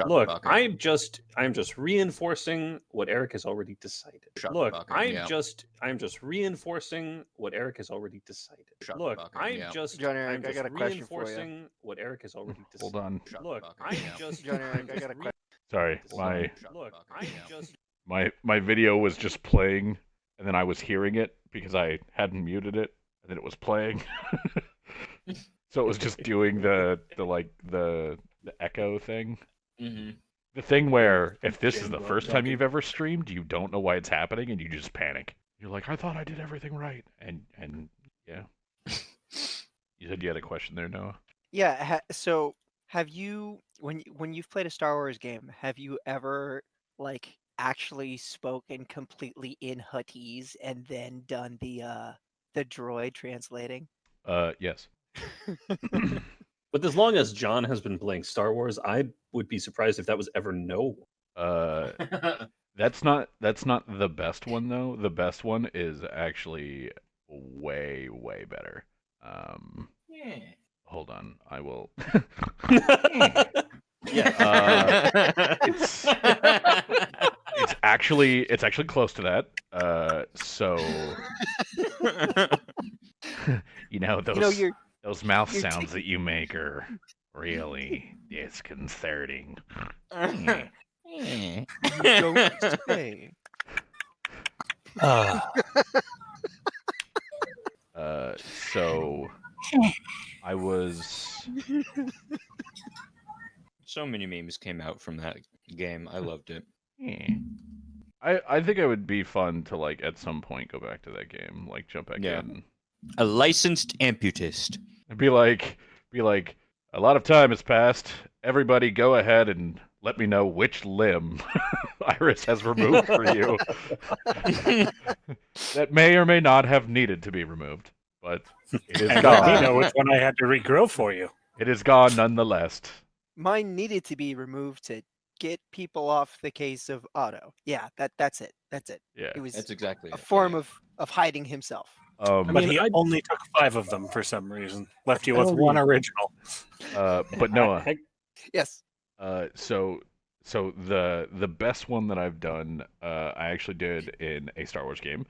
Look, I'm just reinforcing what Eric has already decided. Look, I'm just reinforcing what Eric has already decided. Look, John Eric, I got a question for you. reinforcing what Eric has already decided. Hold on. Look, I'm just John Eric, I got a question. Sorry, Look, I'm just my video was just playing, and then I was hearing it because I hadn't muted it, and then it was playing. So it was just doing the echo thing. Mm-hmm. The thing where if this is the first time you've ever streamed, you don't know why it's happening, and you just panic. You're like, I thought I did everything right, and yeah. You said you had a question there, Noah? Yeah. So, have you, when you've played a Star Wars game, have you ever actually spoken completely in Huttese and then done the droid translating? Yes. But as long as John has been playing Star Wars, I would be surprised if that was ever no. That's not the best one though. The best one is actually way better. Yeah. Hold on, I will. Yeah. It's actually close to that. So those mouth sounds that you make are really disconcerting. You don't say. So I was. So many memes came out from that game. I loved it. I think it would be fun to at some point go back to that game, jump back in. A licensed amputist. And be like, a lot of time has passed. Everybody go ahead and let me know which limb Iris has removed for you. That may or may not have needed to be removed, but it is gone. You know which one I had to regrow for you. It is gone nonetheless. Mine needed to be removed to get people off the case of Otto. Yeah, that's it. Yeah, it was That's exactly a form of hiding himself. But he only took 5 of them for some reason. Left you with one original. But Noah. Yes. So the best one that I've done, I actually did in a Star Wars game,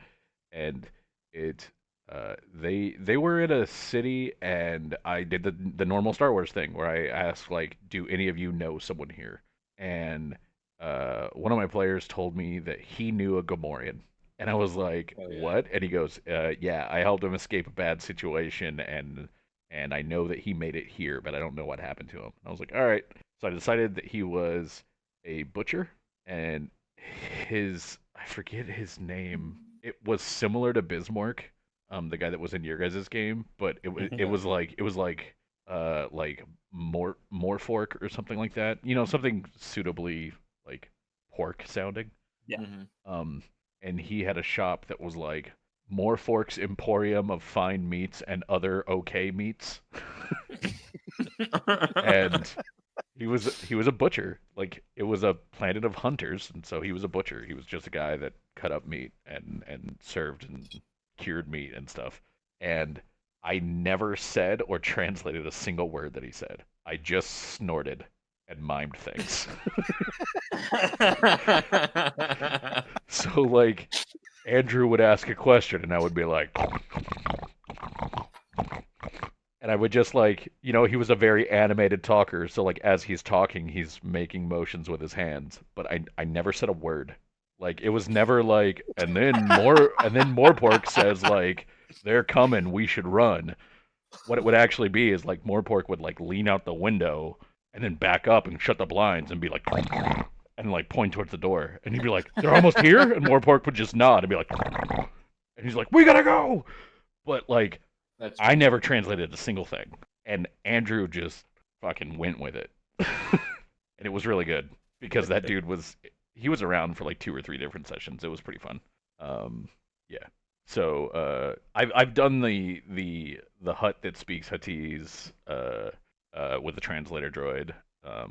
and they were in a city, and I did the normal Star Wars thing where I asked do any of you know someone here? And one of my players told me that he knew a Gamorrean. And I was like, what? And he goes, yeah, I helped him escape a bad situation, and I know that he made it here, but I don't know what happened to him. I was like, all right. So I decided that he was a butcher, and I forget his name. It was similar to Bismarck, the guy that was in your guys' game, but it was like Morfork or something like that. Something suitably pork sounding. Yeah. And he had a shop that was like Morfork's Emporium of Fine Meats and Other Okay Meats. And he was a butcher. It was a planet of hunters, and so he was a butcher. He was just a guy that cut up meat and served and cured meat and stuff. And I never said or translated a single word that he said. I just snorted and mimed things. So Andrew would ask a question and I would be like, and I would just he was a very animated talker, so as he's talking he's making motions with his hands, but I never said a word. It was never and then Morpork says they're coming, we should run. What it would actually be is Morpork would lean out the window and then back up and shut the blinds and be like, and point towards the door, and he'd be like, they're almost here, and Morpork would just nod and be like, and he's like, we gotta go. But I never translated a single thing, and Andrew just fucking went with it. And it was really good because that dude was around for 2 or 3 different sessions. It was pretty fun. Yeah. So I've done the hut that speaks Huttese with the translator droid.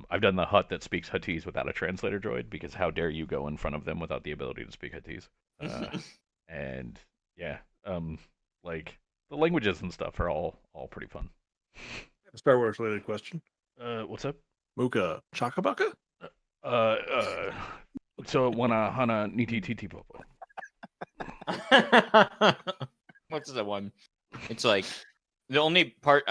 I've done the hut that speaks Huttese without a translator droid, because how dare you go in front of them without the ability to speak Huttese? And yeah, the languages and stuff are all pretty fun. Star Wars related question. What's up? Mooka Chakabaka? So wanna hana niti titi popo. What's the one? It's like the only part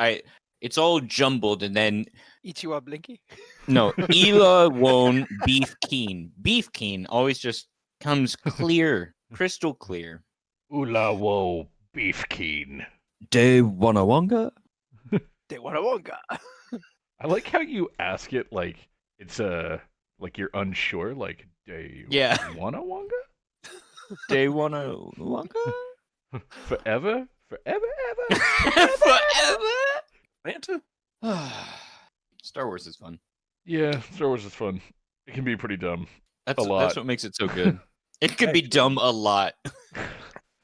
it's all jumbled, and then Ichiwa Blinky. no, Ela won beef keen. Beef keen always just comes clear, crystal clear. Ula wo beef keen. De wanawanga? De Wanawonga. I like how you ask it like it's like you're unsure. Like Yeah. wanna wanga? De wanawanga? Forever? Forever ever? Forever? Manta? Star Wars is fun. Yeah, Star Wars is fun. It can be pretty dumb. That's lot. That's what makes it so good. It could be dumb a lot.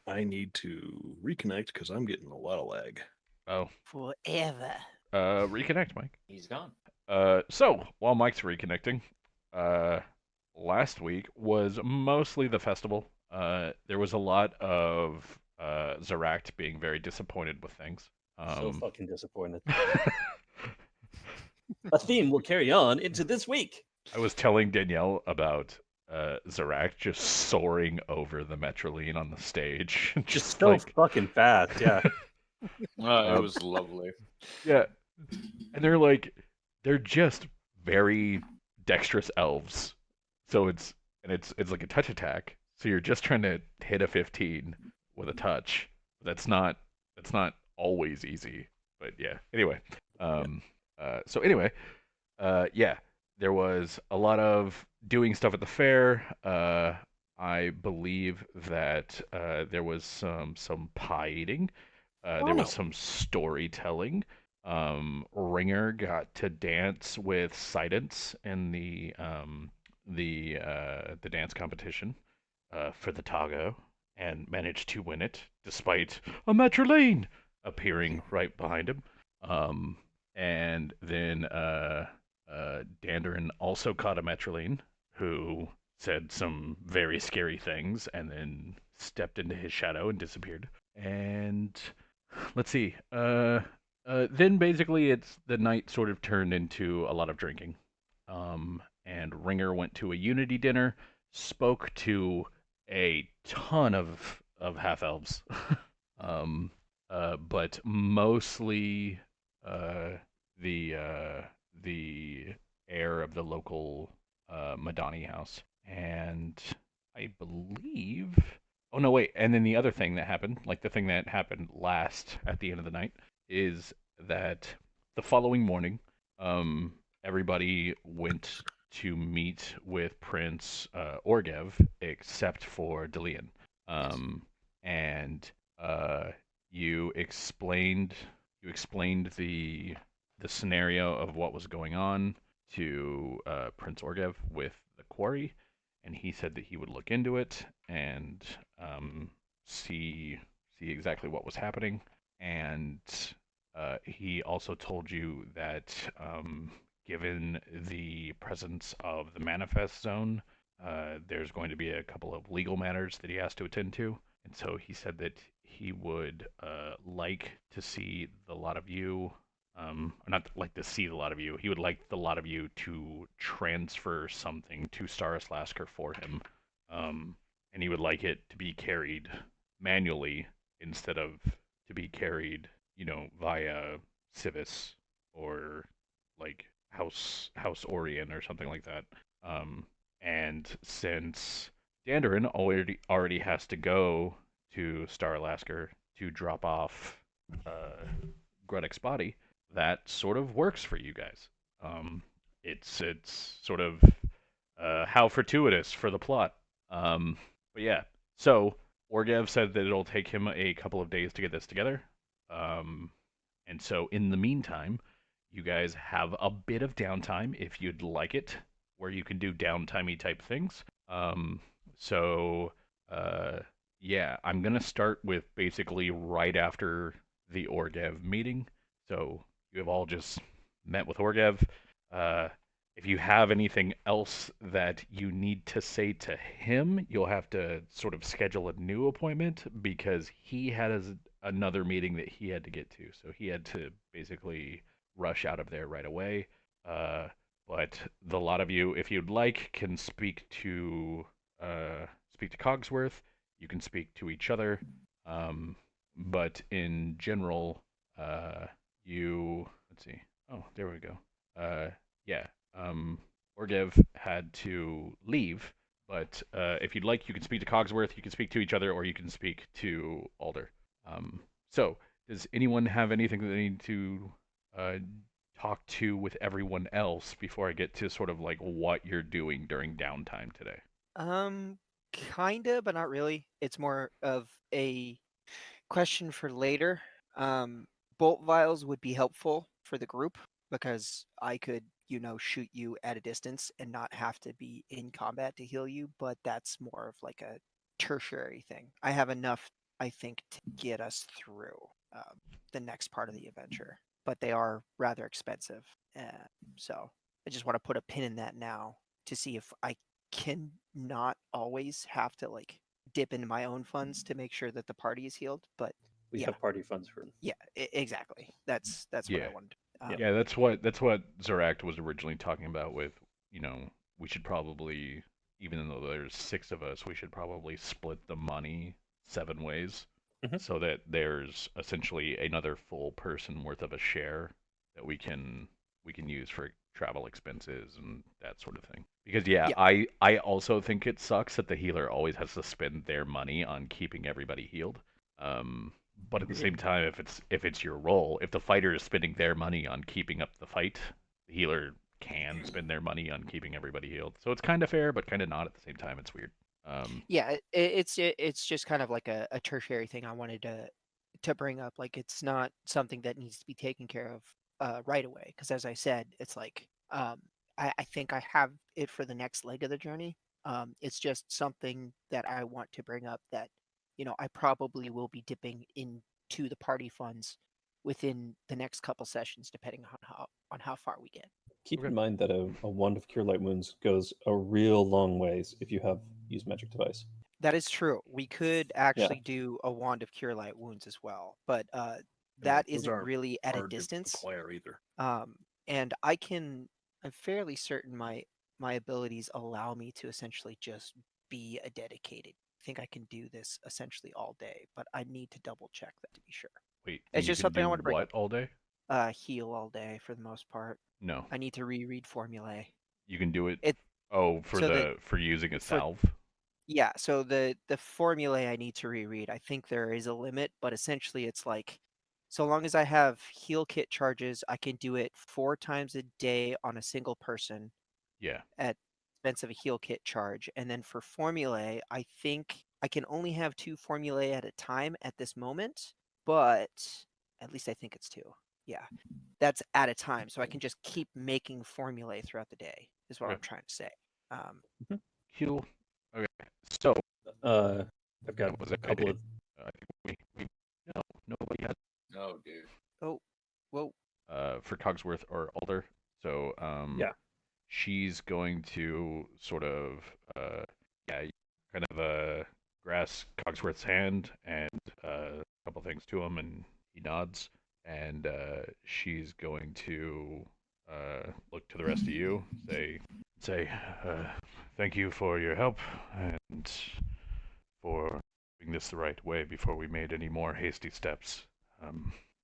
I need to reconnect because I'm getting a lot of lag. Oh. Forever. Reconnect, Mike. He's gone. So while Mike's reconnecting, last week was mostly the festival. There was a lot of Zeract being very disappointed with things. So fucking disappointed. A theme will carry on into this week. I was telling Danielle about Zeract just soaring over the Metroline on the stage. Just so fucking fast, yeah. It was lovely. Yeah. And they're just very dexterous elves. So it's like a touch attack. So you're just trying to hit a 15 with a touch. That's not always easy. But yeah. Anyway. Yeah, there was a lot of doing stuff at the fair. I believe that there was some pie eating. There was some storytelling. Ringer got to dance with Sidence in the dance competition for the Tago and managed to win it despite a Metroline appearing right behind him. And then Dandarin also caught a Metroline who said some very scary things and then stepped into his shadow and disappeared. And let's see. Then basically the night sort of turned into a lot of drinking. And Ringer went to a Unity dinner, spoke to a ton of half-elves. But mostly the heir of the local Madani house. And I believe... Oh, no, wait. And then the other thing that happened, like the thing that happened last at the end of the night, is that the following morning, everybody went to meet with Prince Orgev, except for Delian. And you explained the scenario of what was going on to Prince Orgev with the quarry, and he said that he would look into it and see exactly what was happening. And he also told you that given the presence of the manifest zone, there's going to be a couple of legal matters that he has to attend to. And so he said that he would like to see the lot of you, or not like to see the lot of you, he would like the lot of you to transfer something to Staraslasker for him. And he would like it to be carried manually instead of to be carried, via Civis or like House Orion or something like that. And since Dandarin already has to go to Starlasker to drop off Grudek's body, that sort of works for you guys. It's sort of how fortuitous for the plot. But yeah, so Orgev said that it'll take him a couple of days to get this together. And so in the meantime, you guys have a bit of downtime if you'd like it, where you can do downtimey type things. Yeah, I'm going to start with basically right after the Orgev meeting. So you have all just met with Orgev. If you have anything else that you need to say to him, you'll have to sort of schedule a new appointment because he had another meeting that he had to get to. So he had to basically rush out of there right away. but the lot of you, if you'd like, can speak to Cogsworth. You can speak to each other, but in general, let's see. Oh, there we go. Yeah. Orgev had to leave, but if you'd like, you can speak to Cogsworth. You can speak to each other, or you can speak to Alder. So, does anyone have anything that they need to talk to with everyone else before I get to sort of like what you're doing during downtime today? Kinda, but not really. It's more of a question for later. Bolt vials would be helpful for the group because I could, shoot you at a distance and not have to be in combat to heal you, but that's more of like a tertiary thing. I have enough, I think, to get us through the next part of the adventure, but they are rather expensive. So I just want to put a pin in that now to see if I can not always have to like dip into my own funds to make sure that the party is healed. But We have party funds for them. yeah, exactly. That's what I wanted. Yeah, that's what Zorak was originally talking about with, we should probably, even though there's 6 of us, we should probably split the money 7 ways so that there's essentially another full person worth of a share that we can use for travel expenses and that sort of thing. Because I also think it sucks that the healer always has to spend their money on keeping everybody healed. But at the same time, if it's your role, if the fighter is spending their money on keeping up the fight, the healer can spend their money on keeping everybody healed. So it's kind of fair, but kind of not at the same time. It's weird. Yeah, it's just kind of like a tertiary thing I wanted to bring up. Like it's not something that needs to be taken care of right away. Because as I said, it's like I think I have it for the next leg of the journey. It's just something that I want to bring up that I probably will be dipping into the party funds within the next couple sessions, depending on how far we get. Keep in mind that a wand of Cure Light Wounds goes a real long ways if you have used Magic Device. That is true. We could actually do a wand of Cure Light Wounds as well, but that isn't really at a distance. Acquire either. And I'm fairly certain my abilities allow me to essentially just be a dedicated. I think I can do this essentially all day, but I need to double check that to be sure. Wait, it's just something I want to bring up. All day? Heal all day for the most part. No. I need to reread formulae. You can do it. For using a salve. Yeah, so the formulae I need to reread. I think there is a limit, but essentially it's like, so long as I have heal kit charges, I can do it 4 times a day on a single person. Yeah. At expense of a heal kit charge, and then for formulae, I think I can only have 2 formulae at a time at this moment, but at least I think it's 2. Yeah, that's at a time, so I can just keep making formulae throughout the day. Is what I'm trying to say. Heal. Okay. So, I've got a couple of. I think nobody had. Oh, dude. Oh, whoa. For Cogsworth or Alder. So, she's going to sort of, kind of grasp Cogsworth's hand and a couple things to him, and he nods. And she's going to look to the rest of you, say, thank you for your help and for doing this the right way before we made any more hasty steps.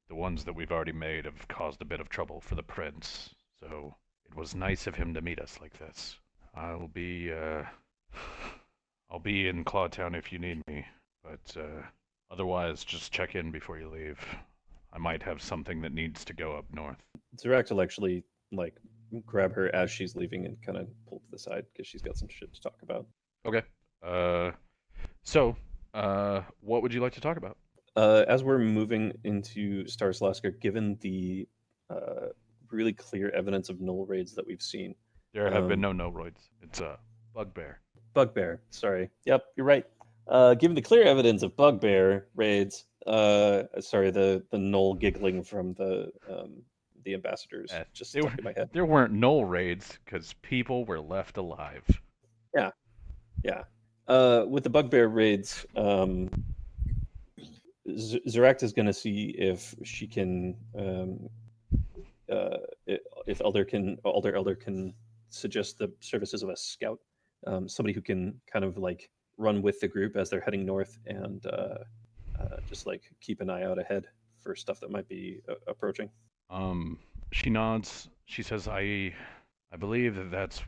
The ones that we've already made have caused a bit of trouble for the prince, so it was nice of him to meet us like this. I'll be in Clawtown if you need me, but otherwise just check in before you leave. I might have something that needs to go up north. Zorak will actually grab her as she's leaving and kind of pull to the side because she's got some shit to talk about. Okay. So, what would you like to talk about? As we're moving into Star Slasker, given the really clear evidence of null raids that we've seen. There have been no null raids. It's a bugbear. Bugbear, sorry. Yep, you're right. Given the clear evidence of bugbear raids, the null giggling from the ambassadors just stuck in my head. There weren't null raids because people were left alive. Yeah. With the bugbear raids, Zorak is going to see if she can if Alder Elder can suggest the services of a scout, somebody who can kind of like run with the group as they're heading north and just like keep an eye out ahead for stuff that might be approaching. She nods. She says, I believe that's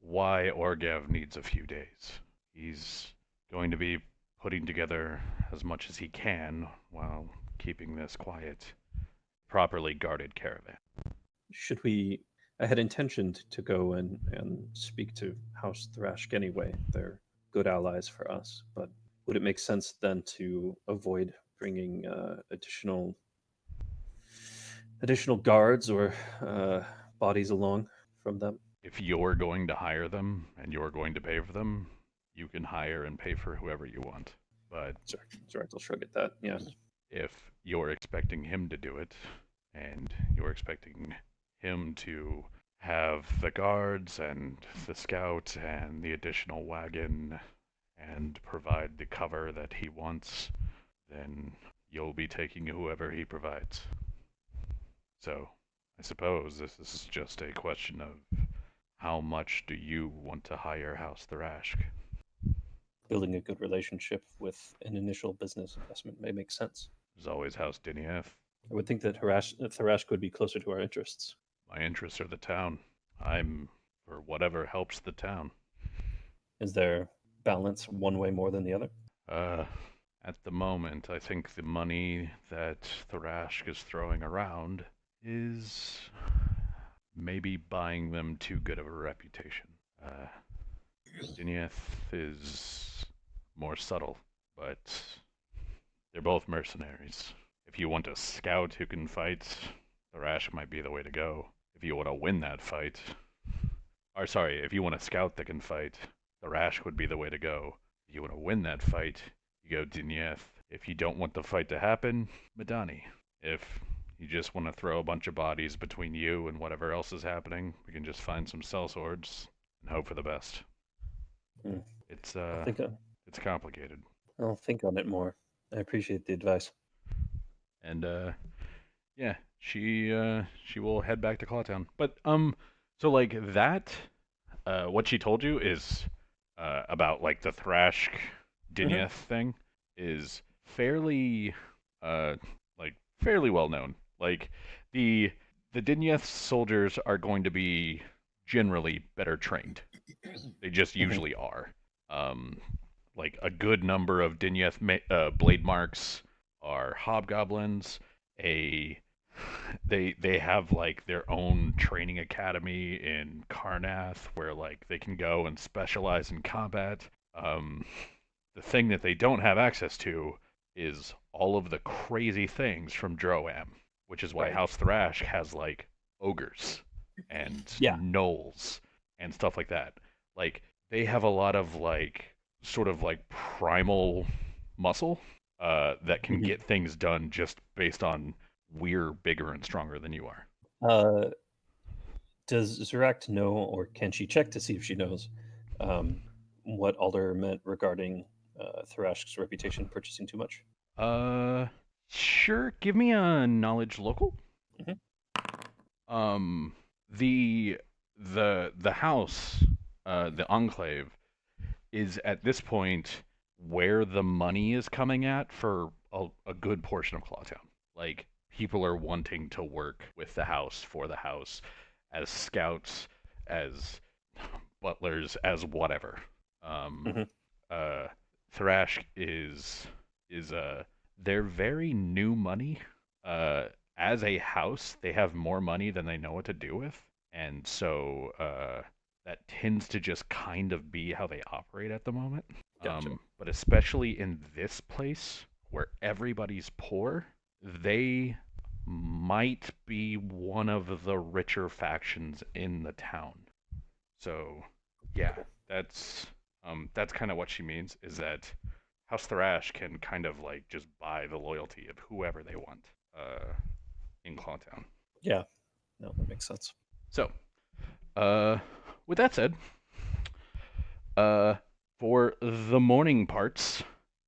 why Orgav needs a few days. He's going to be putting together as much as he can while keeping this quiet, properly guarded caravan. Should we? I had intentioned to go and speak to House Thrashk anyway. They're good allies for us, but would it make sense then to avoid bringing additional guards or bodies along from them? If you're going to hire them and you're going to pay for them, you can hire and pay for whoever you want. But Zorak will shrug at that. Yeah. If you're expecting him to do it, and you're expecting him to have the guards and the scout and the additional wagon and provide the cover that he wants, then you'll be taking whoever he provides. So, I suppose this is just a question of how much do you want to hire House Thrashk? Building a good relationship with an initial business investment may make sense. There's always House Dinief. I would think that Thrashk would be closer to our interests. My interests are the town. I'm for whatever helps the town. Is there balance one way more than the other? At the moment, I think the money that Thrashk is throwing around is maybe buying them too good of a reputation. Dinieth is more subtle, but they're both mercenaries. If you want a scout who can fight, Thrashk might be the way to go. If you want to win that fight, if you want a scout that can fight, Thrashk would be the way to go. If you want to win that fight, you go Dinieth. If you don't want the fight to happen, Madani. If you just want to throw a bunch of bodies between you and whatever else is happening, we can just find some sellswords and hope for the best. It's complicated. I'll think on it more. I appreciate the advice. And yeah, she will head back to Clawtown. But so like that, what she told you is about like the Thrashk Dinieth thing is fairly fairly well known. Like the Dinieth soldiers are going to be generally better trained. They just usually are. Like a good number of Dinieth blade marks are hobgoblins. They have like their own training academy in Karnath where like they can go and specialize in combat. The thing that they don't have access to is all of the crazy things from Droam, which is why House Thrashk has like ogres and gnolls and stuff like that. Like they have a lot of like sort of like primal muscle that can get things done just based on we're bigger and stronger than you are. Does Zorak know, or can she check to see if she knows what Alder meant regarding Thrashk's reputation purchasing too much? Sure. Give me a knowledge local. The house, the enclave, is at this point where the money is coming at for a good portion of Clawtown. Like people are wanting to work with the house, for the house, as scouts, as butlers, as whatever. Thrashk is they're very new money. As a house, they have more money than they know what to do with, and so that tends to just kind of be how they operate at the moment. Gotcha. But especially in this place where everybody's poor, they might be one of the richer factions in the town. So, yeah, that's kind of what she means, is that House Thrash can kind of like just buy the loyalty of whoever they want in Clawtown. Yeah, no, that makes sense. So, with that said, for the morning parts,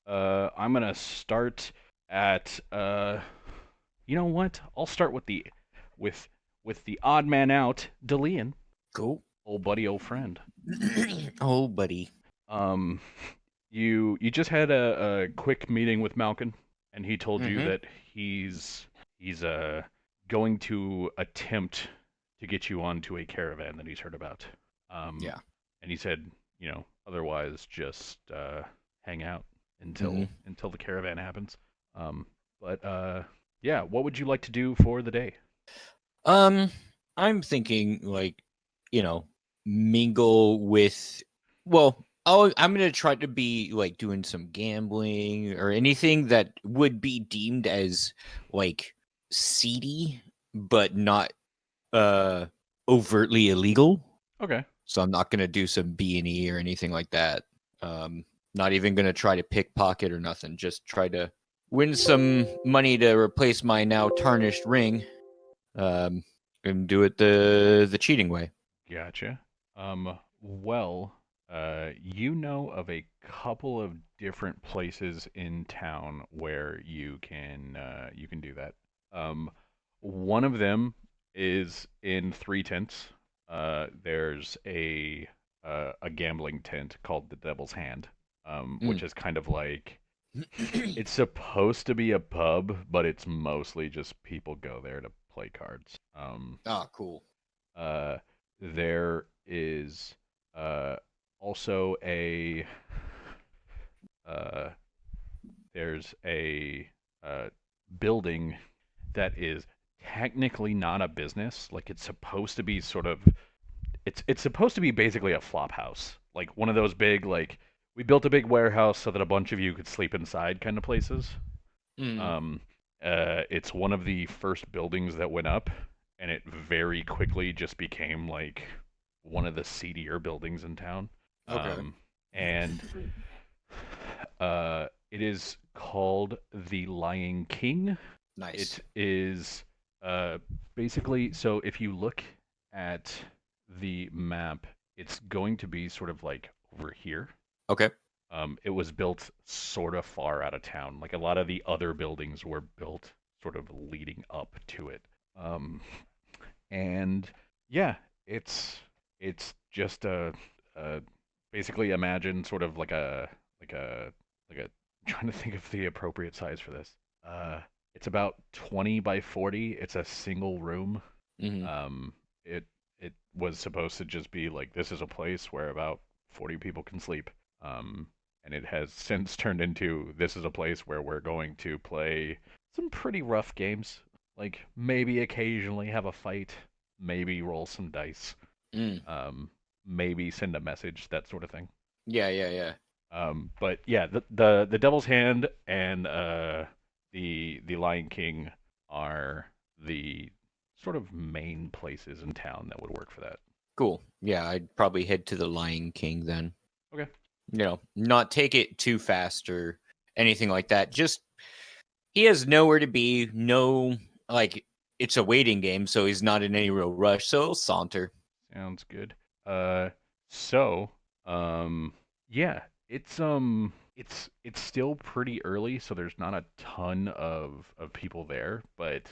I'm gonna start at you know what? I'll start with with the odd man out, Delian, Cool. old buddy, old friend. Oh, buddy. Um, you just had a quick meeting with Malkin, and he told you Mhm. that he's going to attempt to get you onto a caravan that he's heard about. Yeah. And he said, otherwise just hang out until Mhm. until the caravan happens. But yeah, what would you like to do for the day? I'm thinking like, mingle with. Well, I'm gonna try to be like doing some gambling or anything that would be deemed as like seedy, but not overtly illegal. Okay. So I'm not gonna do some B&E or anything like that. Not even gonna try to pickpocket or nothing. Just try to win some money to replace my now tarnished ring. Um, and do it the cheating way. Gotcha. Well, you know of a couple of different places in town where you can do that. Um, one of them is in Three Tents. There's a gambling tent called the Devil's Hand, which is kind of like it's supposed to be a pub, but it's mostly just people go there to play cards. Ah, cool. Uh, there is uh, also uh, there's a building that is technically not a business. Like it's supposed to be sort of it's supposed to be basically a flop house, like one of those big like we built a big warehouse so that a bunch of you could sleep inside kind of places. Mm, Um, it's one of the first buildings that went up, and it very quickly just became like one of the seedier buildings in town. okay. And it is called the Lying King. Nice. It is uh, basically so if you look at the map, it's going to be sort of like over here. Okay. It was built sort of far out of town. Like a lot of the other buildings were built sort of leading up to it. Um, and yeah, it's just a basically imagine sort of like a like a I'm trying to think of the appropriate size for this. Uh, it's about 20 by 40. It's a single room. Hmm. Um, it it was supposed to just be like this is a place where about 40 people can sleep. Um, and it has since turned into this is a place where we're going to play some pretty rough games. Like maybe occasionally have a fight, maybe roll some dice, Mm. um, maybe send a message, that sort of thing. Yeah, yeah, yeah. But yeah, the Devil's Hand and the Lion King are the sort of main places in town that would work for that. Cool. Yeah, I'd probably head to the Lion King then. Okay. Not take it too fast or anything like that. Just he has nowhere to be. No, like it's a waiting game, so he's not in any real rush. So he'll saunter. Sounds good. Uh, so, um, yeah, it's still pretty early, so there's not a ton of people there, but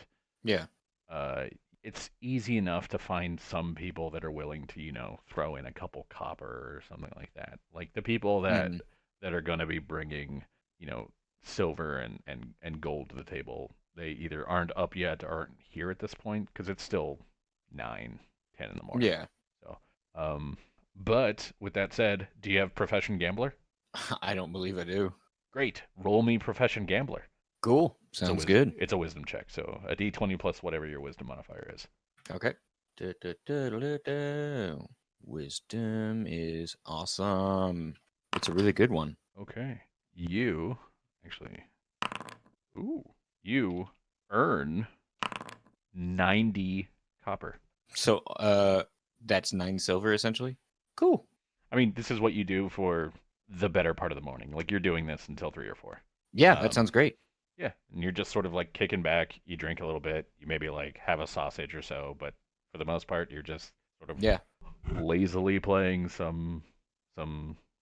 Yeah. uh, it's easy enough to find some people that are willing to, throw in a couple copper or something like that. Like the people that Mhm. that are going to be bringing, silver and gold to the table. They either aren't up yet or aren't here at this point because it's still 9, 10 in the morning. Yeah. So, but with that said, do you have Profession Gambler? I don't believe I do. Great. Roll me Profession Gambler. Cool. It's a Sounds wisdom, good. It's a wisdom check, so a d20 plus whatever your wisdom modifier is. Okay. Wisdom is awesome. It's a really good one. Okay. You actually, you earn 90 copper. So, that's 9 silver essentially. Cool. I mean, this is what you do for the better part of the morning. Like you're doing this until 3 or 4. Yeah, that sounds great. Yeah, and you're just sort of like kicking back. You drink a little bit. You maybe like have a sausage or so, but for the most part, you're just sort of Yeah. lazily playing some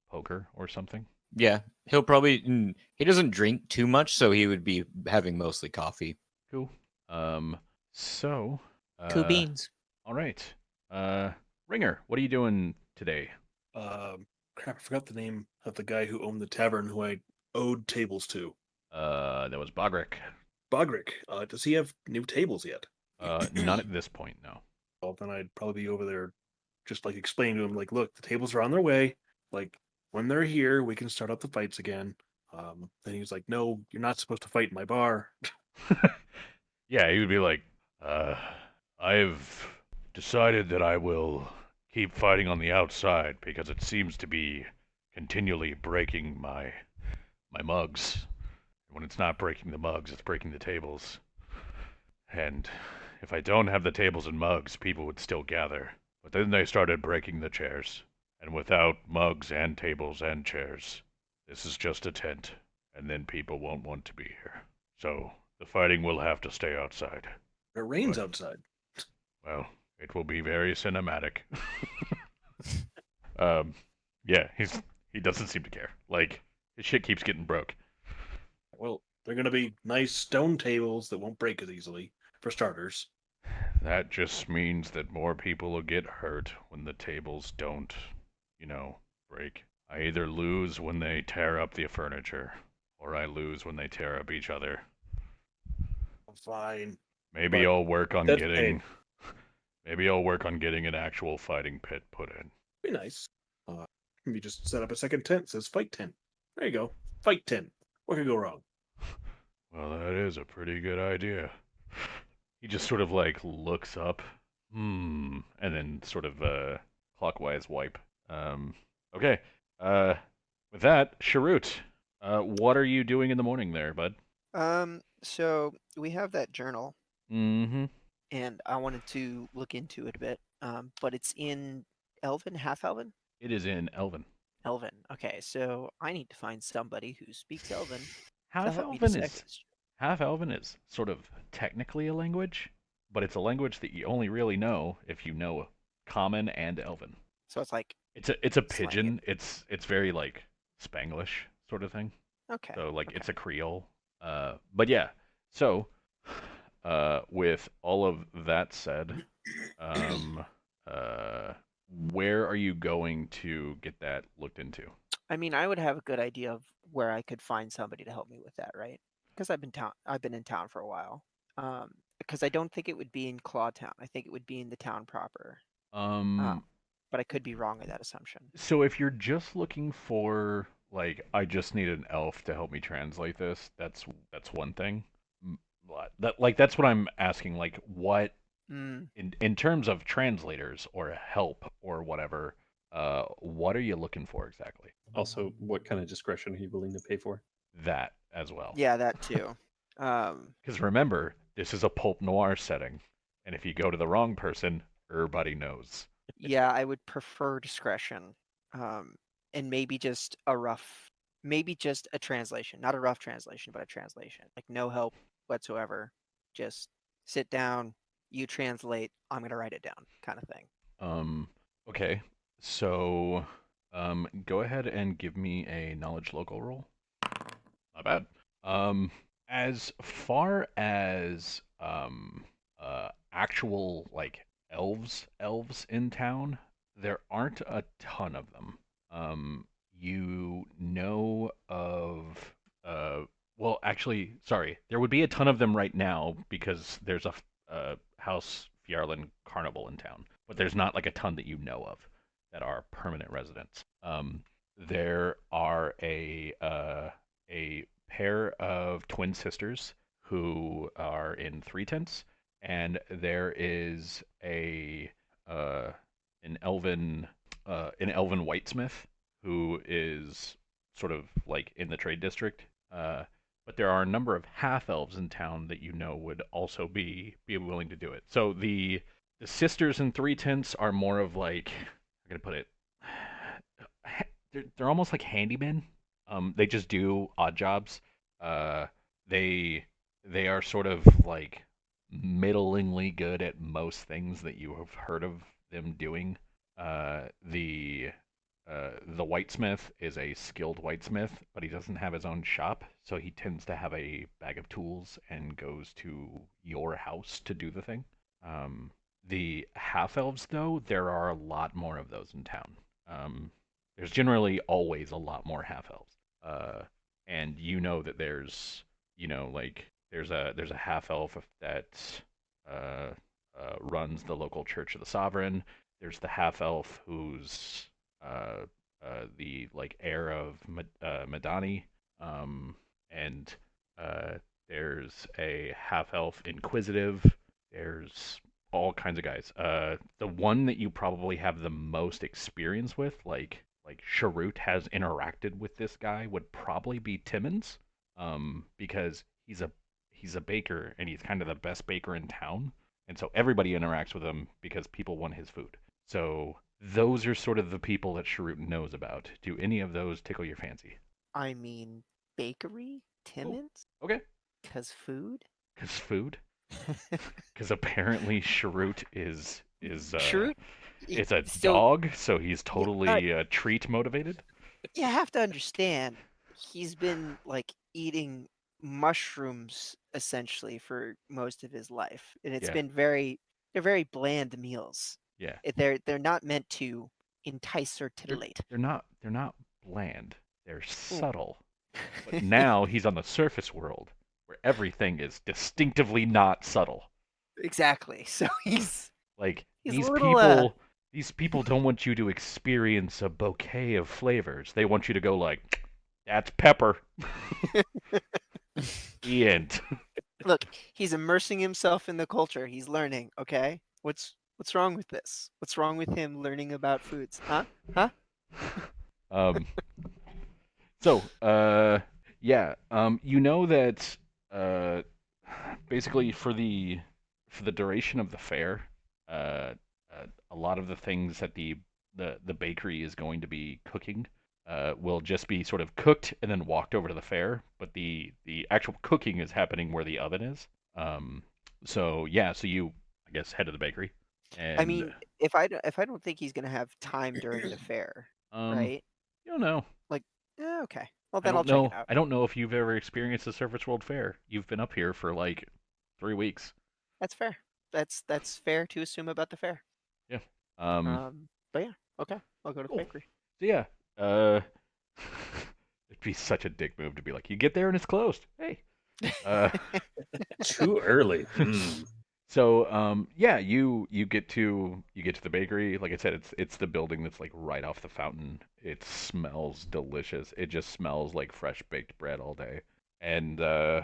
poker or something. Yeah. He'll probably he doesn't drink too much, so he would be having mostly coffee. Cool. Um, so, Cool beans. all right. Ringer, what are you doing today? Crap, I forgot the name of the guy who owned the tavern who I owed tables to. That was Bogrick. Bogrick. Does he have new tables yet? Not at this point, no. Well, then I'd probably be over there just like explaining to him, like, look, the tables are on their way. Like, when they're here, we can start up the fights again. Then he was like, no, you're not supposed to fight in my bar. Yeah, he would be like, I've decided that I will keep fighting on the outside because it seems to be continually breaking my mugs. When it's not breaking the mugs, it's breaking the tables. And if I don't have the tables and mugs, people would still gather. But then they started breaking the chairs. And without mugs and tables and chairs, this is just a tent. And then people won't want to be here. So the fighting will have to stay outside. It rains What? outside. Well, it will be very cinematic. Yeah, he doesn't seem to care. Like, his shit keeps getting broke. Well, they're going to be nice stone tables that won't break as easily, for starters. That just means that more people will get hurt when the tables don't, break. I either lose when they tear up the furniture, or I lose when they tear up each other. Fine. Maybe But I'll work on that's getting. Maybe I'll work on getting an actual fighting pit put in. Be nice. You just set up a second tent that says fight tent. There you go. Fight tent. What could go wrong? Well, that is a pretty good idea. He just sort of like looks up, and then sort of clockwise wipe. Okay. With that, Sharut, what are you doing in the morning there, bud? So we have that journal, Mm-hmm. and I wanted to look into it a bit. But it's in Elven, half Elven? It is in Elven. Elven. Okay, so I need to find somebody who speaks Elven to Half help me Elven decipher is this. Half Elven is sort of technically a language, but it's a language that you only really know if you know Common and Elven. So it's like It's a slang pidgin. It's very like Spanglish sort of thing. okay. So like it's okay. a Creole. But yeah. So with all of that said, um, uh, where are you going to get that looked into? I mean, I would have a good idea of where I could find somebody to help me with that, right? Because I've been in town for a while. Because I don't think it would be in Clawtown. I think it would be in the town proper. Um, But I could be wrong with that assumption. so if you're just looking for like I just need an elf to help me translate this, that's one thing. That's what I'm asking. Like what Mm. in terms of translators or help or whatever, what are you looking for exactly? Also, what kind of discretion are you willing to pay for? That as well. Yeah, that too. Because remember, this is a pulp noir setting, and if you go to the wrong person, everybody knows. Yeah, I would prefer discretion. And maybe just a translation, not a rough translation, but a translation. Like no help whatsoever. Just sit down, you translate, I'm gonna write it down, kind of thing. Um, okay, so go ahead and give me a knowledge local roll. Not bad. Um, as far as actual like elves in town, there aren't a ton of them. You know of well, actually, sorry, there would be a ton of them right now because there's a House Fjarlin carnival in town, but there's not like a ton that you know of that are permanent residents. There are a pair of twin sisters who are in three tents, and there is a an elven whitesmith who is sort of like in the trade district. But there are a number of half elves in town that you know would also be willing to do it. So the sisters in three tents are more of like I'm gonna put it. They're almost like handymen. They just do odd jobs. Uh, they they are sort of like middlingly good at most things that you have heard of them doing. The the whitesmith is a skilled whitesmith, but he doesn't have his own shop, so he tends to have a bag of tools and goes to your house to do the thing. Um, the half elves, though, there are a lot more of those in town. There's generally always a lot more half elves. And you know that there's, like there's a half elf that uh, runs the local Church of the Sovereign. There's the half elf who's uh, the like heir of Madani, and uh, there's a half elf inquisitive. There's all kinds of guys. The one that you probably have the most experience with, like Sharut has interacted with this guy, would probably be Timmons, because he's a baker and he's kind of the best baker in town, and so everybody interacts with him because people want his food. So those are sort of the people that Sharut knows about. Do any of those tickle your fancy? I mean, bakery, Timmons, Okay. cause food. Because food? Because apparently Sharut is Shrewd. it's a So dog, so he's yeah, totally treat motivated. you have to understand, he's been like eating mushrooms essentially for most of his life, and it's Yeah, been they're very bland meals. yeah. They're not meant to entice or They're titillate. they're not bland. They're Mm. subtle. But now he's on the surface world where everything is distinctively not subtle. Exactly. So Like he's a these little people these people don't want you to experience a bouquet of flavors. They want you to go like, that's pepper. The end. look, he's immersing himself in the culture. He's learning, okay? What's wrong with this? What's wrong with him learning about foods? Huh? Huh? Um so yeah, you know that uh basically for the duration of the fair, uh, a lot of the things that the bakery is going to be cooking will just be sort of cooked and then walked over to the fair, but the actual cooking is happening where the oven is. Um, so yeah, so you I guess head to the bakery I and mean, if I don't think he's gonna have time during the fair, um, right? you don't know. Like, okay. Well, I then I'll don't check know. it out. I don't know if you've ever experienced the Surface World Fair. You've been up here for like 3 weeks. That's fair. That's fair to assume about the fair. Yeah. Um, But yeah, okay. I'll go to the cool. bakery. So yeah, uh, it'd be such a dick move to be like, you get there and it's closed. Hey. Uh, Too early. Hmm. so yeah, you get to the bakery. Like I said, it's the building that's like right off the fountain. It smells delicious. It just smells like fresh baked bread all day. And uh,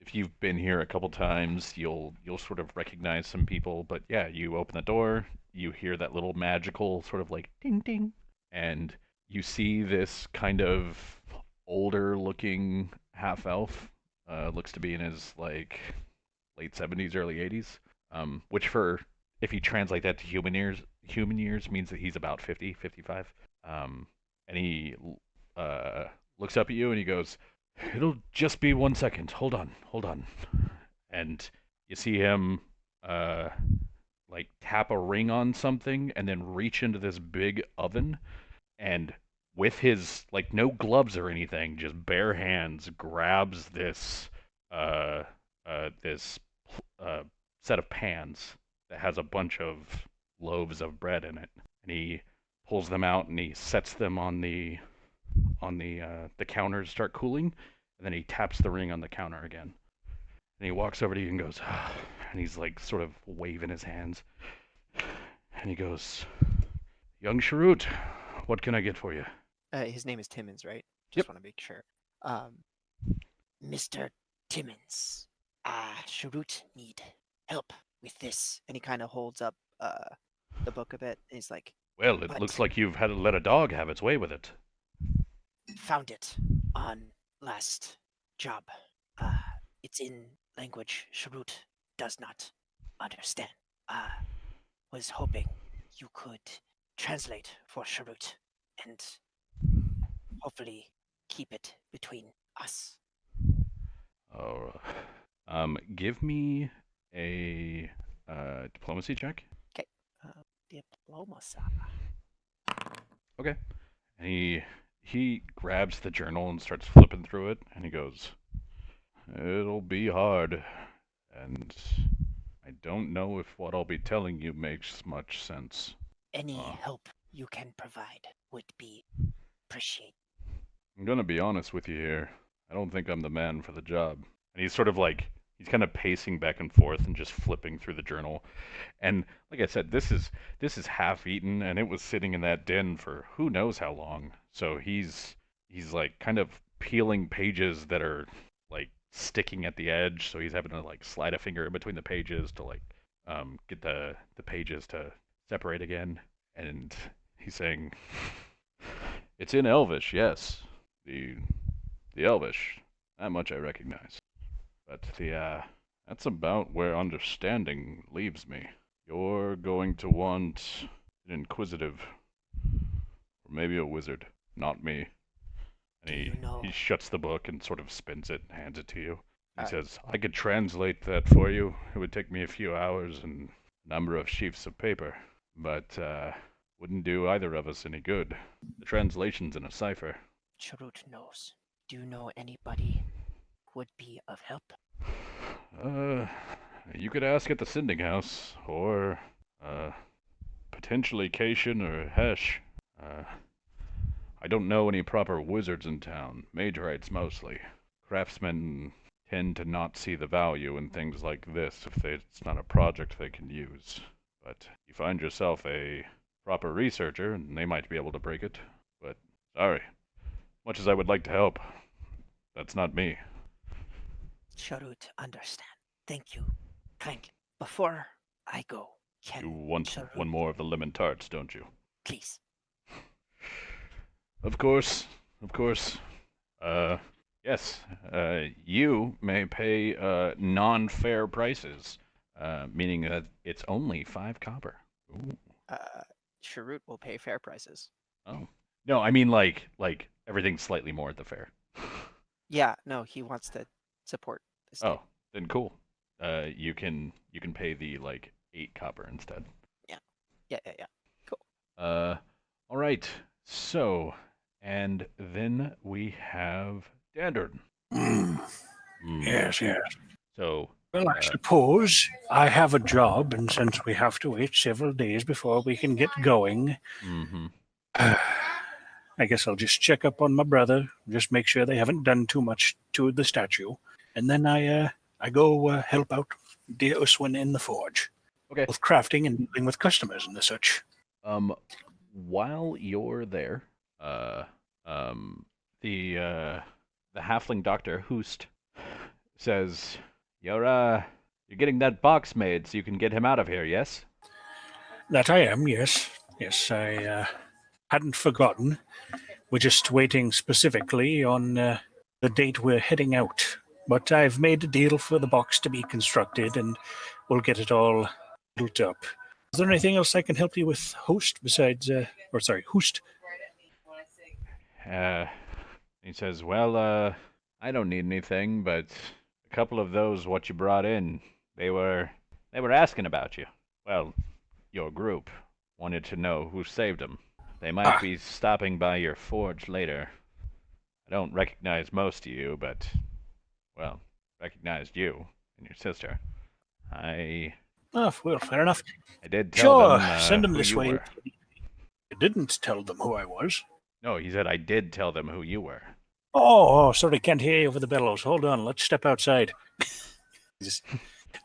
if you've been here a couple times, you'll sort of recognize some people. But yeah, you open the door, you hear that little magical sort of like ding ding, and you see this kind of older looking half elf. Looks to be in his like late 70s, early 80s. Which for if you translate that to human years means that he's about 50, 55. And he uh, looks up at you and he goes, "It'll just be 1 second. Hold on, hold on." And you see him uh, like tap a ring on something and then reach into this big oven and with his like no gloves or anything, just bare hands grabs uh this uh set of pans that has a bunch of loaves of bread in it, and he pulls them out and he sets them on the counter to start cooling, and then he taps the ring on the counter again, and he walks over to you and goes, and he's like sort of waving his hands, and he goes, "Young Sharut, what can I get for you?" His name is Timmons, right? Yep. Just want to make sure. Um, Mr. Timmons, Sharut need help with this, and he kind of holds up the book a bit. And he's like, Well, it but looks like you've had to let a dog have its way with it. found it on last job. Uh, it's in language Sharut does not understand. Was hoping you could translate for Sharut and hopefully keep it between us. Oh, give me a diplomacy check. Okay. Diplomacy. Okay. And he grabs the journal and starts flipping through it, and he goes, "It'll be hard, and I don't know if what I'll be telling you makes much sense. Any Uh, help you can provide would be appreciated. I'm gonna be honest with you here. I don't think I'm the man for the job." And he's sort of like he's kind of pacing back and forth and just flipping through the journal. And like I said, this is half eaten, and it was sitting in that den for who knows how long. So he's like kind of peeling pages that are like sticking at the edge. So he's having to like slide a finger in between the pages to like get the pages to separate again. And he's saying, "It's in Elvish, yes, the Elvish. That much I recognize. But that's about where understanding leaves me. You're going to want an inquisitive, or maybe a wizard, not me." And Do you know? he shuts the book and sort of spins it and hands it to you. He Uh, says, "I could translate that for you. It would take me a few hours and a number of sheafs of paper, but wouldn't do either of us any good. The translation's in a cipher." Charut knows. Do you know anybody who would be of help? Uh, you could ask at the Sending House, or uh, potentially Cation or Hesh. Uh, I don't know any proper wizards in town, Magerites mostly. Craftsmen tend to not see the value in things like this if it's not a project they can use. But you find yourself a proper researcher, and they might be able to break it. But sorry, much as I would like to help, that's not me. Charut understand. Thank you kindly. Before I go, can You want Charut one more of the lemon tarts, don't you? please? Of course, of course. Uh, yes, you may pay non-fair prices, meaning that it's only 5 copper. Ooh. Charut will pay fair prices. Oh. No, I mean like everything's slightly more at the fair. Yeah, no, he wants to support this. Oh, then cool. You can pay the like 8 copper instead. Yeah. Cool. All right. So, and then we have Dandern. Mm, Hmm. yes, yes. So, Well, I suppose I have a job, and since we have to wait several days before we can get going, mm-hmm. I guess I'll just check up on my brother, just make sure they haven't done too much to the statue, and then I go help out dear Uswin in the forge, Okay. with crafting and dealing with customers and the such. While you're there, the halfling doctor Hoost says, "You're getting that box made so you can get him out of here, yes?" That I am, yes. Yes, I hadn't forgotten. We're just waiting specifically on the date we're heading out. But I've made a deal for the box to be constructed, and we'll get it all built up. Is there anything else I can help you with, host, besides, Hoost? He says, "Well, I don't need anything, but a couple of those what you brought in, they were asking about you. Well, your group wanted to know who saved them. They might be stopping by your forge later. I don't recognize most of you, but, well, recognized you and your sister. I Oh, well, fair enough. did tell Sure, them send them who this you way. were." I didn't tell them who I was. No, he said I did tell them who you were. Oh, sorry, can't hear you over the bellows. Hold on, let's step outside.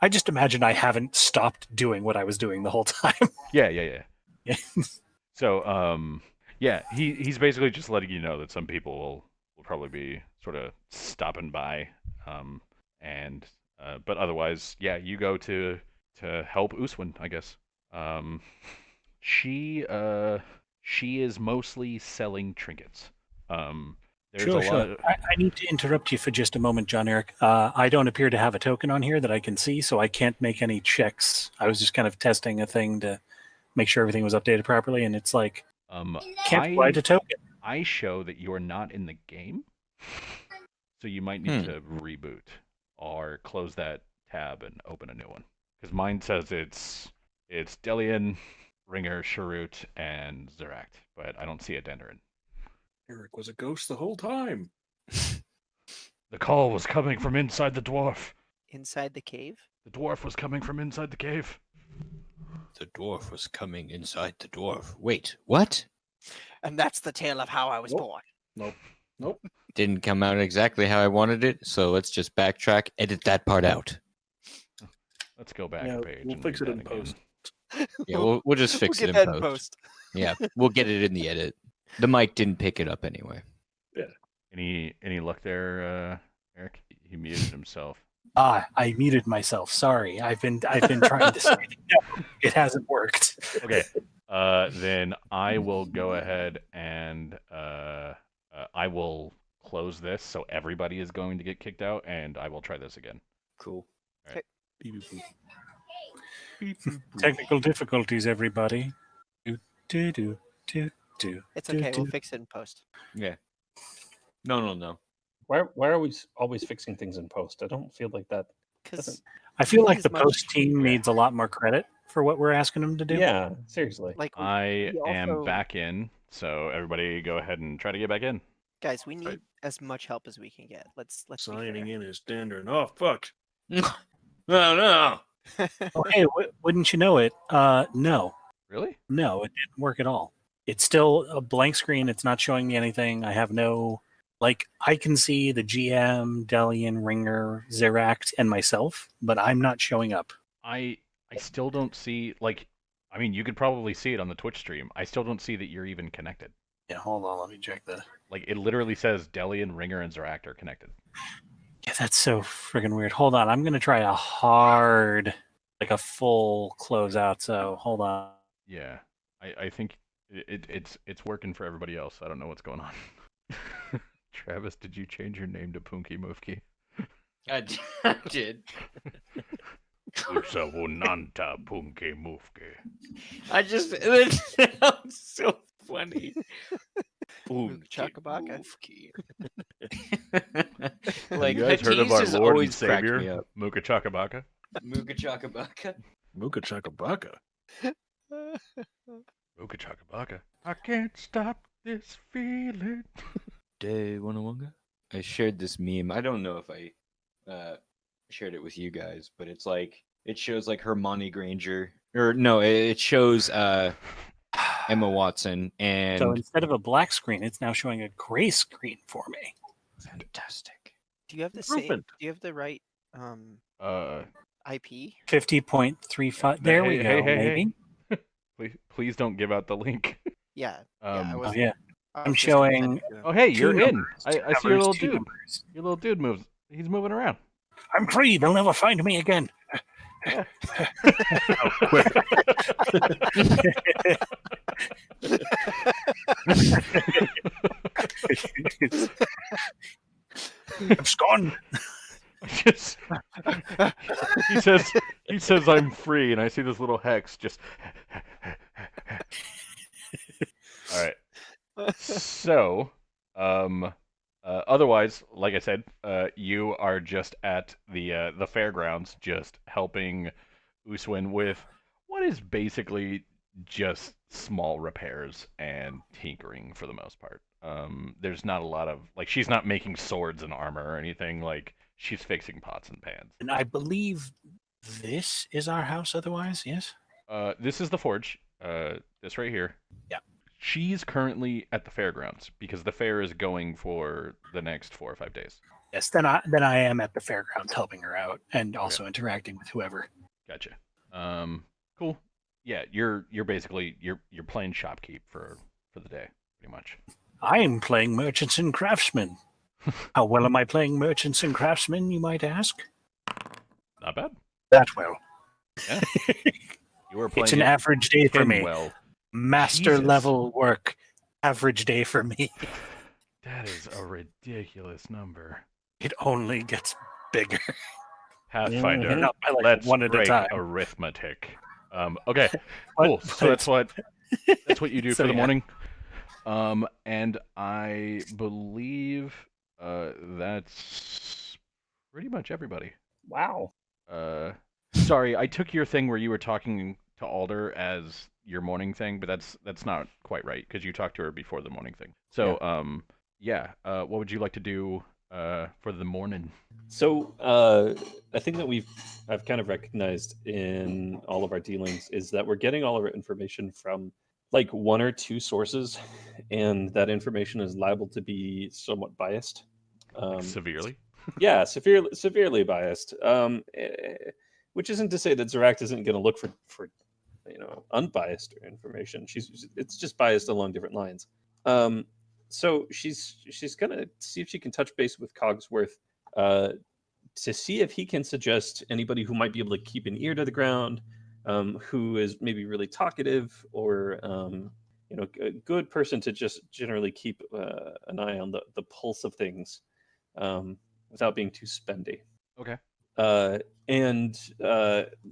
I just imagine I haven't stopped doing what I was doing the whole time. Yeah. Yeah. So, yeah, he's basically just letting you know that some people will probably be sort of stopping by, and but otherwise, yeah, you go to help Uswin, I guess. She is mostly selling trinkets. There's a lot of I need to interrupt you for just a moment, John Eric. I don't appear to have a token on here that I can see, so I can't make any checks. I was just kind of testing a thing to make sure everything was updated properly, and it's like, can't write a token. I show that you're not in the game, so you might need to reboot or close that tab and open a new one. Because mine says it's Delian Ringer, Sharut, and Zeract, but I don't see a Denderin. Eric was a ghost the whole time. The call was coming from inside the dwarf. Inside the cave? The dwarf was coming from inside the cave. The dwarf was coming inside the dwarf. Wait, what? And that's the tale of how I was Nope. born. Nope. Didn't come out exactly how I wanted it, so let's just backtrack, edit that part out. Let's go back Yeah, a page. we'll and fix read it in that again. post. Yeah, we'll just fix We'll it get in that post. Yeah, we'll get it in the edit. The mic didn't pick it up anyway. Any luck there, Eric? He muted himself. I muted myself. Sorry, I've been trying to say no. It hasn't worked. Okay. Then I will go ahead and I will close this, so everybody is going to get kicked out, and I will try this again. Cool. Beep, beep, beep. Technical difficulties, everybody. Do do do do do. It's do, okay. do. We'll fix it in post. Yeah. No. Why are we always fixing things in post? I don't feel like that. Because I feel like as the much- post team Yeah. needs a lot more credit for what we're asking them to do. Yeah, seriously. like I we am also- back in, so everybody go ahead and try to get back in. guys, we need as much help as we can get. Let's be Signing fair. in is Denderin. Oh, fuck. No. Oh, hey, wouldn't you know it? No, Really? it didn't work at all. It's still a blank screen. It's not showing me anything. I have no, I can see the GM, Delian, Ringer, Zeract, and myself, but I'm not showing up. I still don't see, I mean, you could probably see it on the Twitch stream. I still don't see that you're even connected. Yeah, hold on. Let me check that. It literally says Delian, Ringer, and Zeract are connected. Yeah, that's so friggin' weird. Hold on. I'm going to try a hard, a full closeout. So hold on. Yeah, I think it's working for everybody else. I don't know what's going on. Travis, did you change your name to Punky Mufki? I did. Usavunanta Punky Mufki. It sounds so funny. Chakabaka. Like, you guys heard of Hatice our has Lord and always cracked me Savior, up. Muka Chakabaka? Muka Chakabaka. Muka Chakabaka. Muka Chakabaka. I can't stop this feeling. Day 101. I shared this meme. I don't know if I shared it with you guys, but it's it shows Hermione Granger, or no, it shows Emma Watson, and So instead of a black screen, it's now showing a gray screen for me. fantastic. Do you have the same? Do Improvement. you have the right IP? 50.35. There we go. Maybe. Please don't give out the link. Yeah. Um, I Oh, was. yeah. I I'm was just showing- intending to- Oh, hey, Two you're in. numbers, I two see your numbers, little two dude. numbers. Your little dude moves. He's moving around. I'm free. They'll never find me again. Abscond. Just, he says I'm free, and I see this little hex just. All right. So, otherwise, like I said, you are just at the fairgrounds, just helping Uswin with what is basically just small repairs and tinkering for the most part. There's not a lot of she's not making swords and armor or anything. She's fixing pots and pans. And I believe this is our house otherwise, yes? This is the forge. This right here. Yeah. She's currently at the fairgrounds because the fair is going for the next 4 or 5 days. Yes, then I am at the fairgrounds helping her out and also interacting with whoever. Gotcha. Cool. Yeah, you're basically you're playing shopkeep for the day, pretty much. I am playing merchants and craftsmen. How well am I playing merchants and craftsmen, you might ask? Not bad. That well. Yeah. You were playing It's an average day for me. well. Master Jesus. level work. Average day for me. That is a ridiculous number. It only gets bigger. Pathfinder. And not by Let's one at a break time. arithmetic. Okay. But- Cool. So that's what you do So, for the yeah. morning. And I believe that's pretty much everybody. Wow. Sorry, I took your thing where you were talking to Alder as your morning thing, but that's not quite right because you talked to her before the morning thing. So yeah, what would you like to do for the morning? So I think that I've kind of recognized in all of our dealings is that we're getting all of our information from like one or two sources, and that information is liable to be somewhat biased. Severely? Yeah, severely biased. Which isn't to say that Zeract isn't going to look for unbiased information. It's just biased along different lines. So she's gonna see if she can touch base with Cogsworth uh, to see if he can suggest anybody who might be able to keep an ear to the ground, who is maybe really talkative, or a good person to just generally keep an eye on the pulse of things, without being too spendy. Okay. Uh, and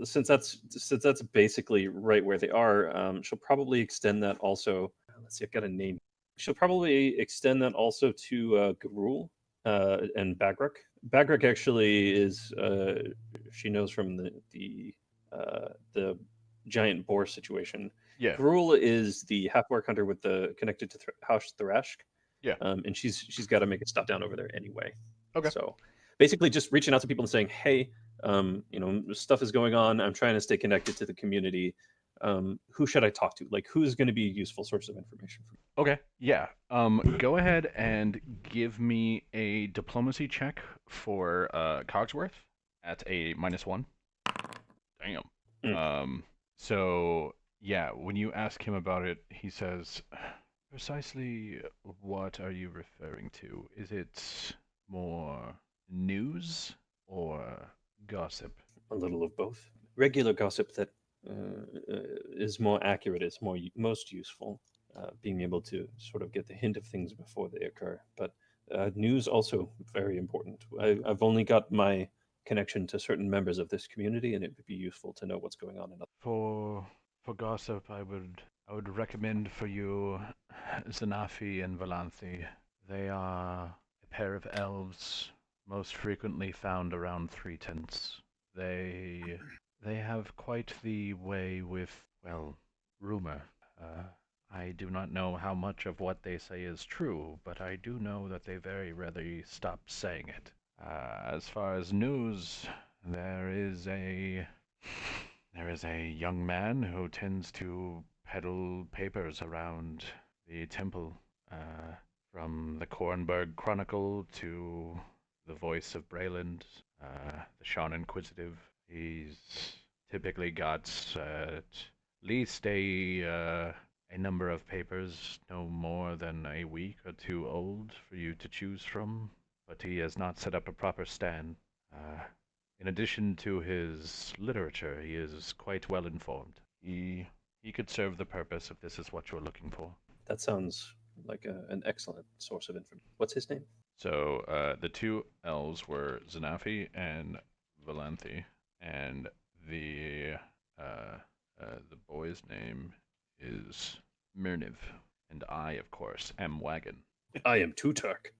since that's basically right where they are, she'll probably extend that also. Let's see, I've got a name. She'll probably extend that also to Garul and Bagruk. Bagruk actually is she knows from the giant boar situation. Yeah. Garul is the half-orc hunter with the connected to House Thrashk. Yeah. And she's got to make a stop down over there anyway. Okay. So basically, just reaching out to people and saying, "Hey, stuff is going on. I'm trying to stay connected to the community. Who should I talk to? Like, who's going to be a useful source of information for me?" Okay. Yeah. Go ahead and give me a diplomacy check for Cogsworth at a -1. Damn. Mm. So yeah, when you ask him about it, he says, precisely what are you referring to? Is it more news or gossip? A little of both. Regular gossip that is more accurate is most useful. Being able to sort of get the hint of things before they occur, but news also very important. I've only got my connection to certain members of this community, and it would be useful to know what's going on in other. For gossip, I would recommend for you Zanafi and Valanthi. They are a pair of elves most frequently found around Three Tents. They have quite the way with, well, rumor. I do not know how much of what they say is true, but I do know that they very rarely stop saying it. As far as news, there is a young man who tends to peddle papers around the temple, uh, from the Kornberg Chronicle to the Voice of Brayland, the Sean Inquisitive. He's typically got at least a number of papers, no more than a week or two old, for you to choose from, but he has not set up a proper stand. In addition to his literature, he is quite well informed. He could serve the purpose if this is what you're looking for. That sounds like an excellent source of information. What's his name? So the two elves were Zanafi and Valanthi, and the boy's name is Mirniv, and I, of course, am Wagon. I am Tutark.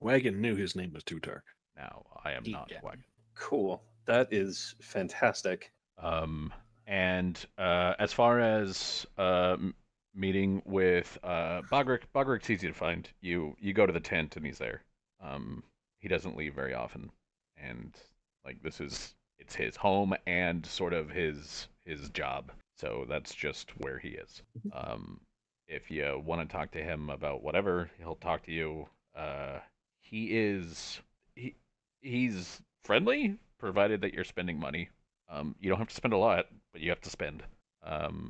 Wagon knew his name was Tutark. Now I am not Wagon. Cool. That is fantastic. And as far as meeting with Bogrick's easy to find. You go to the tent and he's there. He doesn't leave very often, and like it's his home and sort of his job. So that's just where he is. If you want to talk to him about whatever, he'll talk to you. He's friendly, provided that you're spending money. You don't have to spend a lot, but you have to spend.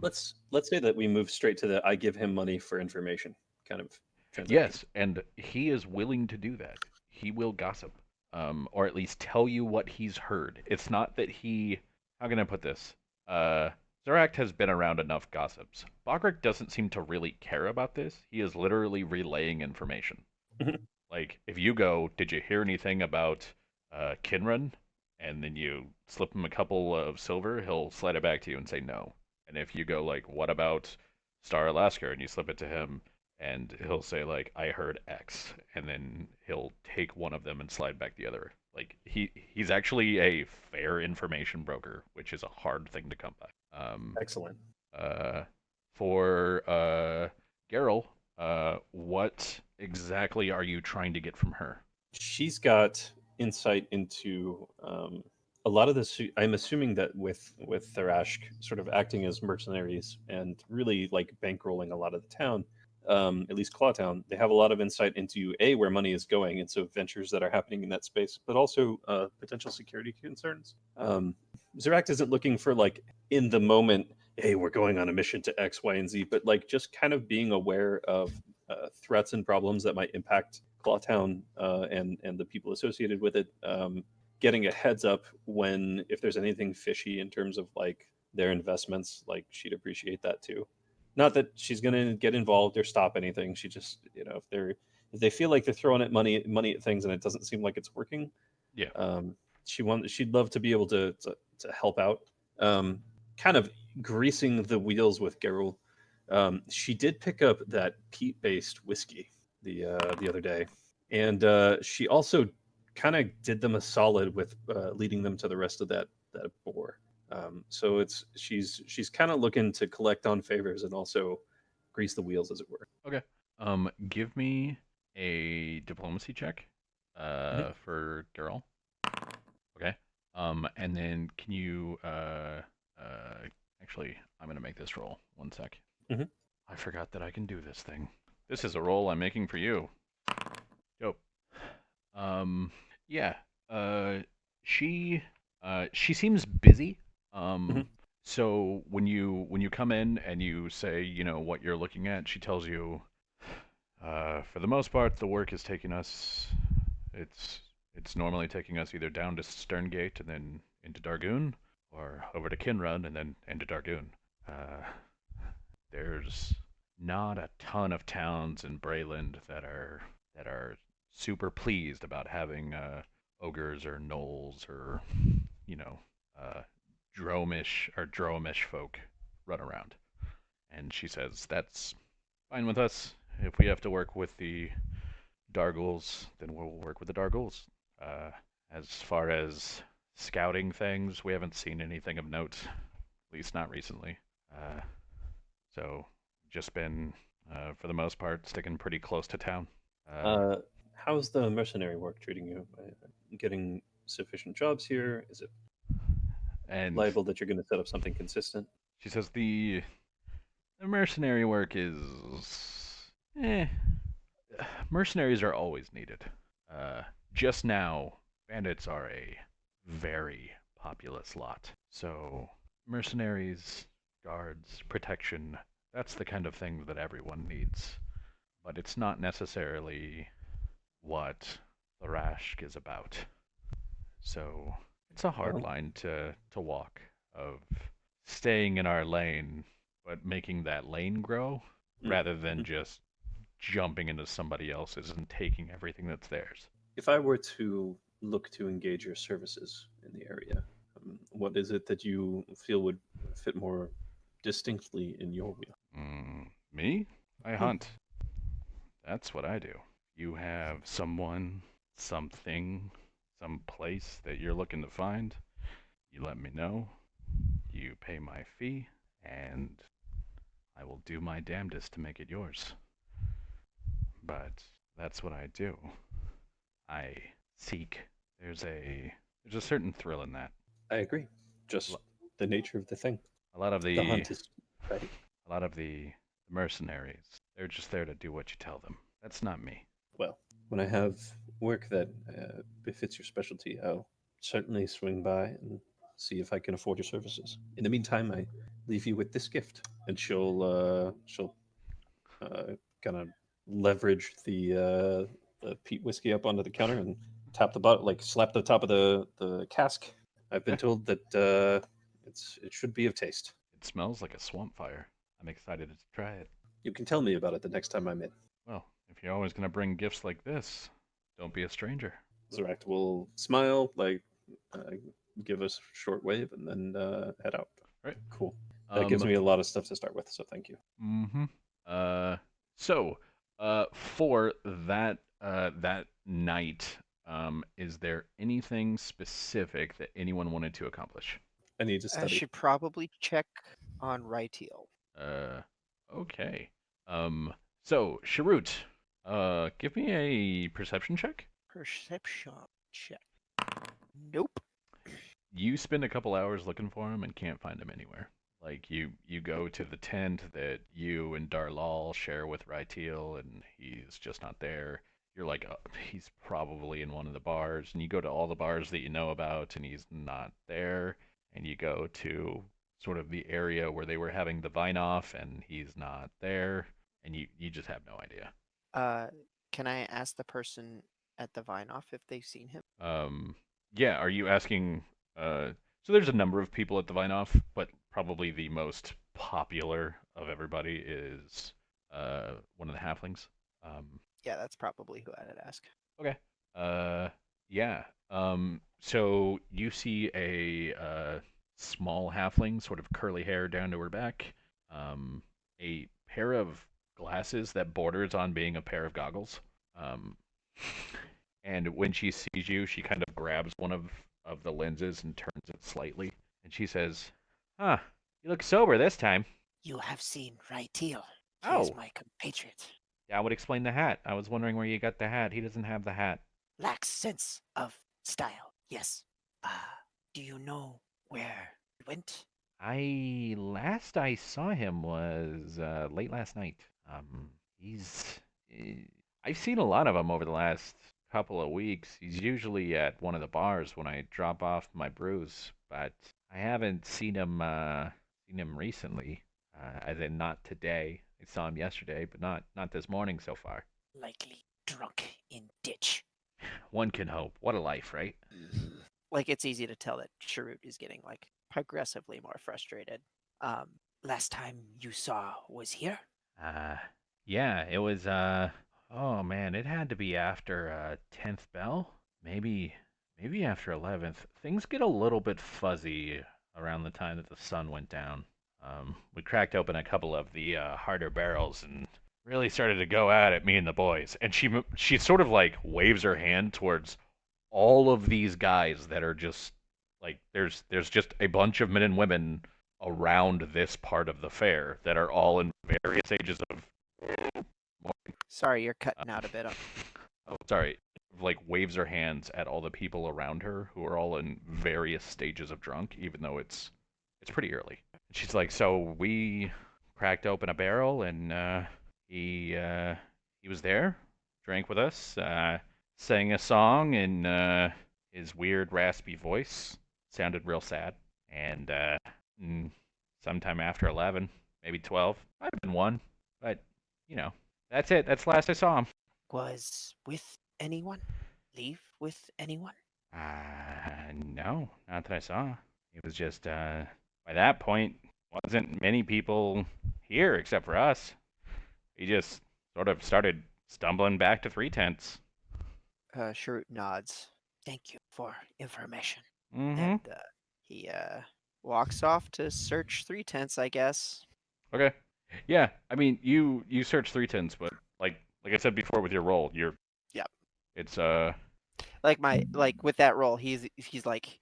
Let's say that we move straight to the I give him money for information kind of transaction. Yes, and he is willing to do that. He will gossip, or at least tell you what he's heard. It's not that he. How can I put this? Zeract has been around enough gossips. Bogrick doesn't seem to really care about this. He is literally relaying information. Like, if you go, did you hear anything about Kinrun? And then you slip him a couple of silver, he'll slide it back to you and say no. And if you go, like, what about Star Alaska? And you slip it to him, and he'll say, like, I heard X. And then he'll take one of them and slide back the other. Like, he's actually a fair information broker, which is a hard thing to come by. Excellent. For Geralt, what exactly are you trying to get from her? She's got insight into a lot of this. I'm assuming that with Tharashk sort of acting as mercenaries and really like bankrolling a lot of the town, at least Clawtown, they have a lot of insight into where money is going, and so ventures that are happening in that space, but also potential security concerns. Zeract isn't looking for like in the moment, hey, we're going on a mission to X, Y, and Z, but like just kind of being aware of threats and problems that might impact Clawtown and the people associated with it. Getting a heads up when if there's anything fishy in terms of like their investments, like she'd appreciate that too. Not that she's gonna get involved or stop anything. She just if they feel like they're throwing at money at things and it doesn't seem like it's working, Yeah. she'd love to be able to help out. Kind of greasing the wheels with Geralt. She did pick up that peat-based whiskey the other day, and she also kind of did them a solid with leading them to the rest of that boar. So she's kind of looking to collect on favors and also grease the wheels, as it were. Okay. Give me a diplomacy check Mhm. for Geralt. Okay. And then can you actually I'm gonna make this roll. One sec. Mhm. I forgot that I can do this thing. This is a roll I'm making for you. Dope. Um, yeah. Uh, she seems busy. Mhm. So when you come in and you say, what you're looking at, she tells you, for the most part, the work is taking us. It's it's normally taking us either down to Sterngate and then into Dargoon, or over to Kinrun and then into Dargoon. Uh, there's not a ton of towns in Brayland that are super pleased about having ogres or gnolls or you know uh, dromish folk run around. And she says that's fine with us. If we have to work with the Dargles, then we'll work with the Dargles. Uh, as far as scouting things, we haven't seen anything of note, at least not recently. Uh, so just been, for the most part, sticking pretty close to town. Uh, Uh, how's the mercenary work treating you? Getting sufficient jobs here? Is it and liable that you're going to set up something consistent? she says the mercenary work is, eh. Mercenaries are always needed. Uh, just now, bandits are a very populous lot. So mercenaries, guards, protection, that's the kind of thing that everyone needs. But it's not necessarily what the Rashk is about. So it's a hard Well, line to walk of staying in our lane, but making that lane grow rather than mhm. just jumping into somebody else's and taking everything that's theirs. If I were to look to engage your services in the area, what is it that you feel would fit more distinctly in your wheel? Me? I Hmm. hunt. That's what I do. You have someone, something, some place that you're looking to find, you let me know, you pay my fee, and I will do my damnedest to make it yours. But that's what I do. I seek. There's a certain thrill in that. I agree. A Just lo- the nature of the thing. a lot of The the hunt is right. a lot of the mercenaries, they're just there to do what you tell them. That's not me. Well, when I have work that befits your specialty, I'll certainly swing by and see if I can afford your services. In the meantime, I leave you with this gift, and she'll uh, kind of leverage the peat whiskey up onto the counter and tap the bottle, like slap the top of the cask. I've been Okay. told that it should be of taste. It smells like a swamp fire. I'm excited to try it. You can tell me about it the next time I'm in. Well, if you're always going to bring gifts like this, don't be a stranger. Zorak will smile, like uh, give us a short wave, and then head out. Right. Cool. That gives Um, me a lot of stuff to start with, so thank you. mm-hmm. Uh, so, for that night, is there anything specific that anyone wanted to accomplish? I need to I study. should probably check on Ryteal. Okay. So Sharut, give me a perception check. Perception check. Nope. You spend a couple hours looking for him and can't find him anywhere. Like you go to the tent that you and Darlal share with Ryteal, and he's just not there. You're like, he's probably in one of the bars, and you go to all the bars that you know about, and he's not there. And you go to sort of the area where they were having the vine off, and he's not there, and you just have no idea. Can I ask the person at the Vine Off if they've seen him? Yeah, are you asking? So there's a number of people at the Vine Off, but probably the most popular of everybody is one of the halflings. Yeah, that's probably who I'd ask. Okay. Yeah. So you see a small halfling, sort of curly hair down to her back, a pair of glasses that borders on being a pair of goggles. Um, and when she sees you, she kind of grabs one of the lenses and turns it slightly, and she says, "Huh, you look sober this time." You have seen Ryteal. He Oh. is my compatriot. That would explain the hat. I was wondering where you got the hat. He doesn't have the hat. Lacks sense of style. Yes. Do you know where he went? Last I saw him was late last night. He's I've seen a lot of him over the last couple of weeks. He's usually at one of the bars when I drop off my brews, but I haven't seen him recently. As in not today. I saw him yesterday, but not this morning so far. Likely drunk in ditch. One can hope. What a life, right? Like, it's easy to tell that Sharut is getting, like, progressively more frustrated. Last time you saw was here? Yeah, it was oh man, it had to be after 10th bell, maybe after 11th. Things get a little bit fuzzy around the time that the sun went down. We cracked open a couple of the harder barrels and really started to go at it, me and the boys. And she sort of like waves her hand towards all of these guys that are just like there's just a bunch of men and women around this part of the fair that are all in various ages of Sorry, you're cutting out a bit. oh sorry, like waves her hands at all the people around her who are all in various stages of drunk, even though it's pretty early. And she's like, so we cracked open a barrel and he was there, drank with us, sang a song in his weird raspy voice, sounded real sad, and sometime after 11, maybe 12, might have been 1, but you know, that's it. That's the last I saw him. Was with anyone? Leave with anyone? No, not that I saw. It was just, by that point, wasn't many people here except for us. He just sort of started stumbling back to Three Tents. Sharut nods. Thank you for information. Mm-hmm. And he walks off to search Three Tents, I guess. Okay. Yeah, I mean, you search Three Tents, but like I said before with your roll, you're. Yep. It's like with that roll, he's like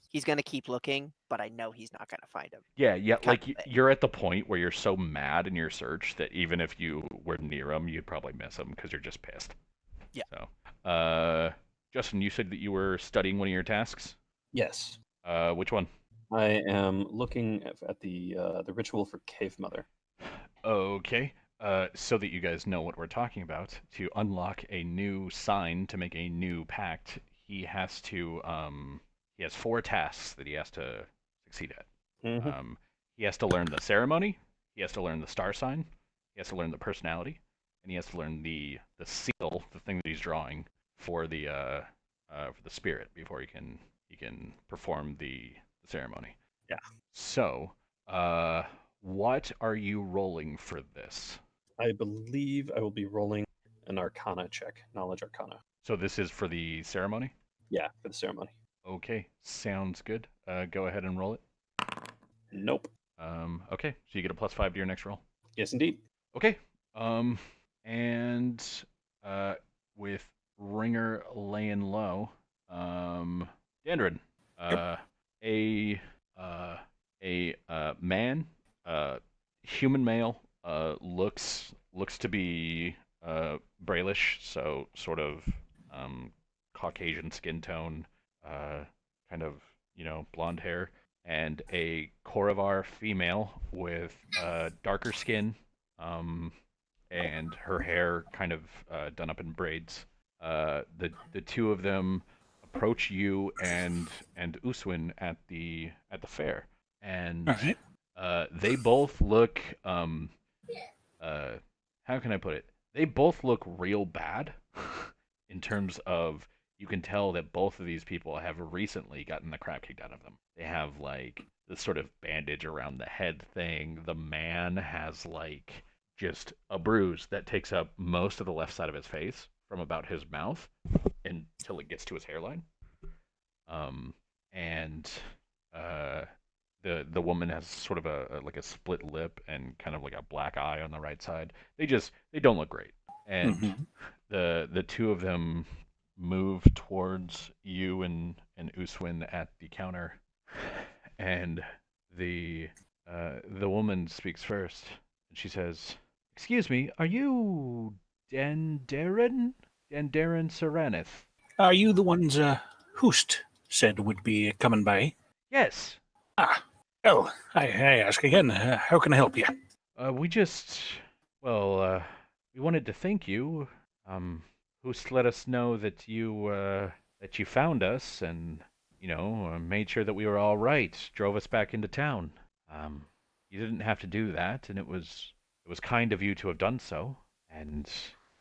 he's gonna keep looking, but I know he's not gonna find him. Yeah, Kind like of thing. you're at the point where you're so mad in your search that even if you were near him, you'd probably miss him because you're just pissed. Yeah. So, Justin, you said that you were studying one of your tasks. Yes, Which one? I am looking at the ritual for Cave Mother. Okay. So that you guys know what we're talking about, to unlock a new sign to make a new pact, he has 4 tasks that he has to succeed at. Mm-hmm. He has to learn the ceremony, he has to learn the star sign, he has to learn the personality, and he has to learn the seal, the thing that he's drawing for the spirit before he can perform the ceremony. Yeah. So, what are you rolling for this? I believe I will be rolling an Arcana check, Knowledge Arcana. So this is for the ceremony? Yeah, for the ceremony. Okay, sounds good. Go ahead and roll it. Nope. Okay, so you get a +5 to your next roll. Yes, indeed. Okay. And with Ringer laying low, Dandrid, Yep. a man human male, looks to be Brailish, so sort of Caucasian skin tone, kind of blonde hair, and a Korovar female with darker skin, um, and her hair kind of done up in braids. The two of them approach you and Uswin at the fair, and All right. they both look uh, how can I put it? They both look real bad in terms of you can tell that both of these people have recently gotten the crap kicked out of them. They have like this sort of bandage around the head thing. The man has like just a bruise that takes up most of the left side of his face from about his mouth until it gets to his hairline. And uh, the woman has sort of like a split lip and kind of like a black eye on the right side. They don't look great. And Mhm. the two of them move towards you and Uswin at the counter, and the woman speaks first, and she says, "Excuse me, are you Dandaren? Dandaren Seranith?" Are you the ones Hoost said would be coming by? Yes. Ah, well, I ask again. How can I help you? We just, well, we wanted to thank you. Who's let us know that you found us and, made sure that we were all right, drove us back into town. You didn't have to do that, and it was kind of you to have done so. And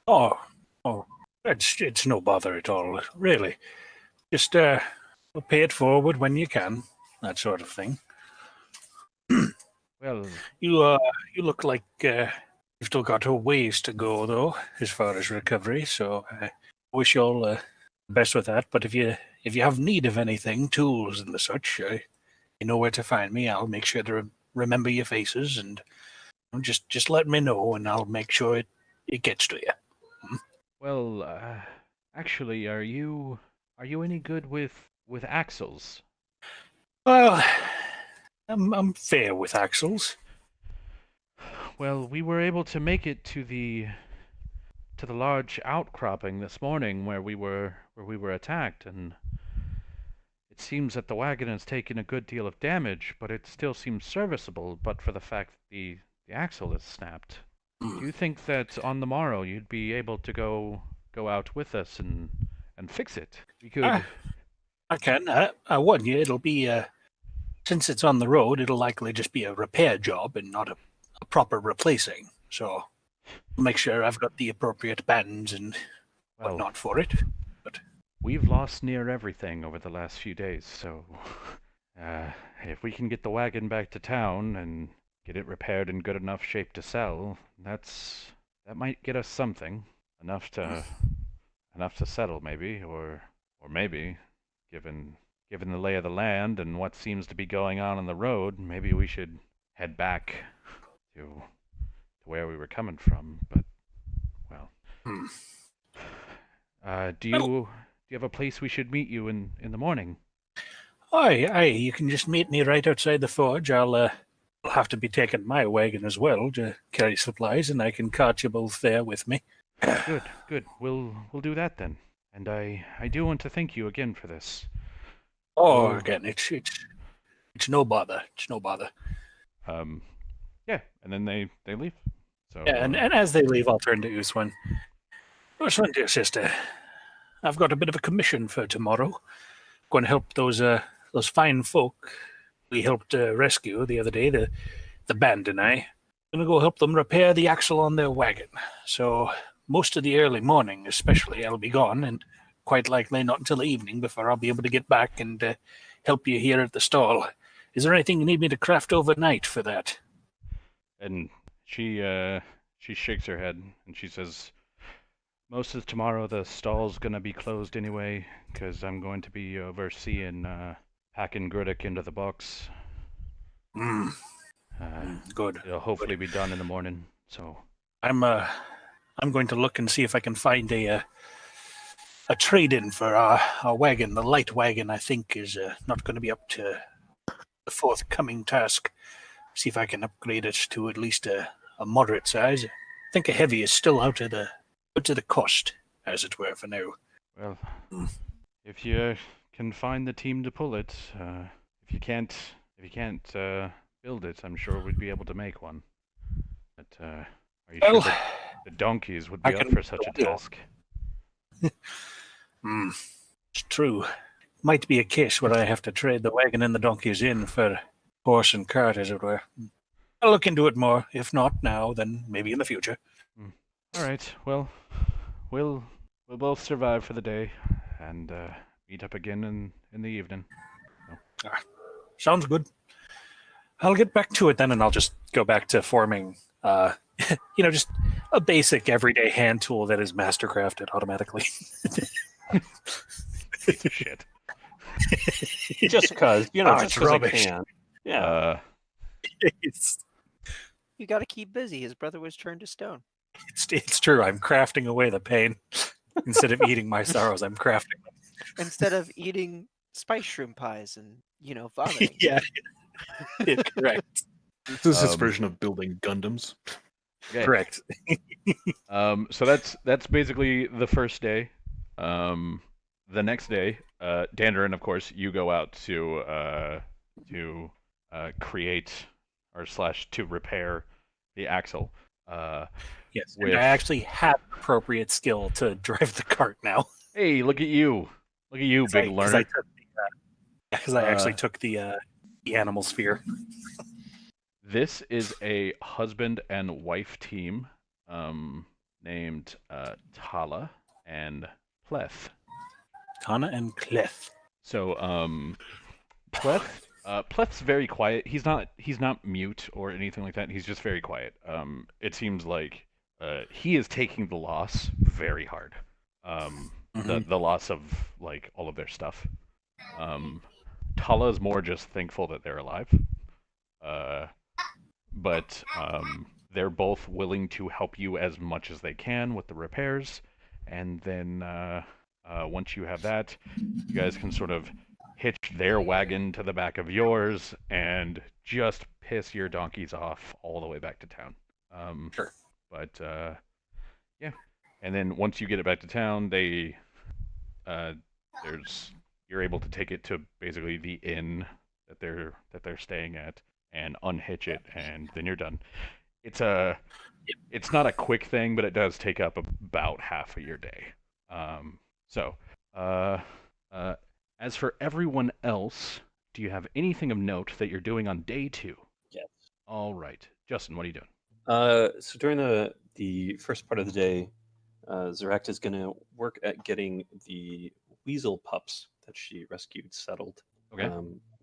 Oh, oh, it's no bother at all, really. Just pay it forward when you can, that sort of thing. well, You look like you've still got a ways to go, though, as far as recovery. So I wish you all the best with that. But if you have need of anything, tools and the such, you know where to find me. I'll make sure to remember your faces, and just let me know, and I'll make sure it gets to you. well, actually, are you any good with axles? Well, I'm fair with axles. Well, we were able to make it to the large outcropping this morning where we were attacked, and it seems that the wagon has taken a good deal of damage, but it still seems serviceable, but for the fact that the axle is snapped. Do you think that on the morrow you'd be able to go out with us and fix it? We could. Ah, I can. I warn you, it'll be since it's on the road, it'll likely just be a repair job and not a proper replacing. So I'll make sure I've got the appropriate bands and Well, whatnot for it. But we've lost near everything over the last few days, so if we can get the wagon back to town and get it repaired in good enough shape to sell, that might get us something enough to settle maybe, or maybe, given the lay of the land and what seems to be going on the road, maybe we should head back to where we were coming from. But well, hmm. do Well, you have a place we should meet you in the morning? aye, you can just meet me right outside the forge. I'll have to be taking my wagon as well to carry supplies, and I can cart you both there with me. Good, good. We'll do that then. And I do want to thank you again for this. Oh, Oh, again, it's no bother. It's no bother. um, yeah. And then they leave. So Yeah, and as they leave, I'll turn to Uswin. Uswin, dear sister, I've got a bit of a commission for tomorrow. Going to help those fine folk we helped rescue the other day, the band and I. Going to go help them repair the axle on their wagon. So most of the early morning, especially, I'll be gone, and quite likely not until the evening before I'll be able to get back and help you here at the stall. Is there anything you need me to craft overnight for that? and she shakes her head and she says, most of tomorrow the stall's gonna be closed anyway, 'cause I'm going to be overseeing packing Grudick into the box. Mm, good. It'll hopefully be done in the morning. So I'm going to look and see if I can find a trade-in for our wagon. The light wagon, I think, is not going to be up to the forthcoming task. see if I can upgrade it to at least a moderate size. I think a heavy is still out of the cost, as it were, for now. Well, if you can find the team to pull it, if you can't build it, I'm sure we'd be able to make one. But are you sure Well, that the donkeys would I be up can for such a build it. task? It's true. Might be a case where I have to trade the wagon and the donkeys in for horse and cart, as it were. I'll look into it more. If not now, then maybe in the future. All right. Well, we'll both survive for the day, and meet up again in the evening. Sounds good. I'll get back to it then, and I'll just go back to forming, just a basic everyday hand tool that is mastercrafted automatically. Piece of shit. Just because, it's just because I rubbish. can. Yeah. You got to keep busy. His brother was turned to stone. It's true. I'm crafting away the pain. Instead of eating my sorrows, I'm crafting them. Instead of eating spice shroom pies and, vomiting. Yeah. Correct. This is his version of building Gundams. Okay. Correct. So that's basically the first day. The next day, Dandarin, of course, you go out to create to repair the axle. Yes. With... And I actually have appropriate skill to drive the cart now. Hey, look at you! Look at you, big learner. Because I actually took the animal sphere. This is a husband and wife team named Tala and Pleth. Tana and Clef. So Pleth's very quiet. He's not mute or anything like that. He's just very quiet. It seems like he is taking the loss very hard. The loss of like all of their stuff. Tala is more just thankful that they're alive. But they're both willing to help you as much as they can with the repairs, and then once you have that, you guys can sort of hitch their wagon to the back of yours and just piss your donkeys off all the way back to town. Sure. But yeah, and then once you get it back to town, you're able to take it to basically the inn that they're staying at and unhitch it, and then you're done. It's not a quick thing, but it does take up about half of your day. As for everyone else, do you have anything of note that you're doing on day 2? Yes. All right. Justin, what are you doing? So during the first part of the day, Zarekt is going to work at getting the weasel pups that she rescued settled. Okay.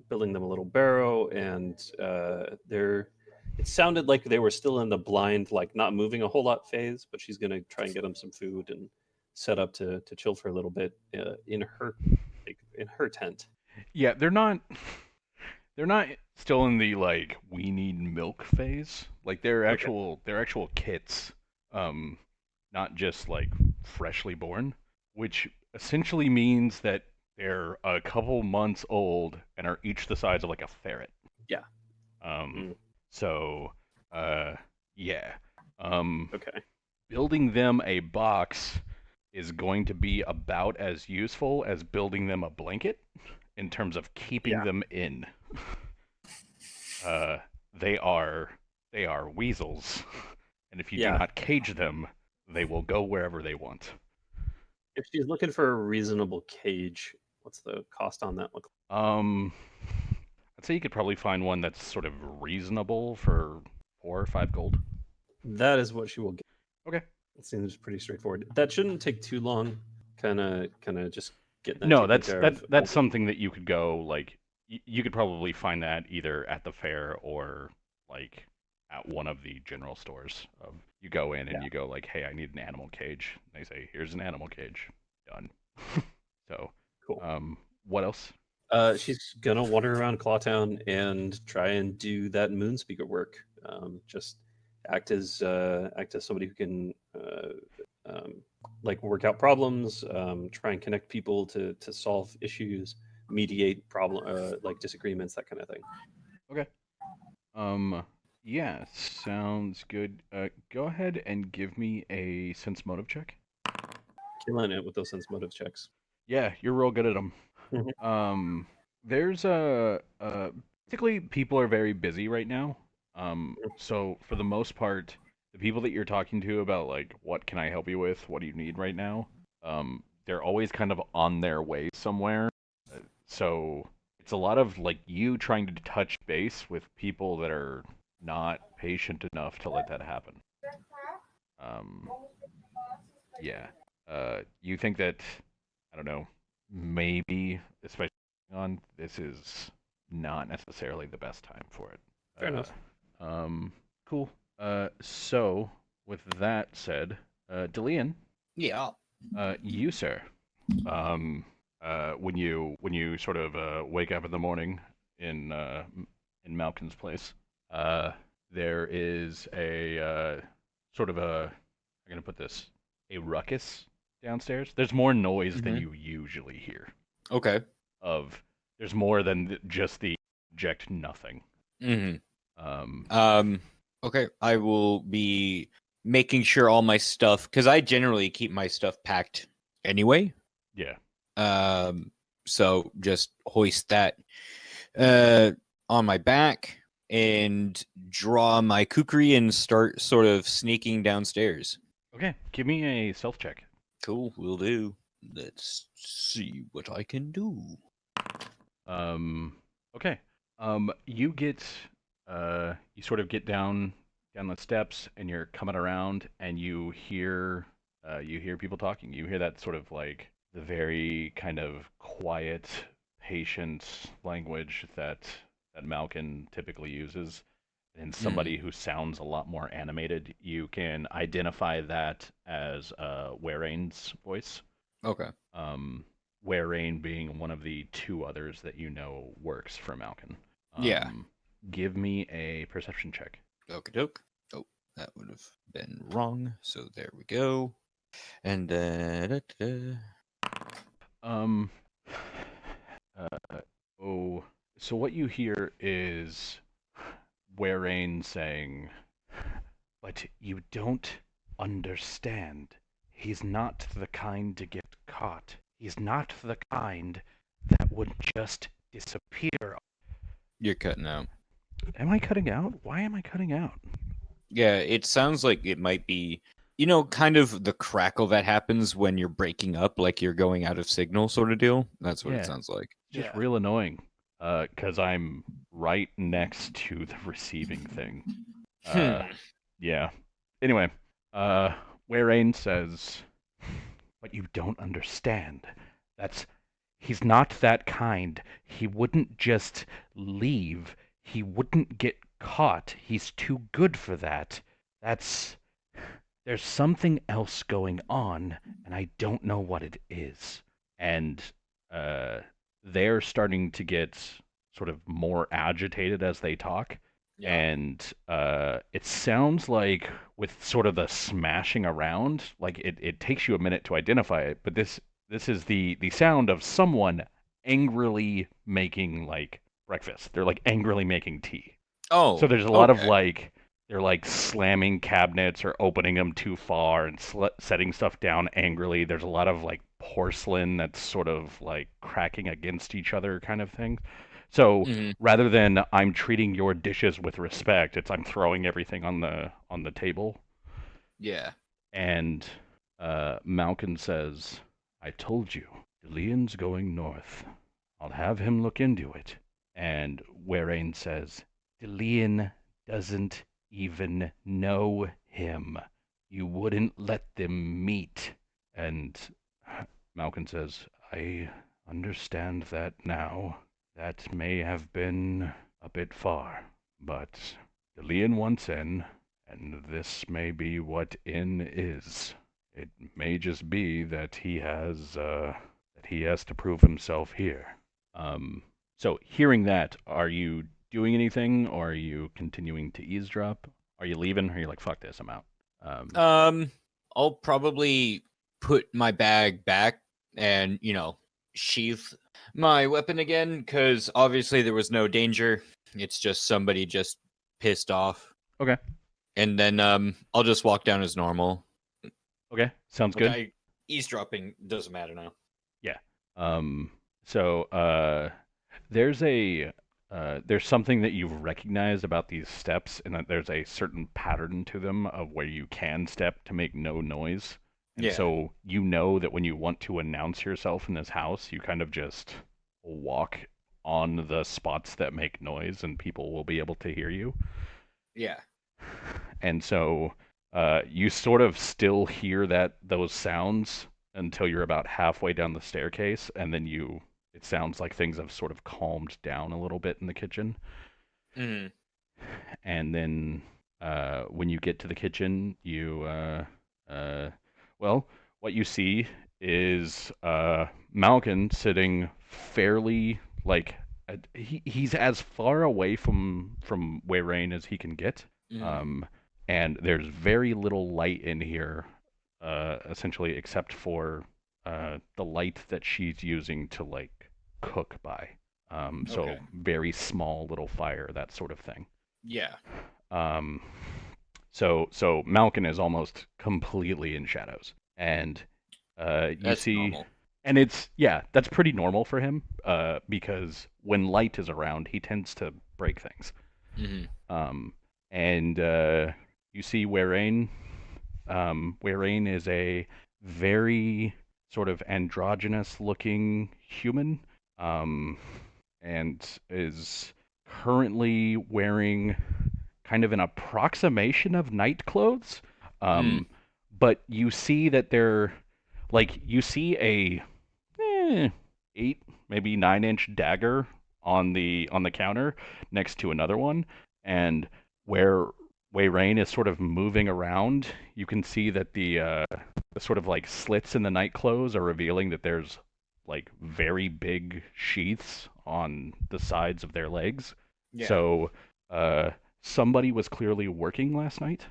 Building them a little barrow, and it sounded like they were still in the blind, like not moving a whole lot phase, but she's going to try and get them some food and set up to chill for a little bit in her tent. Yeah, they're not still in the like we need milk phase. Like they're actual kits, not just like freshly born, which essentially means that they're a couple months old and are each the size of like a ferret. Yeah. So yeah. Okay. Building them a box is going to be about as useful as building them a blanket in terms of keeping them in. They are weasels, and if you do not cage them, they will go wherever they want. If she's looking for a reasonable cage, what's the cost on that look like? I'd say you could probably find one that's sort of reasonable for 4 or 5 gold. That is what she will get. Okay. It seems pretty straightforward. That shouldn't take too long. Kind of just get that. No, that's something that you could go like you could probably find that either at the fair or like at one of the general stores. You go in and you go like, hey, I need an animal cage. And they say, here's an animal cage. Done. So cool. What else? She's gonna wander around Clawtown and try and do that Moonspeaker work. Just act as somebody who can like work out problems, try and connect people to solve issues, mediate like disagreements, that kind of thing. Okay. Yeah, sounds good. Go ahead and give me a sense motive check. Killing it with those sense motive checks. Yeah, you're real good at them. Mhm. There's basically people are very busy right now. So for the most part, the people that you're talking to about like what can I help you with, what do you need right now, they're always kind of on their way somewhere. So it's a lot of like you trying to touch base with people that are not patient enough to let that happen. Um, yeah. You think that I don't know, maybe especially on this is not necessarily the best time for it. Fair enough. Um, cool. So with that said, Delian, Yeah. you sir, um, when you sort of wake up in the morning in Malkin's place, uh, there is a sort of a I'm gonna put this a ruckus downstairs. There's more noise than Mhm. you usually hear. Okay. Of there's more than just the object nothing. hmm Um, Okay. I will be making sure all my stuff, because I generally keep my stuff packed anyway. yeah. So just hoist that on my back and draw my kukri and start sort of sneaking downstairs. Okay, give me a stealth check. Cool, will do. Let's see what I can do. Okay. You get you sort of get down the steps and you're coming around and you hear people talking. You hear that sort of like the very kind of quiet, patient language that Malkin typically uses. And somebody who sounds a lot more animated, you can identify that as Warain's voice. Okay. Warain being one of the two others that you know works for Malkin. Yeah. Give me a perception check. Okie doke. Oh, that would have been wrong. So there we go. And Um, oh, so what you hear is Warain saying, "But you don't understand. He's not the kind to get caught. He's not the kind that would just disappear." you're cutting out. Am I cutting out? Why am I cutting out? Yeah, it sounds like it might be, kind of the crackle that happens when you're breaking up, like you're going out of signal sort of deal. That's what it Yeah. sounds like. Just Yeah. real annoying. 'Cause I'm right next to the receiving thing. Yeah. Anyway, Warain says, "But you don't understand. That's he's not that kind. He wouldn't just leave. He wouldn't get caught. He's too good for that. That's there's something else going on, and I don't know what it is." And uh, they're starting to get sort of more agitated as they talk. Yeah. And it sounds like with sort of the smashing around, like it takes you a minute to identify it, but this is the sound of someone angrily making like breakfast. They're like angrily making tea. Oh, So there's a lot of okay. like they're like slamming cabinets or opening them too far and setting stuff down angrily. There's a lot of like porcelain that's sort of like cracking against each other kind of thing. So Mhm. rather than I'm treating your dishes with respect, it's I'm throwing everything on the table. Yeah. And Malkin says, "I told you, Delian's going north. I'll have him look into it." And Warain says, "Delian doesn't even know him. You wouldn't let them meet." And Malkin says, "I understand that now. That may have been a bit far, but Delian wants in, and this may be what in is. It may just be that he has to prove himself here." So hearing that, are you doing anything, or are you continuing to eavesdrop? Are you leaving, or are you like, "Fuck this, I'm out"? I'll probably put my bag back and, sheath my weapon again, because obviously there was no danger. It's just somebody just pissed off. Okay. And then I'll just walk down as normal. Okay. Sounds good. Eavesdropping doesn't matter now. Yeah. So there's there's something that you've recognized about these steps, and that there's a certain pattern to them of where you can step to make no noise. And Yeah. so you know that when you want to announce yourself in this house, you kind of just walk on the spots that make noise, and people will be able to hear you. Yeah. And so you sort of still hear those sounds until you're about halfway down the staircase, and then it sounds like things have sort of calmed down a little bit in the kitchen. Mm. And then when you get to the kitchen, well, what you see is Malkin sitting fairly he's as far away from Wayrain as he can get. Mm. And there's very little light in here, essentially, except for the light that she's using to like cook by. So Okay. very small little fire, that sort of thing. Yeah. So Malkin is almost completely in shadows, and you That's see, normal. and that's pretty normal for him, because when light is around, he tends to break things. Mm-hmm. And you see Wayrain. Wayrain is a very sort of androgynous-looking human, and is currently wearing kind of an approximation of night clothes. But you see that you see a 8, maybe 9-inch dagger on the counter next to another one, and where Wayrain is sort of moving around, you can see that the sort of like slits in the night clothes are revealing that there's like very big sheaths on the sides of their legs. Yeah. So somebody was clearly working last night.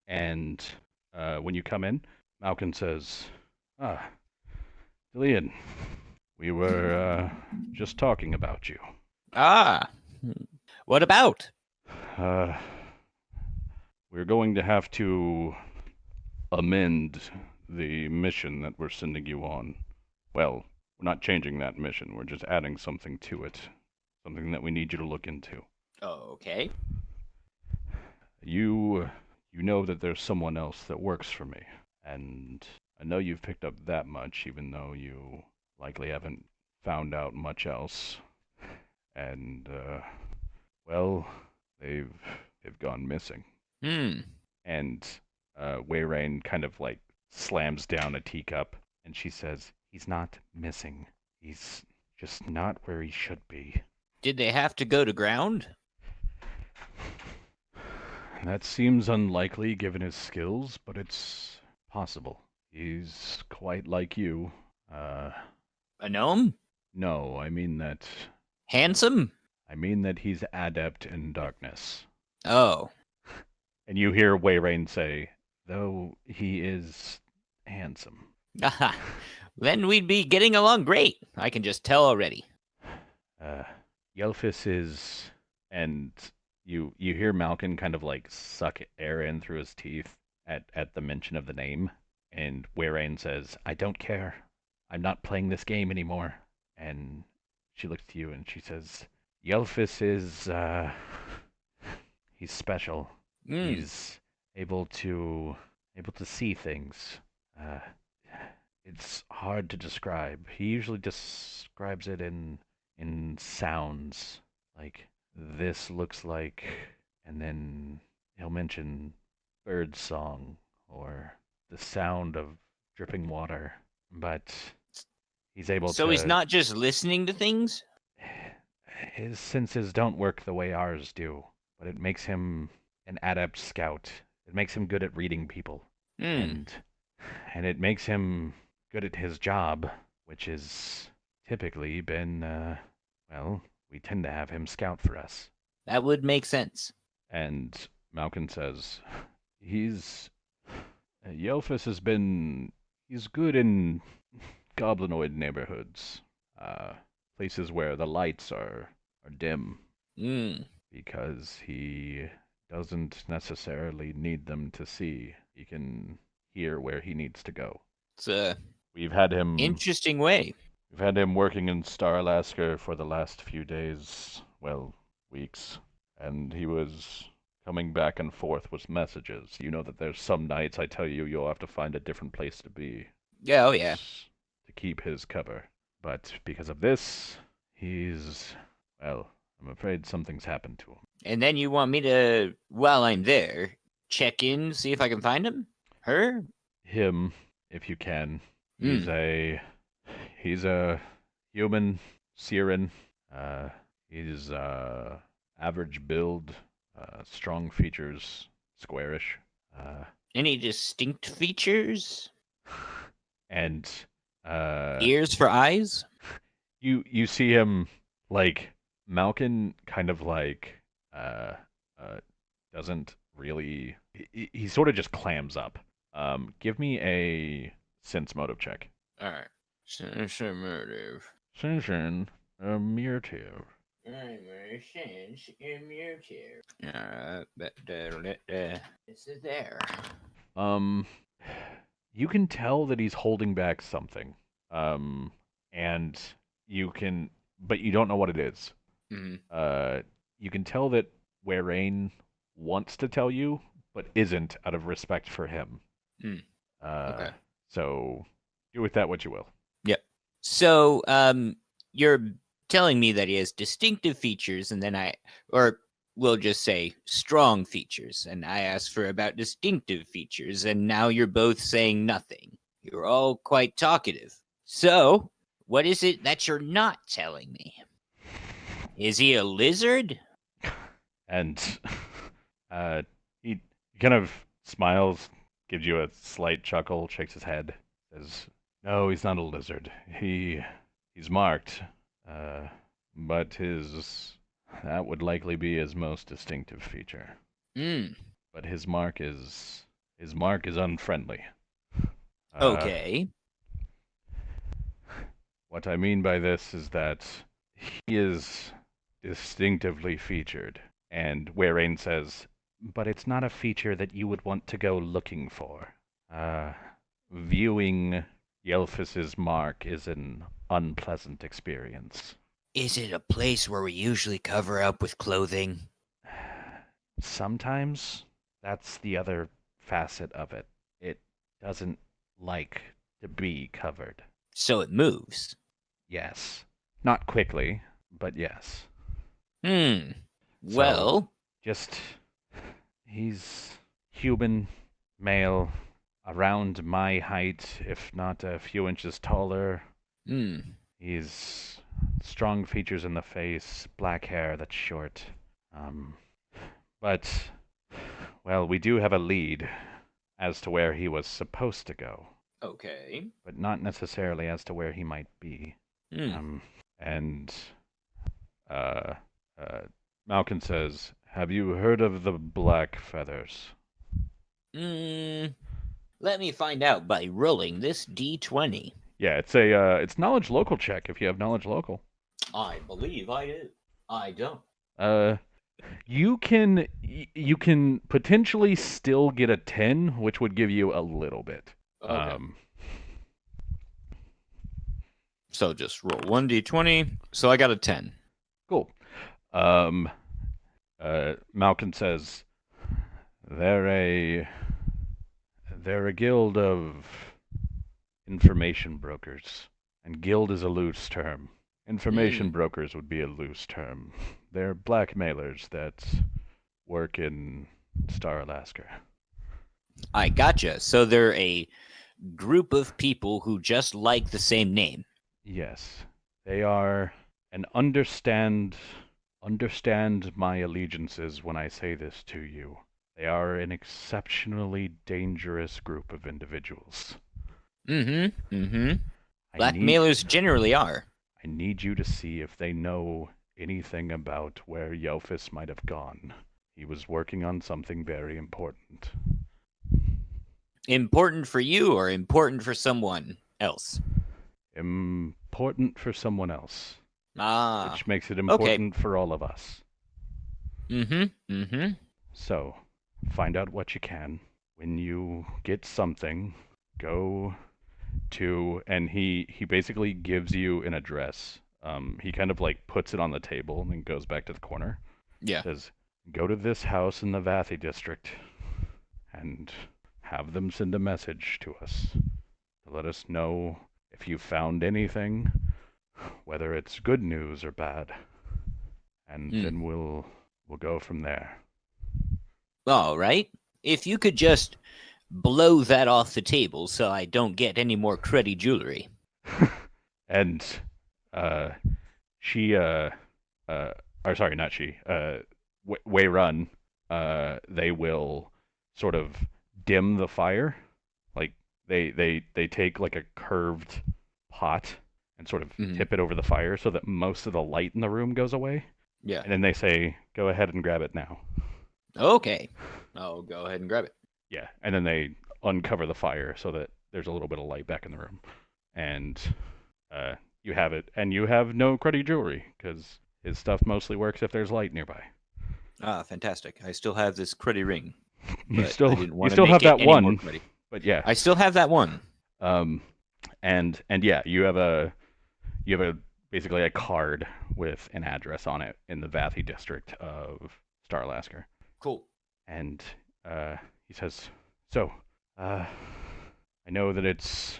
And when you come in, Malkin says, Dillian, we were just talking about you. Ah. What about? We're going to have to amend the mission that we're sending you on. Well, we're not changing that mission. We're just adding something to it. Something that we need you to look into. Oh, okay. You know that there's someone else that works for me. And I know you've picked up that much, even though you likely haven't found out much else. And, well, they've gone missing. And Wayrain kind of like slams down a teacup, and she says, "He's not missing. He's just not where he should be." Did they have to go to ground? That seems unlikely given his skills, but it's possible. He's quite like you. A gnome? No, I mean that Handsome? he's adept in darkness. Oh. And you hear Wayrain say, "Though he is handsome." Then we'd be getting along great. I can just tell already. Yelphis is, and you hear Malkin kind of like suck air in through his teeth at the mention of the name, and Wayrain says, "I don't care. I'm not playing this game anymore." And she looks to you and she says, "Yelphis is he's special. He's able to see things. It's hard to describe. He usually describes it in sounds, like this looks like, and then he'll mention bird song or the sound of dripping water. But he's able to. So he's not just listening to things? His senses don't work the way ours do, but it makes him an adept scout. It makes him good at reading people, and it makes him good at his job, which has typically been, well, we tend to have him scout for us." That would make sense. And Malkin says, Yelphis he's good in goblinoid neighborhoods, places where the lights are dim. because he doesn't necessarily need them to see. He can hear where he needs to go. It's a We've had him interesting way. We've had him working in Star Alaska for the last few days, well, weeks, and he was coming back and forth with messages. You know that there's some nights I tell you you'll have to find a different place to be. Yeah, oh yeah. To keep his cover. But because of this, he's, well, I'm afraid something's happened to him. And then you want me to, while I'm there, check in, see if I can find him? Her? Him, if you can. He's a human Siren. He's average build, strong features, squarish. Any distinct features? And Ears for eyes? you see him like Malkin kind of like doesn't really he sort of just clams up. Give me a sense motive check. All right. Sense motive. Sension motive. Sense motive. This is there. You can tell that he's holding back something. And but you don't know what it is. Mm-hmm. You can tell that Werain wants to tell you, but isn't out of respect for him. Okay. So do with that what you will. Yep. So, you're telling me that he has distinctive features, and then or we'll just say strong features, and I asked for about distinctive features, and now you're both saying nothing. You're all quite talkative. So, what is it that you're not telling me? Is he a lizard? And he kind of smiles, gives you a slight chuckle, shakes his head, says, "No, he's not a lizard. He's marked, but that would likely be his most distinctive feature. But his mark is unfriendly. Okay. What I mean by this is that he is distinctively featured." And Werain says, "But it's not a feature that you would want to go looking for. Viewing Yelphus's mark is an unpleasant experience." Is it a place where we usually cover up with clothing? Sometimes that's the other facet of it. It doesn't like to be covered. So it moves. Yes. Not quickly, but yes. Well, He's human, male, around my height, if not a few inches taller. He's strong features in the face, black hair that's short. But, well, we do have a lead as to where he was supposed to go. Okay. But not necessarily as to where he might be. Malkin says, "Have you heard of the Black Feathers?" Let me find out by rolling this D20. Yeah, it's knowledge local check if you have knowledge local. I believe I do. I don't. You can potentially still get a 10, which would give you a little bit. Okay. So just roll 1d20. So I got a 10. Cool. Malkin says, they're a guild of information brokers, and guild is a loose term. Information brokers would be a loose term. They're blackmailers that work in Star Alaska. I gotcha. So they're a group of people who just like the same name. Yes, they are, and understand my allegiances when I say this to you. They are an exceptionally dangerous group of individuals. Blackmailers generally are. I need you to see if they know anything about where Yelphus might have gone. He was working on something very important. Important for you or important for someone else? Important for someone else. Ah. Which makes it important for all of us. So, find out what you can. When you get something, go to, and he basically gives you an address. He kind of like puts it on the table and then goes back to the corner. Yeah. Says, go to this house in the Vathi district and have them send a message to us to let us know if you found anything, whether it's good news or bad, and then we'll go from there. All right. If you could just blow that off the table so I don't get any more cruddy jewelry. And she or sorry, not she, Wei Run, they will sort of dim the fire. Like they take like a curved pot and sort of tip it over the fire so that most of the light in the room goes away. Yeah. And then they say, go ahead and grab it now. Okay. I'll go ahead and grab it. Yeah. And then they uncover the fire so that there's a little bit of light back in the room. And you have it. And you have no cruddy jewelry because his stuff mostly works if there's light nearby. Ah, fantastic. I still have this cruddy ring. You but still I didn't want you to still make have it that any more one. cruddy. But yeah. I still have that one. And yeah, you have basically a card with an address on it in the Vathi district of Starlasker. Cool. And he says, so I know that it's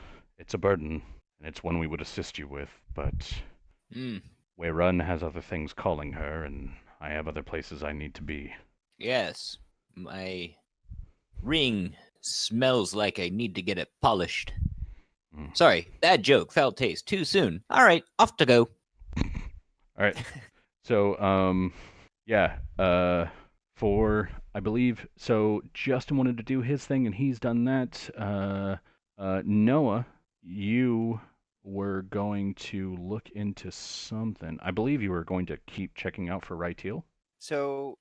a burden and it's one we would assist you with, but Wei Run has other things calling her, and I have other places I need to be. Yes. My ring smells like I need to get it polished. Sorry, bad joke, foul taste, too soon. All right, off to go. All right. So, yeah, for, I believe, so Justin wanted to do his thing, and he's done that. Noah, you were going to look into something. I believe you were going to keep checking out for Ryteal. So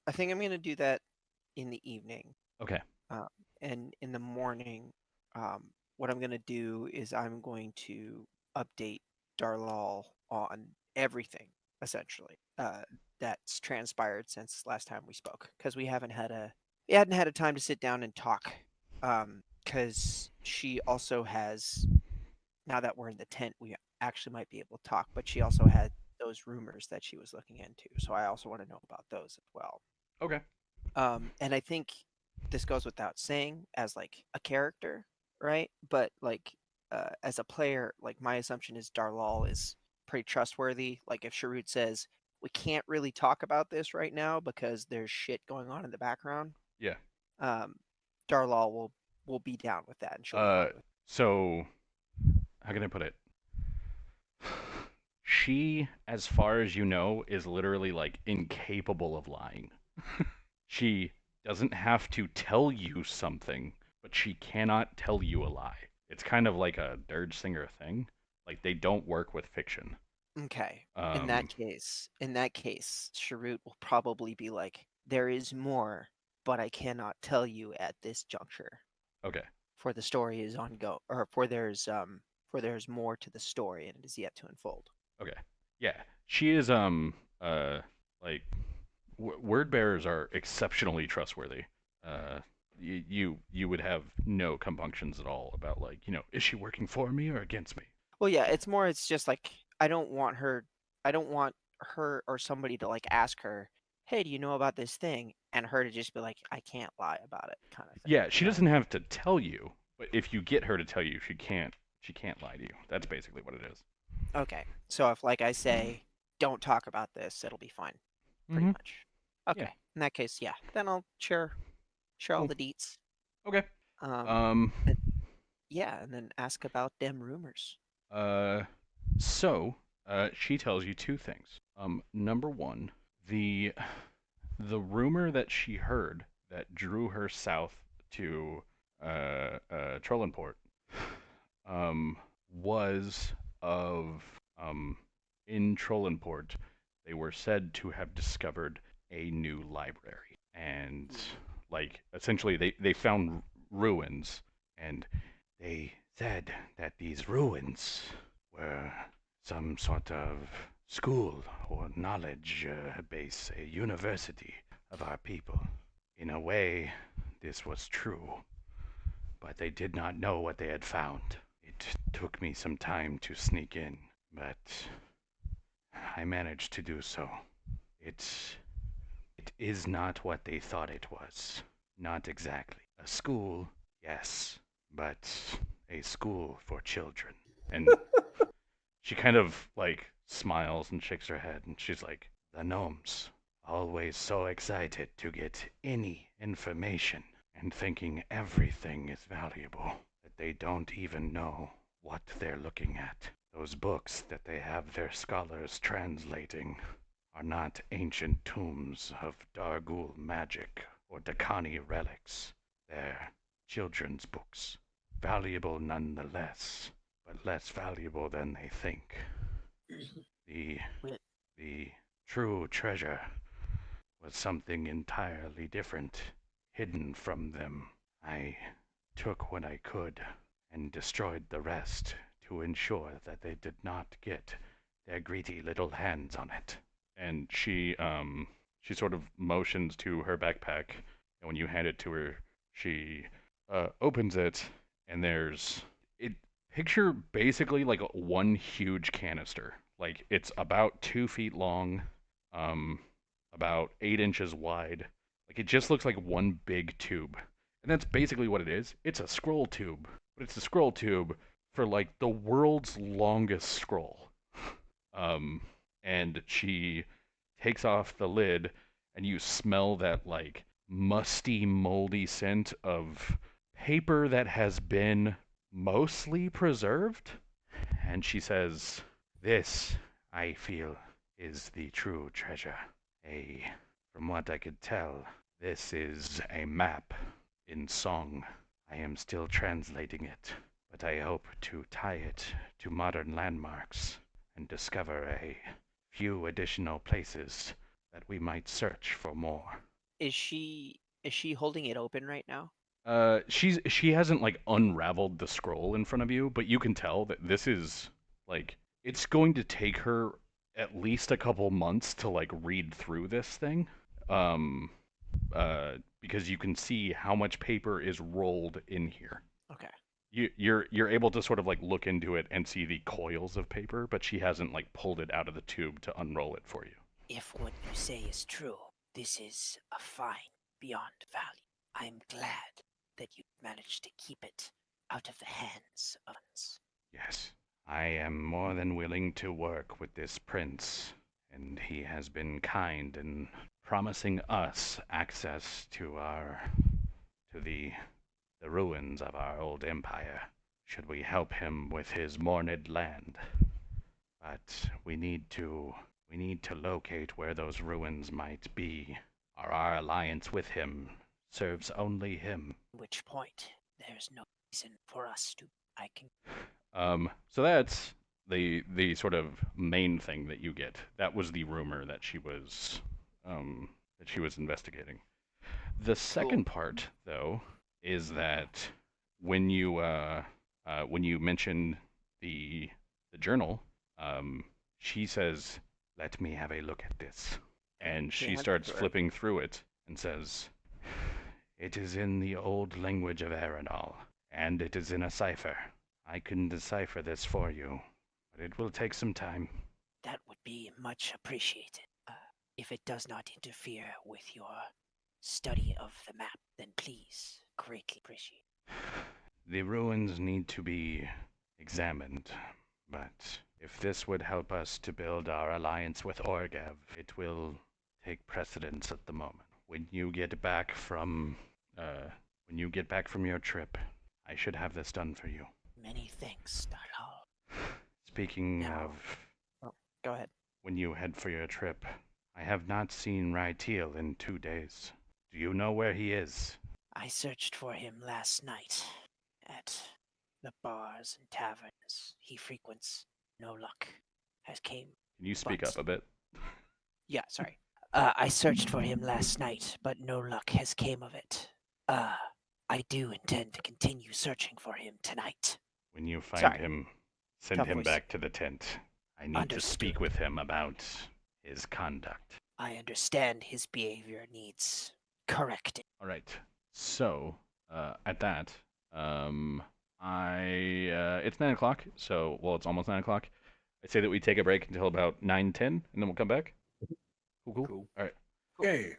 I think I'm going to do that in the evening. Okay. And in the morning, what I'm going to do is I'm going to update Darlal on everything, essentially, that's transpired since last time we spoke, because we hadn't had a time to sit down and talk, because she also has, now that we're in the tent, we actually might be able to talk, but she also had those rumors that she was looking into, so I also want to know about those as well. Okay. And I think this goes without saying as like a character, right? But like as a player, like my assumption is Darlal is pretty trustworthy. Like if Sharut says we can't really talk about this right now because there's shit going on in the background. Yeah. Darlal will be down with that, and she'll be fine with it. So how can I put it? She, as far as you know, is literally like incapable of lying. She doesn't have to tell you something, but she cannot tell you a lie. It's kind of like a Dirge Singer thing. Like they don't work with fiction. Okay. In that case, Sharut will probably be like, there is more, but I cannot tell you at this juncture. Okay. For the story is ongoing, or for there's more to the story and it is yet to unfold. Okay. Yeah. She is like word bearers are exceptionally trustworthy. You would have no compunctions at all about like, is she working for me or against me? Well, yeah, it's just like I don't want her or somebody to like ask her, hey, do you know about this thing? And her to just be like, I can't lie about it, kind of thing. Yeah, she doesn't have to tell you, but if you get her to tell you, she can't lie to you. That's basically what it is. Okay. So if like I say, don't talk about this, it'll be fine. Pretty much. Okay. Yeah. In that case, yeah. Then I'll share all the deets. Okay. Yeah, and then ask about them rumors. So she tells you two things. Number one, the rumor that she heard that drew her south to Trollenport was of in Trollenport they were said to have discovered a new library, and like essentially they found ruins, and they said that these ruins were some sort of school or knowledge base, a university of our people. In a way, this was true, but they did not know what they had found. It took me some time to sneak in, but I managed to do so. It is not what they thought it was. Not exactly. A school, yes, but a school for children. And she kind of like smiles and shakes her head, and she's like, the gnomes, always so excited to get any information and thinking everything is valuable that they don't even know what they're looking at. Those books that they have their scholars translating are not ancient tombs of Dargul magic or Dakani relics. They're children's books, valuable nonetheless, but less valuable than they think. The Wait. the true treasure was something entirely different, hidden from them. I took what I could and destroyed the rest to ensure that they did not get their greedy little hands on it. And she sort of motions to her backpack, and when you hand it to her, she opens it, and there's it. Picture basically like one huge canister. Like it's about 2 feet long, um, about 8 inches wide. Like it just looks like one big tube, and that's basically what it is. It's a scroll tube, but it's a scroll tube for like the world's longest scroll. Um, and she takes off the lid, and you smell that like musty, moldy scent of paper that has been mostly preserved. And she says, This, I feel, is the true treasure. From what I could tell, this is a map in song. I am still translating it, but I hope to tie it to modern landmarks and discover a few additional places that we might search for more. Is she holding it open right now? she hasn't like unraveled the scroll in front of you, but you can tell that this is like it's going to take her at least a couple months to like read through this thing. Um, because you can see how much paper is rolled in here. Okay. You're able to sort of like look into it and see the coils of paper, but she hasn't like pulled it out of the tube to unroll it for you. If what you say is true, this is a find beyond value. I'm glad that you managed to keep it out of the hands of us. Yes, I am more than willing to work with this prince, and he has been kind in promising us access to the ruins of our old empire, should we help him with his mourned land. But we need to locate where those ruins might be, or our alliance with him serves only him. At which point, there's no reason for us to. I can. So that's the sort of main thing that you get. That was the rumor that she was investigating. The second part, though, is that when you mention the journal, she says, "Let me have a look at this," and she hand it starts to her. flipping through it and says, It is in the old language of Erenal, and it is in a cipher. I can decipher this for you, but it will take some time. That would be much appreciated. If it does not interfere with your study of the map, then please, greatly appreciate. The ruins need to be examined, but if this would help us to build our alliance with Orgav, it will take precedence at the moment. When you get back from your trip, I should have this done for you. Many thanks, Darhal. Speaking Now- of Go ahead. when you head for your trip, I have not seen Rytiel in 2 days. Do you know where he is? I searched for him last night at the bars and taverns he frequents. No luck has came. "Can you speak But- up a bit?" Yeah, sorry. I searched for him last night, but no luck has came of it. I do intend to continue searching for him tonight. When you find Sorry. him, send Tough him voice. back to the tent. I need to speak Understood. with him about his conduct. I understand his behavior needs correcting. All right. So, at that, it's 9 o'clock. So, well, it's almost 9 o'clock. I say that we take a break until about 9:10, and then we'll come back. Cool. Cool. All right. Okay.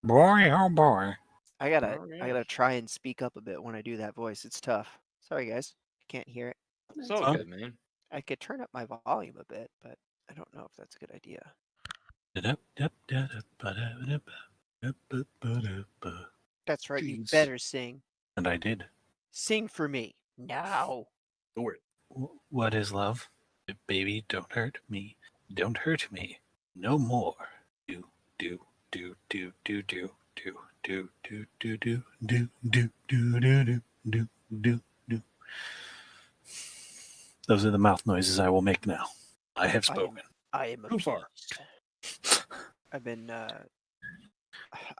Boy, oh boy. I gotta Alright. try and speak up a bit when I do that voice. It's tough. Sorry guys, I can't hear it. It's So all good, man. I could turn up my volume a bit, but I don't know if that's a good idea. That's right. You Jeez. better sing. And I did. Sing for me now. Go for it. What is love? Baby, don't hurt me. Don't hurt me. No more. Do, do, do, do, do, do, do, do, do, do, do, do, do, do, do, do, do, do. Those are the mouth noises I will make now. I have spoken. I am Too far. appeased.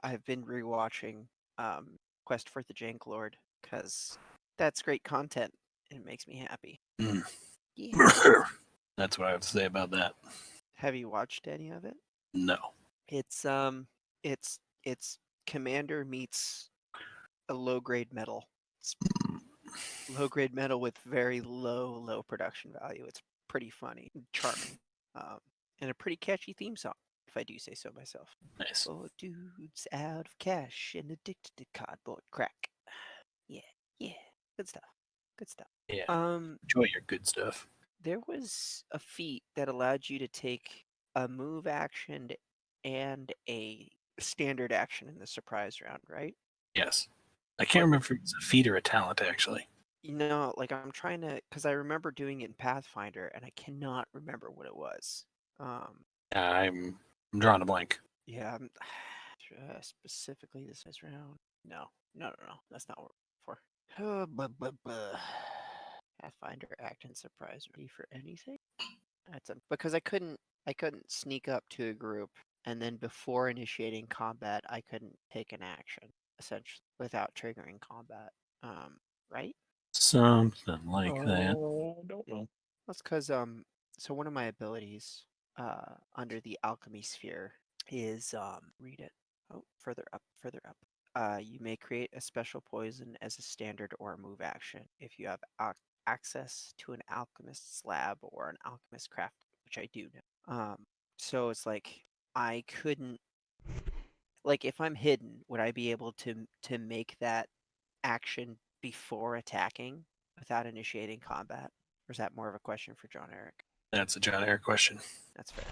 I've been rewatching Quest for the Jank Lord because that's great content and it makes me happy. Mm. Yeah. That's what I have to say about that. Have you watched any of it? No. It's Commander meets a low grade metal. It's low grade metal with very low production value. It's pretty funny, and charming, and a pretty catchy theme song, if I do say so myself. Nice. Oh, dudes out of cash and addicted to cardboard crack. Yeah, good stuff. Good stuff. Yeah. Um, Enjoy your good stuff. there was a feat that allowed you to take a move action and a standard action in the surprise round, right? Yes. I can't remember if it's a feat or a talent, actually. You know, like I'm trying to, because I remember doing it in Pathfinder, and I cannot remember what it was. I'm drawing a blank. Yeah, specifically this round. No, that's not what we're for. Pathfinder act and surprise ready for anything. That's because I couldn't sneak up to a group, and then before initiating combat, I couldn't take an action essentially without triggering combat. Right? Something like that. Don't know. That's because so one of my abilities under the alchemy sphere is read it. Oh, further up. You may create a special poison as a standard or a move action if you have access to an alchemist's lab or an alchemist craft, which I do now. So it's like I couldn't, like, if I'm hidden, would I be able to make that action before attacking without initiating combat? Or is that more of a question for John Eric? That's a John Eric question. That's fair.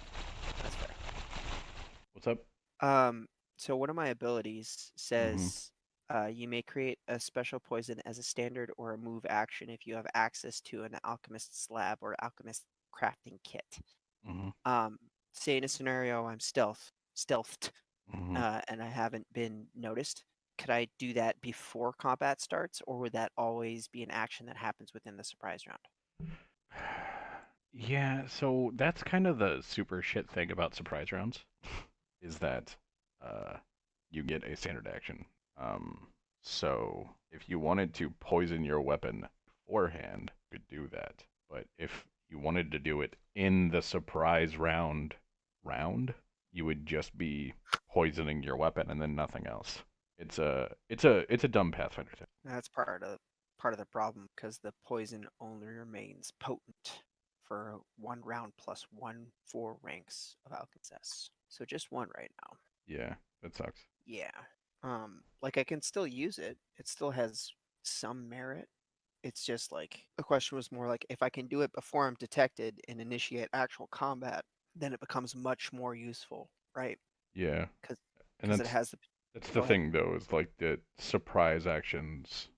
What's up? So one of my abilities says you may create a special poison as a standard or a move action if you have access to an alchemist's lab or alchemist crafting kit. Say in a scenario I'm stealthed, and I haven't been noticed. Could I do that before combat starts, or would that always be an action that happens within the surprise round? Yeah, so that's kind of the super shit thing about surprise rounds, is that you get a standard action. So if you wanted to poison your weapon beforehand, you could do that. But if you wanted to do it in the surprise round, you would just be poisoning your weapon and then nothing else. It's a dumb Pathfinder thing. That's part of the problem, because the poison only remains potent for 1 round plus 1 for ranks of alchemist. So just 1 right now. Yeah, that sucks. Yeah. Like I can still use it. It still has some merit. It's just like the question was more like if I can do it before I'm detected and initiate actual combat, then it becomes much more useful, right? Yeah, Because and it has the. that's Go the ahead. thing though, is like the surprise actions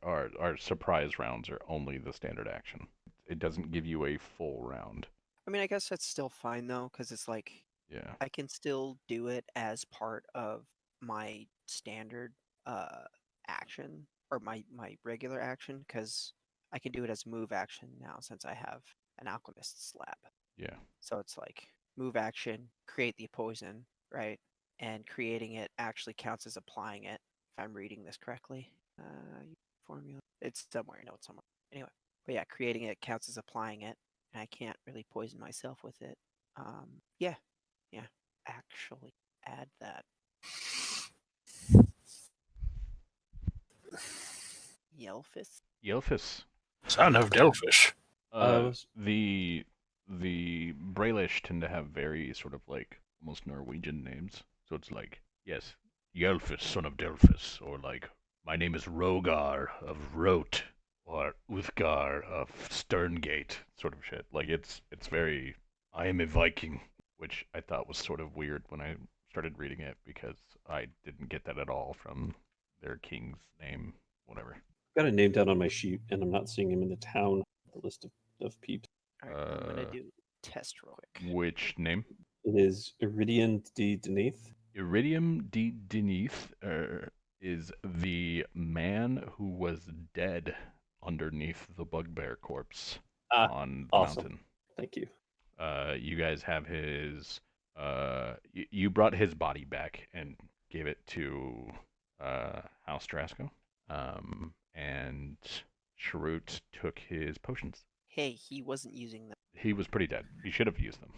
are surprise rounds are only the standard action. It doesn't give you a full round. I mean, I guess that's still fine though, because it's like Yeah. I can still do it as part of my standard action or my regular action, because I can do it as move action now since I have an alchemist's lab. Yeah. So it's like move action, create the poison, right? And creating it actually counts as applying it, if I'm reading this correctly. Formula. It's somewhere. I know it's somewhere. Anyway. But yeah, creating it counts as applying it, and I can't really poison myself with it. Yeah. Actually, add that. Yelfis. Yelfis. Son of Delphish. Was- The Brailish tend to have very sort of like almost Norwegian names. So it's like, yes, Yelfis, son of Delphis, or like, my name is Rogar of Rote, or Uthgar of Sterngate, sort of shit. Like it's very, I am a Viking, which I thought was sort of weird when I started reading it because I didn't get that at all from their king's name, whatever. got a name down on my sheet, and I'm not seeing him in the town. The list of peeps. All right, I'm gonna do test real quick. Which name? It is Iridian de Denaith. Iridium de Denith is the man who was dead underneath the bugbear corpse on the awesome. mountain. Thank you. You guys have his. You brought his body back and gave it to House Drasco. And Shrute took his potions. Hey, he wasn't using them. He was pretty dead. He should have used them.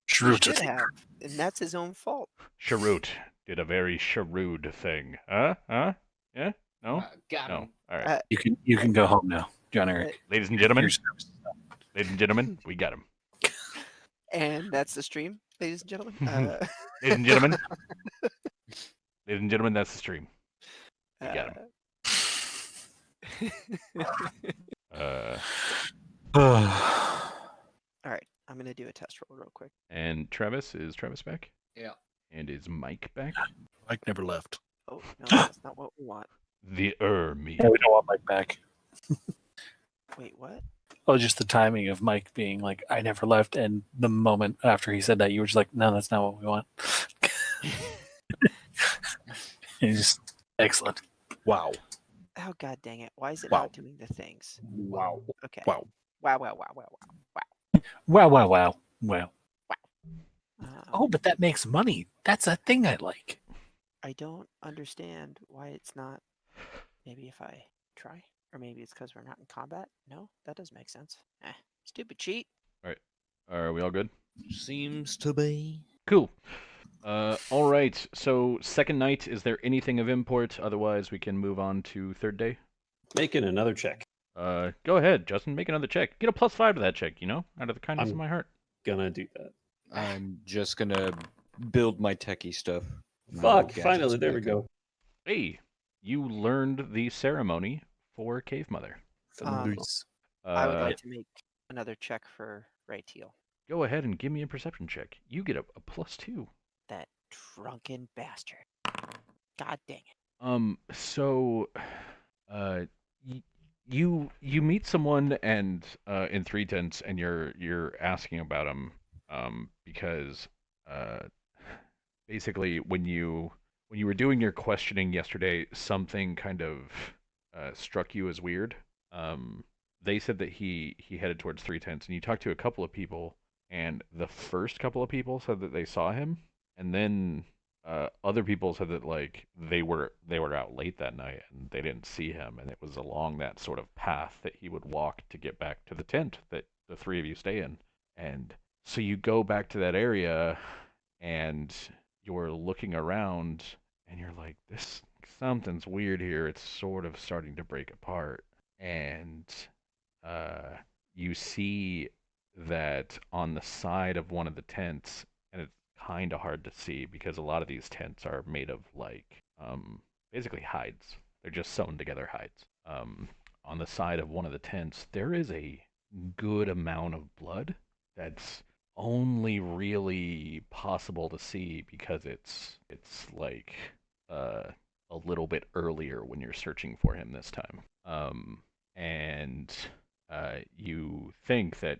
He Shrewd. should have, and that's his own fault. Shrute did a very shrewd thing. Huh? Yeah? No? Got No. him. All right. You can go home now, John Eric. Ladies and gentlemen, Here's- we got him. And that's the stream, ladies and gentlemen. Ladies and gentlemen, ladies and gentlemen, that's the stream. We got him. All right, I'm gonna do a test roll real quick. And Travis, is Travis back? Yeah. And is Mike back? Mike never left. Oh no, that's not what we want. The me. Yeah, we don't want Mike back. Wait, what? Oh, just the timing of Mike being like, I never left. And the moment after he said that, you were just like, no, that's not what we want. It's just excellent. Wow. Oh god dang it! Why is it Wow. not doing the things? Wow. Okay. Wow. Wow! Wow! Wow! Wow! Wow, wow, wow. Wow. Wow! Oh, but that makes money. That's a thing I like. I don't understand why it's not. Maybe if I try, or maybe it's because we're not in combat. No, that doesn't make sense. Stupid cheat. Are we all good? Seems to be. Cool. All right. So second night, is there anything of import? Otherwise, we can move on to third day. Making another check. Go ahead, Justin. Make another check. Get a +5 to that check. Out of the kindness of my heart. Gonna do that. I'm just gonna build my techie stuff. My Fuck! gadgets Finally, there we back up. go. Hey, you learned the ceremony for Cave Mother. Nice. I would like to make another check for Ray Teal. Go ahead and give me a perception check. You get a +2. That drunken bastard. God dang it. So, you meet someone and in Three Tents, and you're asking about him, because basically when you were doing your questioning yesterday, something kind of struck you as weird. They said that he headed towards Three Tents, and you talked to a couple of people, and the first couple of people said that they saw him, and then other people said that like they were out late that night and they didn't see him, and it was along that sort of path that he would walk to get back to the tent that the three of you stay in. And so you go back to that area and you're looking around and you're like, this something's weird here. It's sort of starting to break apart. And you see that on the side of one of the tents, and it's kind of hard to see because a lot of these tents are made of like basically hides. They're just sewn together hides. On the side of one of the tents, there is a good amount of blood that's only really possible to see because it's like a little bit earlier when you're searching for him this time. And you think that,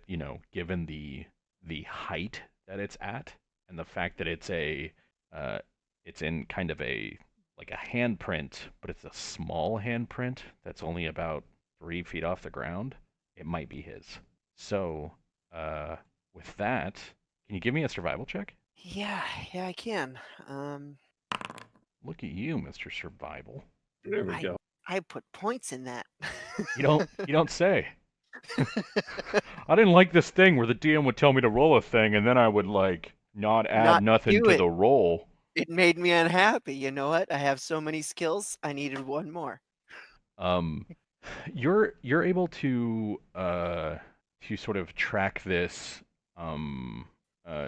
given the height that it's at, and the fact that it's in kind of a handprint, but it's a small handprint that's only about 3 feet off the ground, it might be his. So, with that, can you give me a survival check? Yeah, I can. Look at you, Mr. Survival. There we go. I put points in that. You don't say. I didn't like this thing where the DM would tell me to roll a thing and then I would like not add Not nothing do to it. the roll. It made me unhappy. You know what? I have so many skills. I needed one more. Um, you're able to sort of track um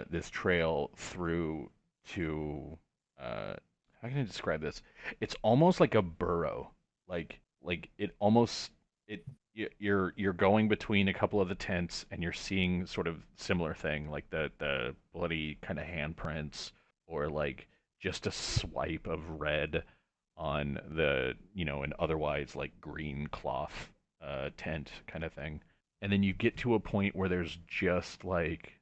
this trail through to how can I describe this? It's almost like a burrow. Like it almost it you're going between a couple of the tents and you're seeing sort of similar thing like the bloody kind of handprints or like just a swipe of red on an otherwise like green cloth tent kind of thing. And then you get to a point where there's just like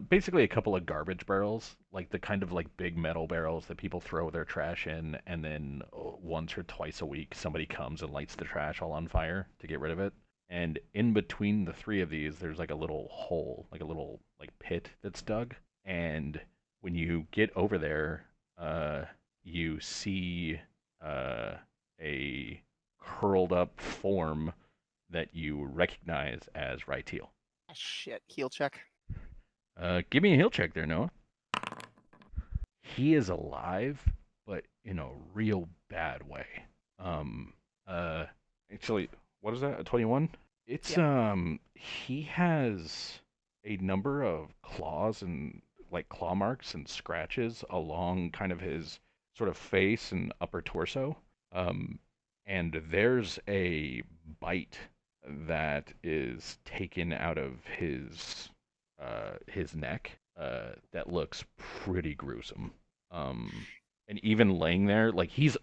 basically a couple of garbage barrels, like the kind of like big metal barrels that people throw their trash in, and then once or twice a week somebody comes and lights the trash all on fire to get rid of it. And in between the three of these, there's like a little hole, like a little like pit that's dug. And when you get over there, you see uh, a curled up form that you recognize as Ryteal. Shit. Heal check. Give me a heal check there, Noah. He is alive, but in a real bad way. Um, uh, actually, what is that? A 21? It's he has a number of claws and like claw marks and scratches along kind of his sort of face and upper torso. Um, and there's a bite that is taken out of his neck that looks pretty gruesome. Um, and even laying there, like he's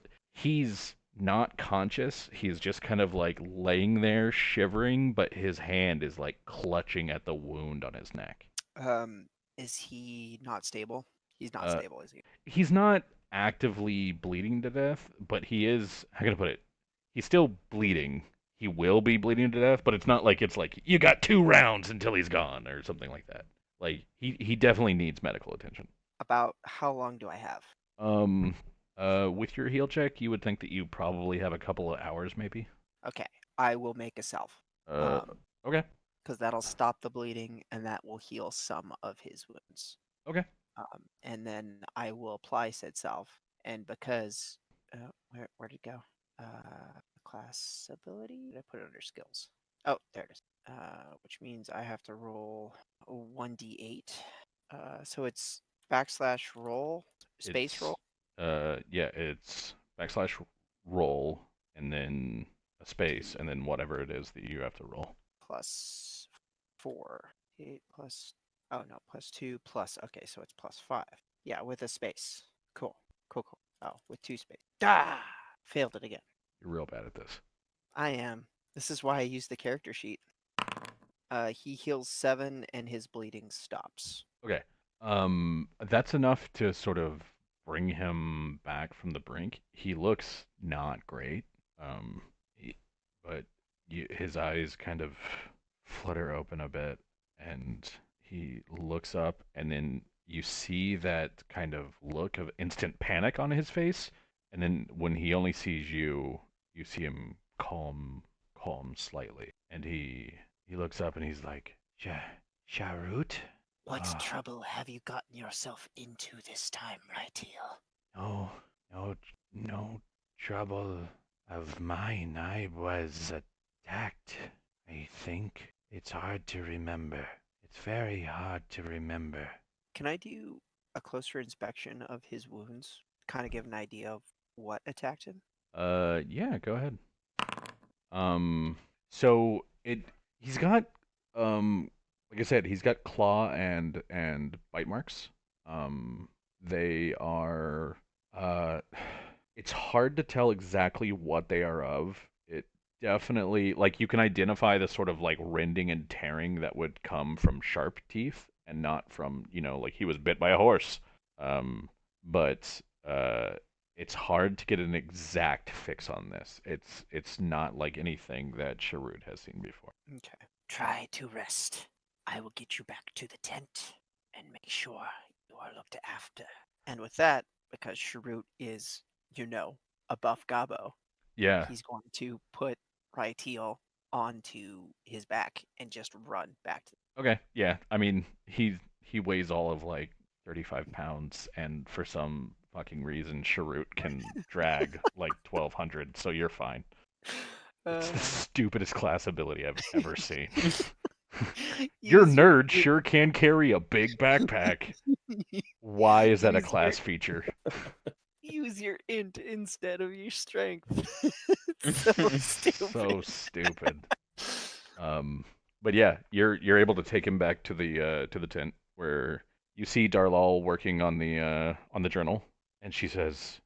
not conscious. He's just kind of like laying there shivering, but his hand is like clutching at the wound on his neck. Is he not stable? He's not Uh, stable, is he? he's not actively bleeding to death, but he is, how can I put it? He's still bleeding. He will be bleeding to death, but it's like you got 2 rounds until he's gone or something like that. Like he definitely needs medical attention. About how long do I have? Um with your heal check, you would think that you probably have a couple of hours maybe. Okay, I will make a salve. Uh okay. Because that'll stop the bleeding and that will heal some of his wounds. Okay. And then I will apply said salve. And because where did it go? Class ability. Did I put it under skills? Oh, there it is. Which means I have to roll a 1d8. So it's backslash roll, space It's roll. yeah, it's backslash roll and then a space and then whatever it is that you have to roll. Plus 4. 8 plus. Oh no, plus 2 plus. Okay, so it's plus 5. Yeah, with a space. Cool. Cool. Oh, with 2 space. Ah! Failed it again. You're real bad at this. I am. This is why I use the character sheet. He heals 7 and his bleeding stops. Okay. That's enough to sort of bring him back from the brink. He looks not great. Um, but his eyes kind of flutter open a bit, and he looks up, and then you see that kind of look of instant panic on his face, and then when he only sees you, you see him calm slightly, and he looks up and he's like, Sharut? What Ah. trouble have you gotten yourself into this time, Ryteal? No trouble of mine. I was attacked, I think. It's hard to remember. It's very hard to remember. Can I do a closer inspection of his wounds? Kind of give an idea of what attacked him? Yeah, go ahead. So he's got like I said, he's got claw and bite marks. They are it's hard to tell exactly what they are of. It definitely like you can identify the sort of like rending and tearing that would come from sharp teeth and not from, like he was bit by a horse. But it's hard to get an exact fix on this. It's not like anything that Sharud has seen before. Okay. Try to rest. I will get you back to the tent and make sure you are looked after. And with that, because Sharut is, above Gabo, Yeah. he's going to put Ryteal onto his back and just run back to. Okay, yeah. I mean, he weighs all of like 35 pounds, and for some fucking reason, Sharut can drag like 1,200, so you're fine. It's the stupidest class ability I've ever seen. Your Use nerd sure can carry a big backpack. Why is that a Use class feature? Use your int instead of your strength. It's so stupid. So stupid. But yeah, you're able to take him back to the tent where you see Darlal working on the journal, and she says,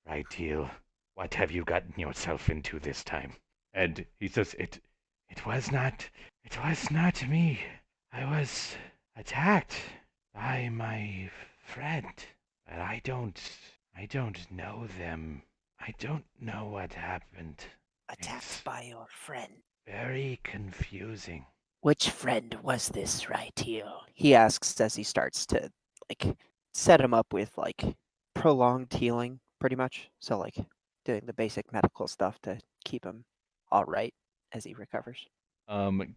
"Right, Teal, what have you gotten yourself into this time?" And he says, "It was not me. I was attacked by my friend, but I don't know them. I don't know what happened. Attacked It's by your friend. very confusing." Which friend was this, Raitiel? He asks as he starts to like set him up with like prolonged healing, pretty much. So like doing the basic medical stuff to keep him all right as he recovers.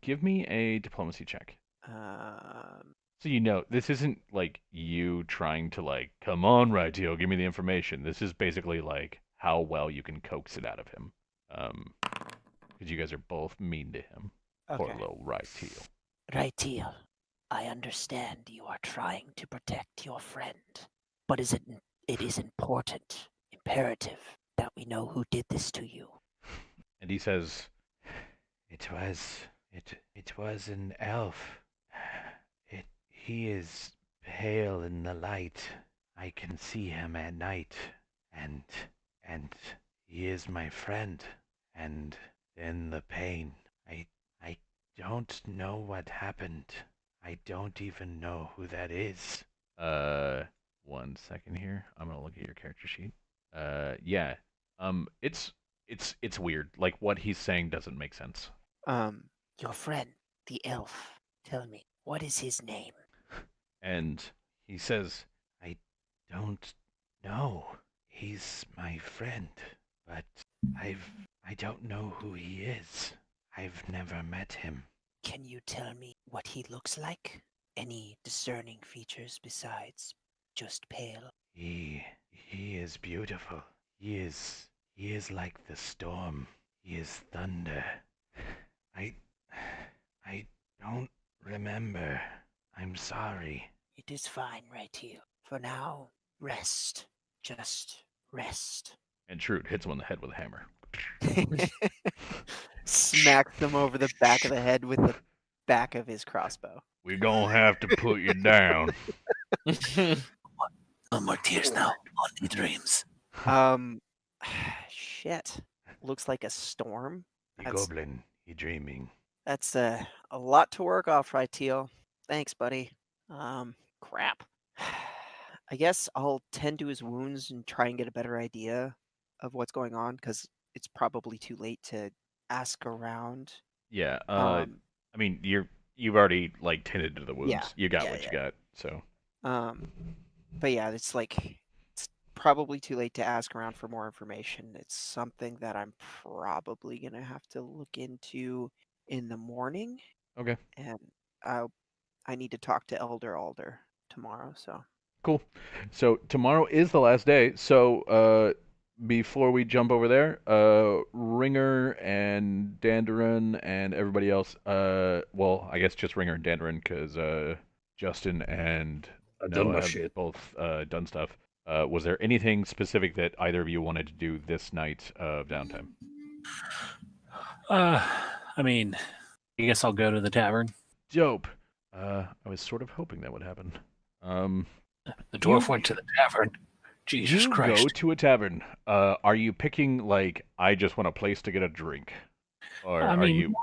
Give me a diplomacy check. Um, So you know, this isn't like you trying to like, come on, Raitiel, give me the information. This is basically like how well you can coax it out of him. Because you guys are both mean to him. Poor okay. little Raitiel. Raitiel, I understand you are trying to protect your friend, but it is important, imperative, that we know who did this to you. And he says, it was an elf. He is pale in the light. I can see him at night, and he is my friend. And in the pain, I don't know what happened. I don't even know who that is. 1 second here. I'm gonna look at your character sheet. Yeah. It's weird. Like what he's saying doesn't make sense. Your friend, the elf, tell me, what is his name? And he says, I don't know. He's my friend, but I don't know who he is. I've never met him. Can you tell me what he looks like? Any discerning features besides just pale? He is beautiful. He is like the storm. He is thunder. I don't remember. I'm sorry. It is fine, Raitiel. For now, rest. Just rest. And Shrewd hits him on the head with a hammer. Smacks him over the back of the head with the back of his crossbow. We're gonna have to put you down. No more tears now. Only dreams. Shit. Looks like a storm. The That's- goblin, he dreaming. That's a lot to work off, Raitiel. Thanks, buddy. Crap. I guess I'll tend to his wounds and try and get a better idea of what's going on, because it's probably too late to ask around. Yeah, I mean, you've already like tended to the wounds. Yeah, You got yeah, what you yeah. got. So But yeah, it's probably too late to ask around for more information. It's something that I'm probably gonna have to look into in the morning, okay, and I need to talk to Elder Alder tomorrow. So cool. So tomorrow is the last day. So before we jump over there, Ringer and Dandarin and everybody else. Well, I guess just Ringer and Dandarin because Justin and I've done Noah my have shit. both done stuff. Was there anything specific that either of you wanted to do this night of downtime? I mean, I guess I'll go to the tavern. Dope. I was sort of hoping that would happen. The dwarf went to the tavern. Jesus You Christ. go to a tavern. Are you picking like I just want a place to get a drink, or I are mean, you?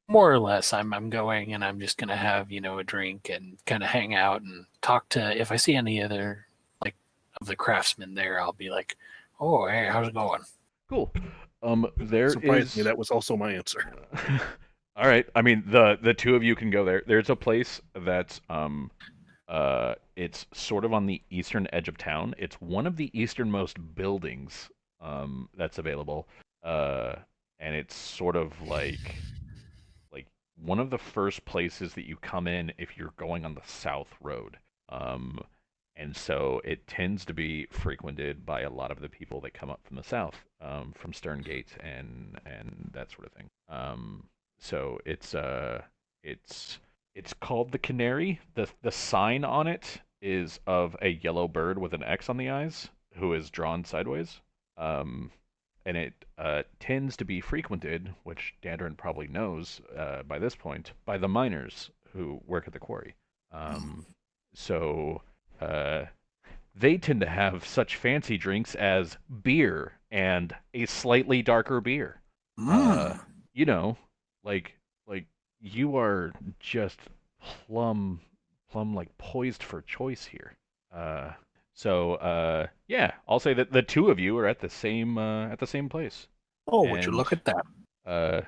more or less, I'm going and I'm just gonna have a drink and kind of hang out and talk to. If I see any other like of the craftsmen there, I'll be like, "Oh, hey, how's it going?" Cool. There Surprisingly, is. that was also my answer. All right. I mean, the two of you can go there. There's a place that's it's sort of on the eastern edge of town. It's one of the easternmost buildings that's available. and it's sort of like one of the first places that you come in if you're going on the south road. Um, and so it tends to be frequented by a lot of the people that come up from the south, from Stern Gate and that sort of thing. So it's it's called the Canary. The sign on it is of a yellow bird with an X on the eyes who is drawn sideways. Um, and it tends to be frequented, which Dandrin probably knows by this point, by the miners who work at the quarry. Um, so uh, they tend to have such fancy drinks as beer and a slightly darker beer. Uh, Mm. you know, like like you are just plum like poised for choice here. Uh, yeah, I'll say that the two of you are at the same place. Oh, would you And look at that? uh,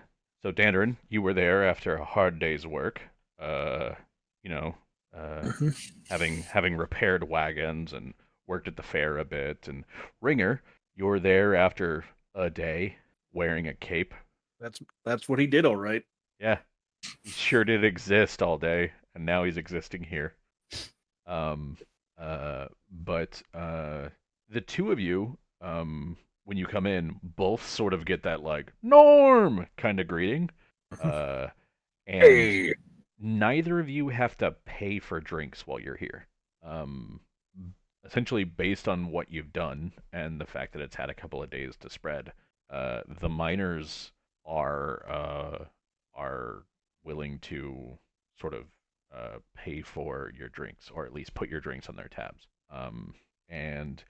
so Dandarin, you were there after a hard day's work. Uh, you know, uh, Hmm. having repaired wagons and worked at the fair a bit. And Ringer, you were there after a day wearing a cape. That's what he did, all right. Yeah, he sure did exist all day, and now he's existing here. Um, but the two of you, when you come in, both sort of get that like Norm kind of greeting, uh, and Hey. neither of you have to pay for drinks while you're here. Um, Essentially based on what you've done and the fact that it's had a couple of days to spread, the miners are are willing to sort of pay for your drinks, or at least put your drinks on their tabs. And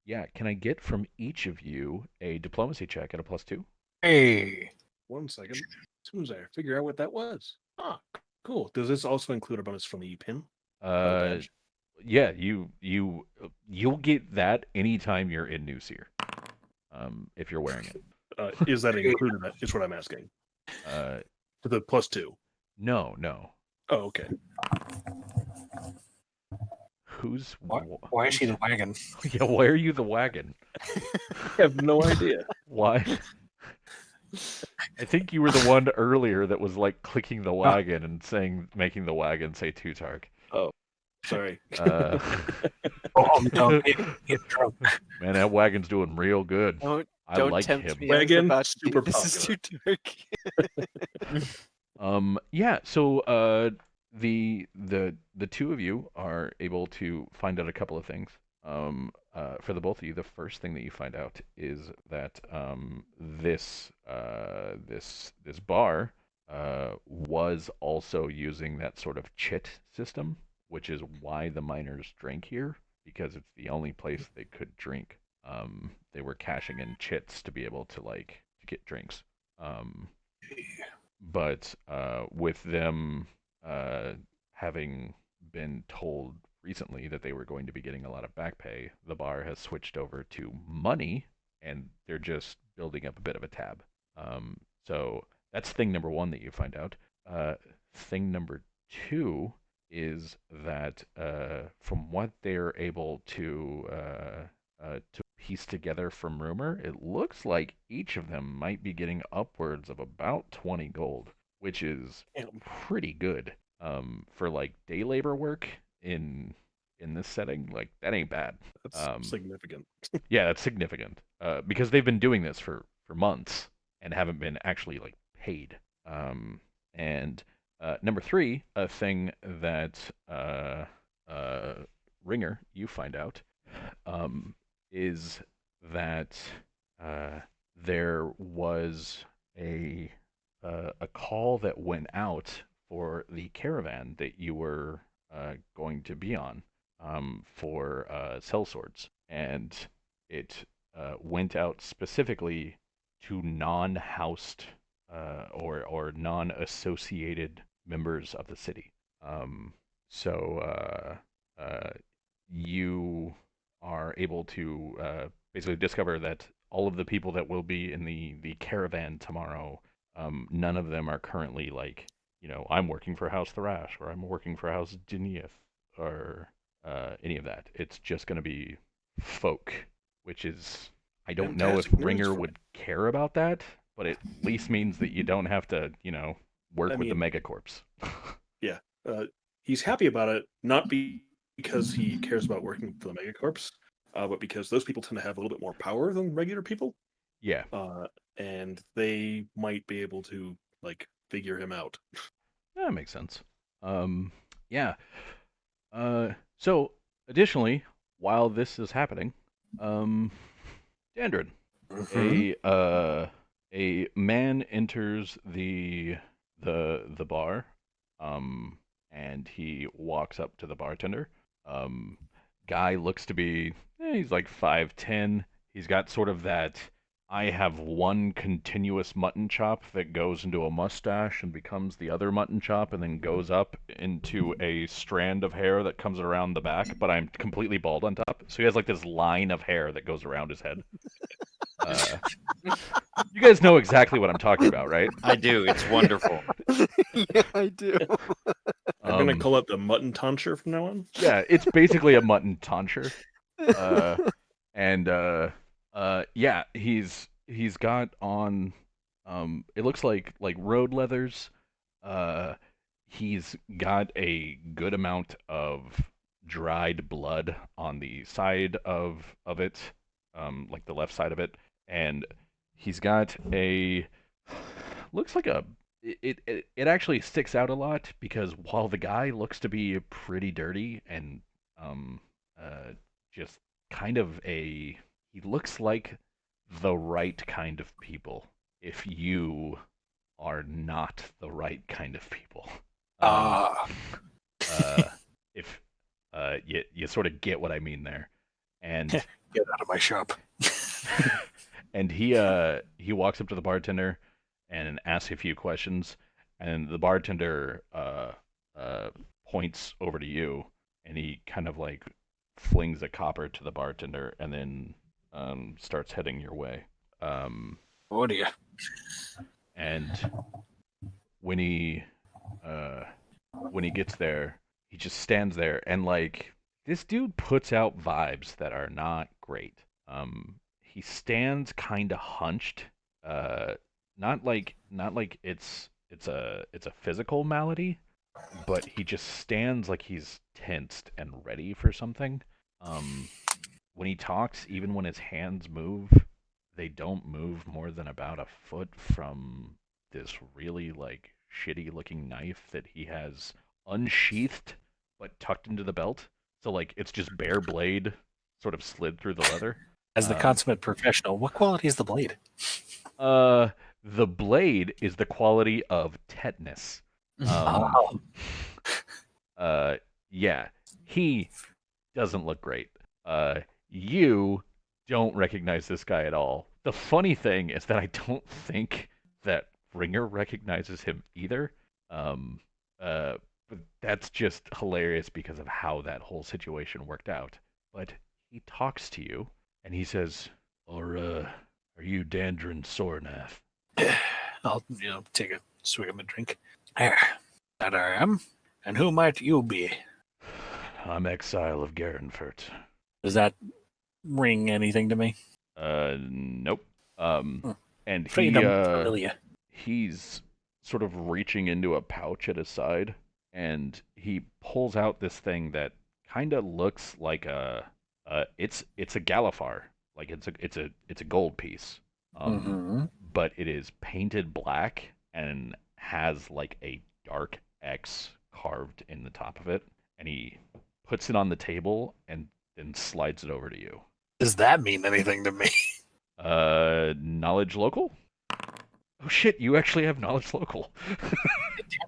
yeah, can I get from each of you a diplomacy check at a +2? Hey. 1 second. As soon as I figure out what that was. Ah, cool. Does this also include a bonus from the pin? Or the Uh, badge? yeah, you'll get that anytime you're in New Seer, if you're wearing it. Is that included? Is what I'm asking. Uh, To the +2. no. Oh, okay. Who's Why is he the wagon? Yeah, why are you the wagon? I have no idea. Why? I think you were the one earlier that was like clicking the wagon and making the wagon say Tutark. Oh, sorry. Uh, Oh, don't get drunk. man, that wagon's doing real good. I Don't like tempt him. me. I was Wagon, about to super be- This is too popular. dark. Yeah, so the two of you are able to find out a couple of things. For the both of you, the first thing that you find out is that this bar was also using that sort of chit system, which is why the miners drink here, because it's the only place they could drink. They were cashing in chits to be able to to get drinks. Um, but with them having been told recently that they were going to be getting a lot of back pay, the bar has switched over to money, and they're just building up a bit of a tab. So that's thing number one that you find out. Thing number two is that from what they're able to piece together from rumor, it looks like each of them might be getting upwards of about 20 gold, which is Damn, pretty good. For like day labor work in this setting, like that ain't bad. that's significant. Yeah, that's significant. Because they've been doing this for months and haven't been actually like paid. And number three, a thing that uh, Ringer you find out is that uh, there was a call that went out for the caravan that you were going to be on for sellswords, and it went out specifically to non-housed or non-associated members of the city. So you are able to basically discover that all of the people that will be in the caravan tomorrow, none of them are currently like, I'm working for House Thrash or I'm working for House Denieth or any of that. It's just going to be folk, which is, I don't know if Fantastic news Ringer for would care about that, but it at least means that you don't have to, work I with the mean- megacorps. Yeah, he's happy about it, not because he cares about working for the megacorps, but because those people tend to have a little bit more power than regular people, Yeah. and they might be able to figure him out. That makes sense. Yeah. So additionally, while this is happening, Dandrin, a man enters the bar, and he walks up to the bartender. Um, Guy looks to be, he's like 5'10". He's got sort of that. I have one continuous mutton chop that goes into a mustache and becomes the other mutton chop and then goes up into a strand of hair that comes around the back, but I'm completely bald on top. So he has like this line of hair that goes around his head. You guys know exactly what I'm talking about, right? I do. It's wonderful. Yeah, I do. I'm gonna call it the mutton tonsure from now on. Yeah, it's basically a mutton tonsure. Yeah, he's got on it looks like road leathers. He's got a good amount of dried blood on the side of it, like the left side of it, and he's got a looks like a it actually sticks out a lot because while the guy looks to be pretty dirty and um just kind of he looks like the right kind of people if you are not the right kind of people. If you sort of get what I mean there. And Get out of my shop. and he walks up to the bartender and asks a few questions, and the bartender points over to you, and he kind of like flings a copper to the bartender, and then starts heading your way. Oh dear. And when he gets there, he just stands there, and like this dude puts out vibes that are not great. He stands kind of hunched, not like it's a physical malady, but he just stands like he's tensed and ready for something. When he talks, even when his hands move, they don't move more than about a foot from this really like shitty looking knife that he has unsheathed but tucked into the belt. So like it's just bare blade sort of slid through the leather. As the consummate professional, what quality is the blade? The blade is the quality of tetanus. Yeah, he doesn't look great. You don't recognize this guy at all. The funny thing is that I don't think that Ringer recognizes him either. But that's just hilarious because of how that whole situation worked out. But he talks to you and he says, are you Dandrin Sornath? I'll take a swig of my drink. There, that I am. And who might you be? I'm Exile of Garenfurt. Does that ring anything to me? Nope. And Afraid I'm familiar. he's sort of reaching into a pouch at his side, and he pulls out this thing that kind of looks like it's a Galifar, like it's a gold piece, but it is painted black and has like a dark X carved in the top of it, and he puts it on the table and then slides it over to you. Does that mean anything to me? Knowledge local? Oh shit, you actually have knowledge local. Damn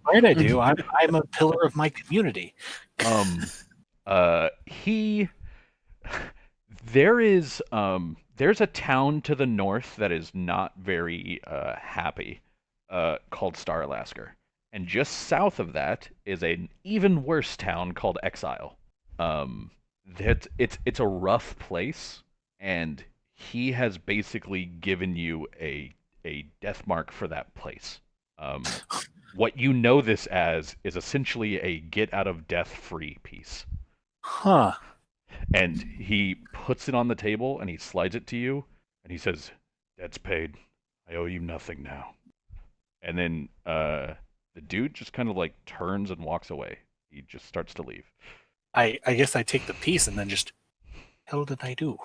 right I do. I'm a pillar of my community. There's a town to the north that is not very happy, called Starlasker. And just south of that is an even worse town called Exile. It's a rough place, and he has basically given you a death mark for that place. What you know this as is essentially a get out of death free piece. Huh. And he puts it on the table and he slides it to you and he says, "Debt's paid. I owe you nothing now. And then the dude just kind of like turns and walks away. He just starts to leave. I guess I take the piece and then just, hell did I do?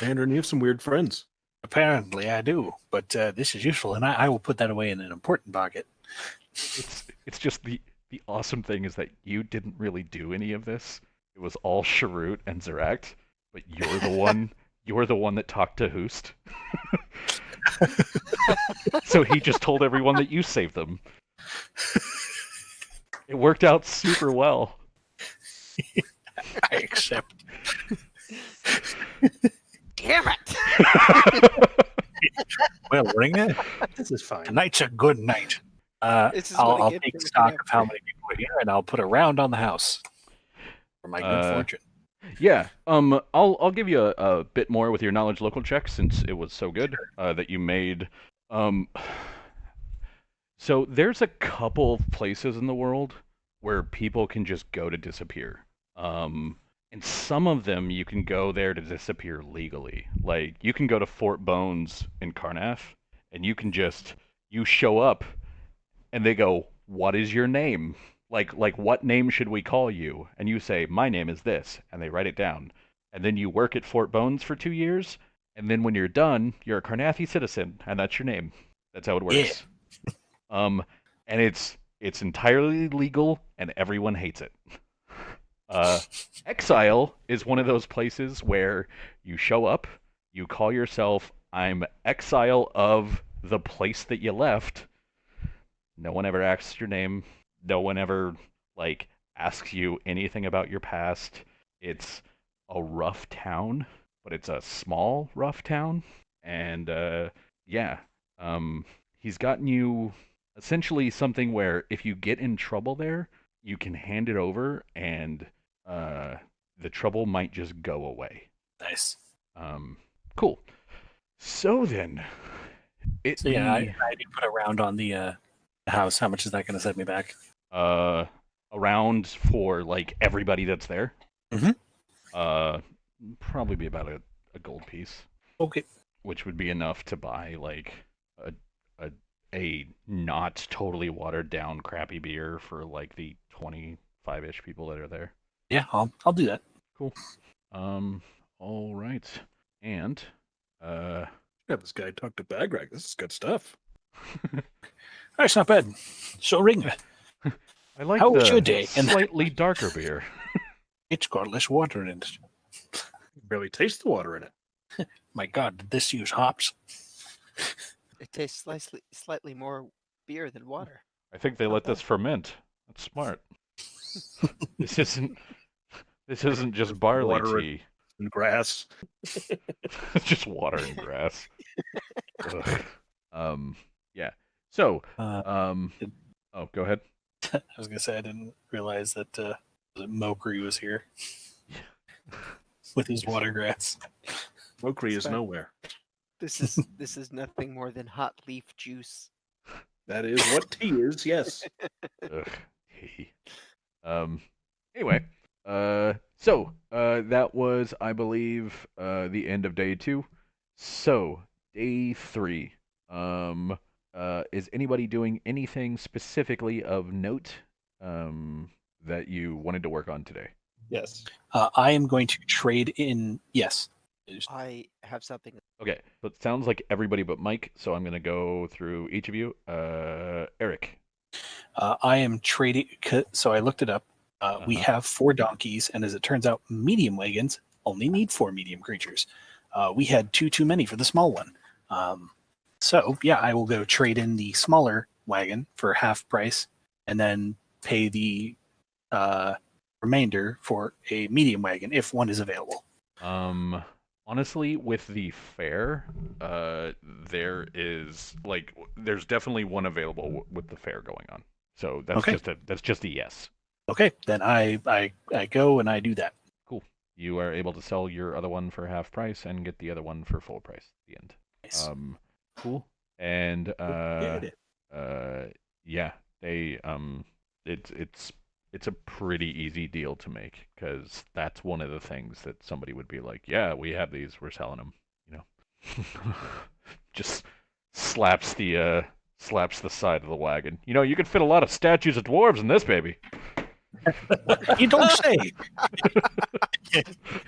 Mandarin, you have some weird friends. Apparently I do, but this is useful, and I will put that away in an important pocket. It's just the awesome thing is that you didn't really do any of this. It was all Sharut and Zeract, but you're the one that talked to Hoost. So he just told everyone that you saved them. It worked out super well. I accept. Damn it! Well, ring it. This is fine. Tonight's a good night. This is what I I'll get take for looking stock of after. how many people are here, and I'll put a round on the house for my good fortune. Yeah. I'll give you a bit more with your knowledge local check since it was so good that you made. So there's a couple places in the world where people can just go to disappear. And some of them you can go there to disappear legally. Like you can go to Fort Bones in Carnath, and you show up, and they go, "What is your name? Like what name should we call you?" And you say, "My name is this," and they write it down. And then you work at Fort Bones for 2 years, and then when you're done, you're a Carnathi citizen, and that's your name. That's how it works. And it's entirely legal, and everyone hates it. Exile is one of those places where you show up, you call yourself, "I'm exile of the place that you left." No one ever asks your name. No one ever like asks you anything about your past. It's a rough town, but it's a small rough town. And yeah, he's gotten you essentially something where if you get in trouble there, you can hand it over, and the trouble might just go away. Nice. Cool. So then, So yeah, I do put a round on the house. How much is that going to set me back? Around for like everybody that's there. Mhm. Probably be about a gold piece, Okay. which would be enough to buy like a not totally watered down crappy beer for like the 25-ish people that are there. Yeah, I'll do that. Cool. All right. And Have this guy talk to Bagrag. This is good stuff. That's not bad. So ring it. I like How the was your day? And slightly darker beer. it's got less water in it. You barely taste the water in it. My God, did this use hops? It tastes slightly more beer than water. I think they Not let bad. this ferment. That's smart. This isn't just barley Water tea. And grass. It's just water and grass. Ugh. Yeah. So, oh, go ahead. I was gonna say I didn't realize that Mokri was here with his water grass. Mokri is Fine. nowhere. This is nothing more than hot leaf juice. That is what tea is, yes. Ugh. Hey. Anyway, so that was, I believe, the end of day 2. So day 3. Is anybody doing anything specifically of note that you wanted to work on today? Yes. I am going to trade in. Yes. I have something. Okay, so it sounds like everybody but Mike, so I'm going to go through each of you. Eric. I am trading. So I looked it up. We have 4 donkeys, and as it turns out, medium wagons only need 4 medium creatures. We had 2 too many for the small one. So yeah, I will go trade in the smaller wagon for half price, and then pay the remainder for a medium wagon if one is available. Honestly, with the fair, there's definitely one available with the fair going on. So that's just a yes. Okay, then I go and I do that. Cool. You are able to sell your other one for half price and get the other one for full price at the end. Nice. Cool. And yeah, they it's a pretty easy deal to make because that's one of the things that somebody would be like, yeah, we have these, we're selling them, you know. just slaps the side of the wagon. You know, you can fit a lot of statues of dwarves in this baby. You don't say.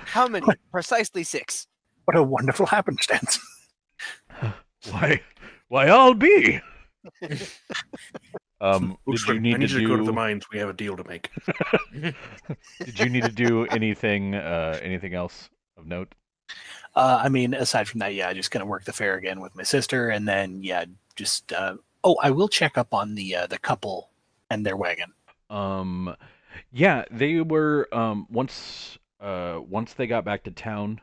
How many? Precisely 6. What a wonderful happenstance. Why I'll be. Did Uxwin, you need I need to you to go to the do? mines. We have a deal to make. Did you need to do anything else of note? I mean, aside from that, yeah, just gonna work the fair again with my sister, and then yeah, just I will check up on the couple and their wagon. Yeah, they were once they got back to town,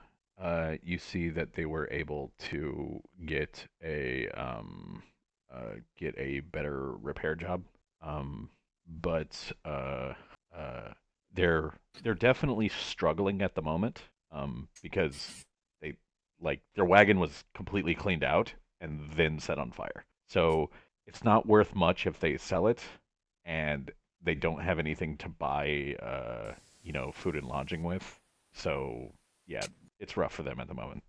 you see that they were able to get a better repair job. But they're definitely struggling at the moment, because they their wagon was completely cleaned out and then set on fire. So it's not worth much if they sell it, and they don't have anything to buy, food and lodging with. So yeah, it's rough for them at the moment.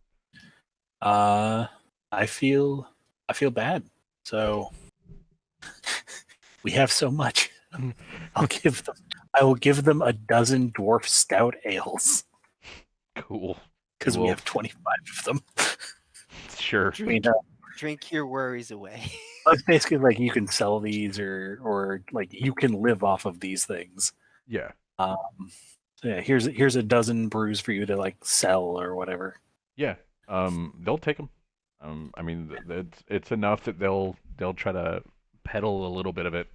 I feel bad. So we have so much. I will give them a dozen dwarf stout ales Cool. because we Cool. have 25 of them. Sure. Drink your worries away. It's basically like you can sell these, or like you can live off of these things. Yeah. So yeah, here's a dozen brews for you to like sell or whatever. Yeah. They'll take them. I mean, it's enough that they'll try to peddle a little bit of it.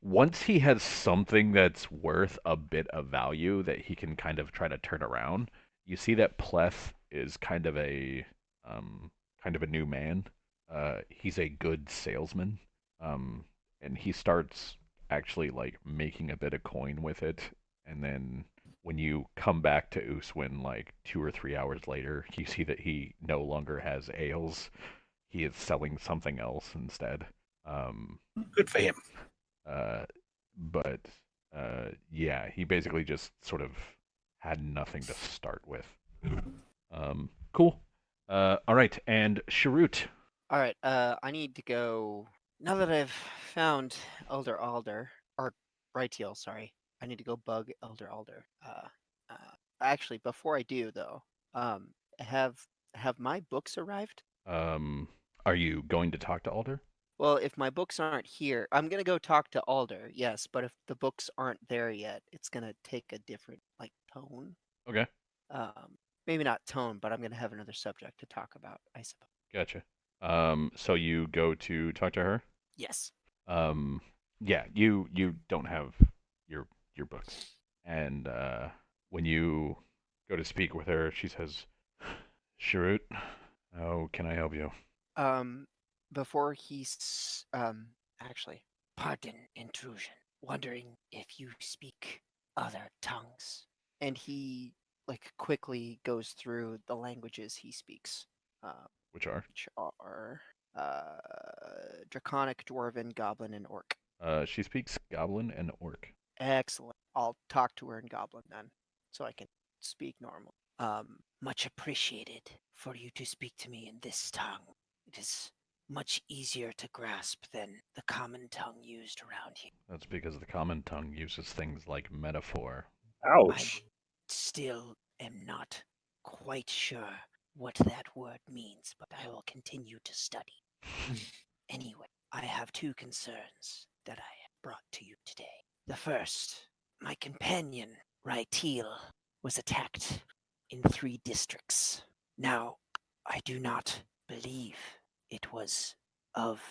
Once he has something that's worth a bit of value that he can kind of try to turn around, you see that Pleth is kind of a new man. He's a good salesman. And he starts actually like making a bit of coin with it, and then when you come back to Uswin like 2 or 3 hours later, you see that he no longer has ales. He is selling something else instead. Good for him. But yeah, he basically just sort of had nothing to start with. Cool. All right, and Sharut. All right. I need to go. Now that I've found Elder Alder, or Brighteel, sorry, I need to go bug Elder Alder. Actually, before I do though, have my books arrived? Are you going to talk to Alder? Well, if my books aren't here, I'm gonna go talk to Alder. Yes, but if the books aren't there yet, it's gonna take a different tone. Okay, Maybe not tone, but I'm gonna have another subject to talk about, I suppose. gotcha. So you go to talk to her? Yes. Yeah, you don't have your books, and when you go to speak with her, she says, "Sharut, how can I help you?" Before he's actually, pardon intrusion. Wondering if you speak other tongues. And he quickly goes through the languages he speaks. Which are? Which are Draconic, Dwarven, Goblin, and Orc. She speaks Goblin and Orc. Excellent. I'll talk to her in Goblin then, so I can speak normal. Much appreciated for you to speak to me in this tongue. It is much easier to grasp than the common tongue used around here. That's because the common tongue uses things like metaphor. Ouch. Still am not quite sure what that word means, but I will continue to study. Anyway, I have 2 concerns that I have brought to you today. The first, my companion, Ryteel, was attacked in 3 districts. Now, I do not believe it was of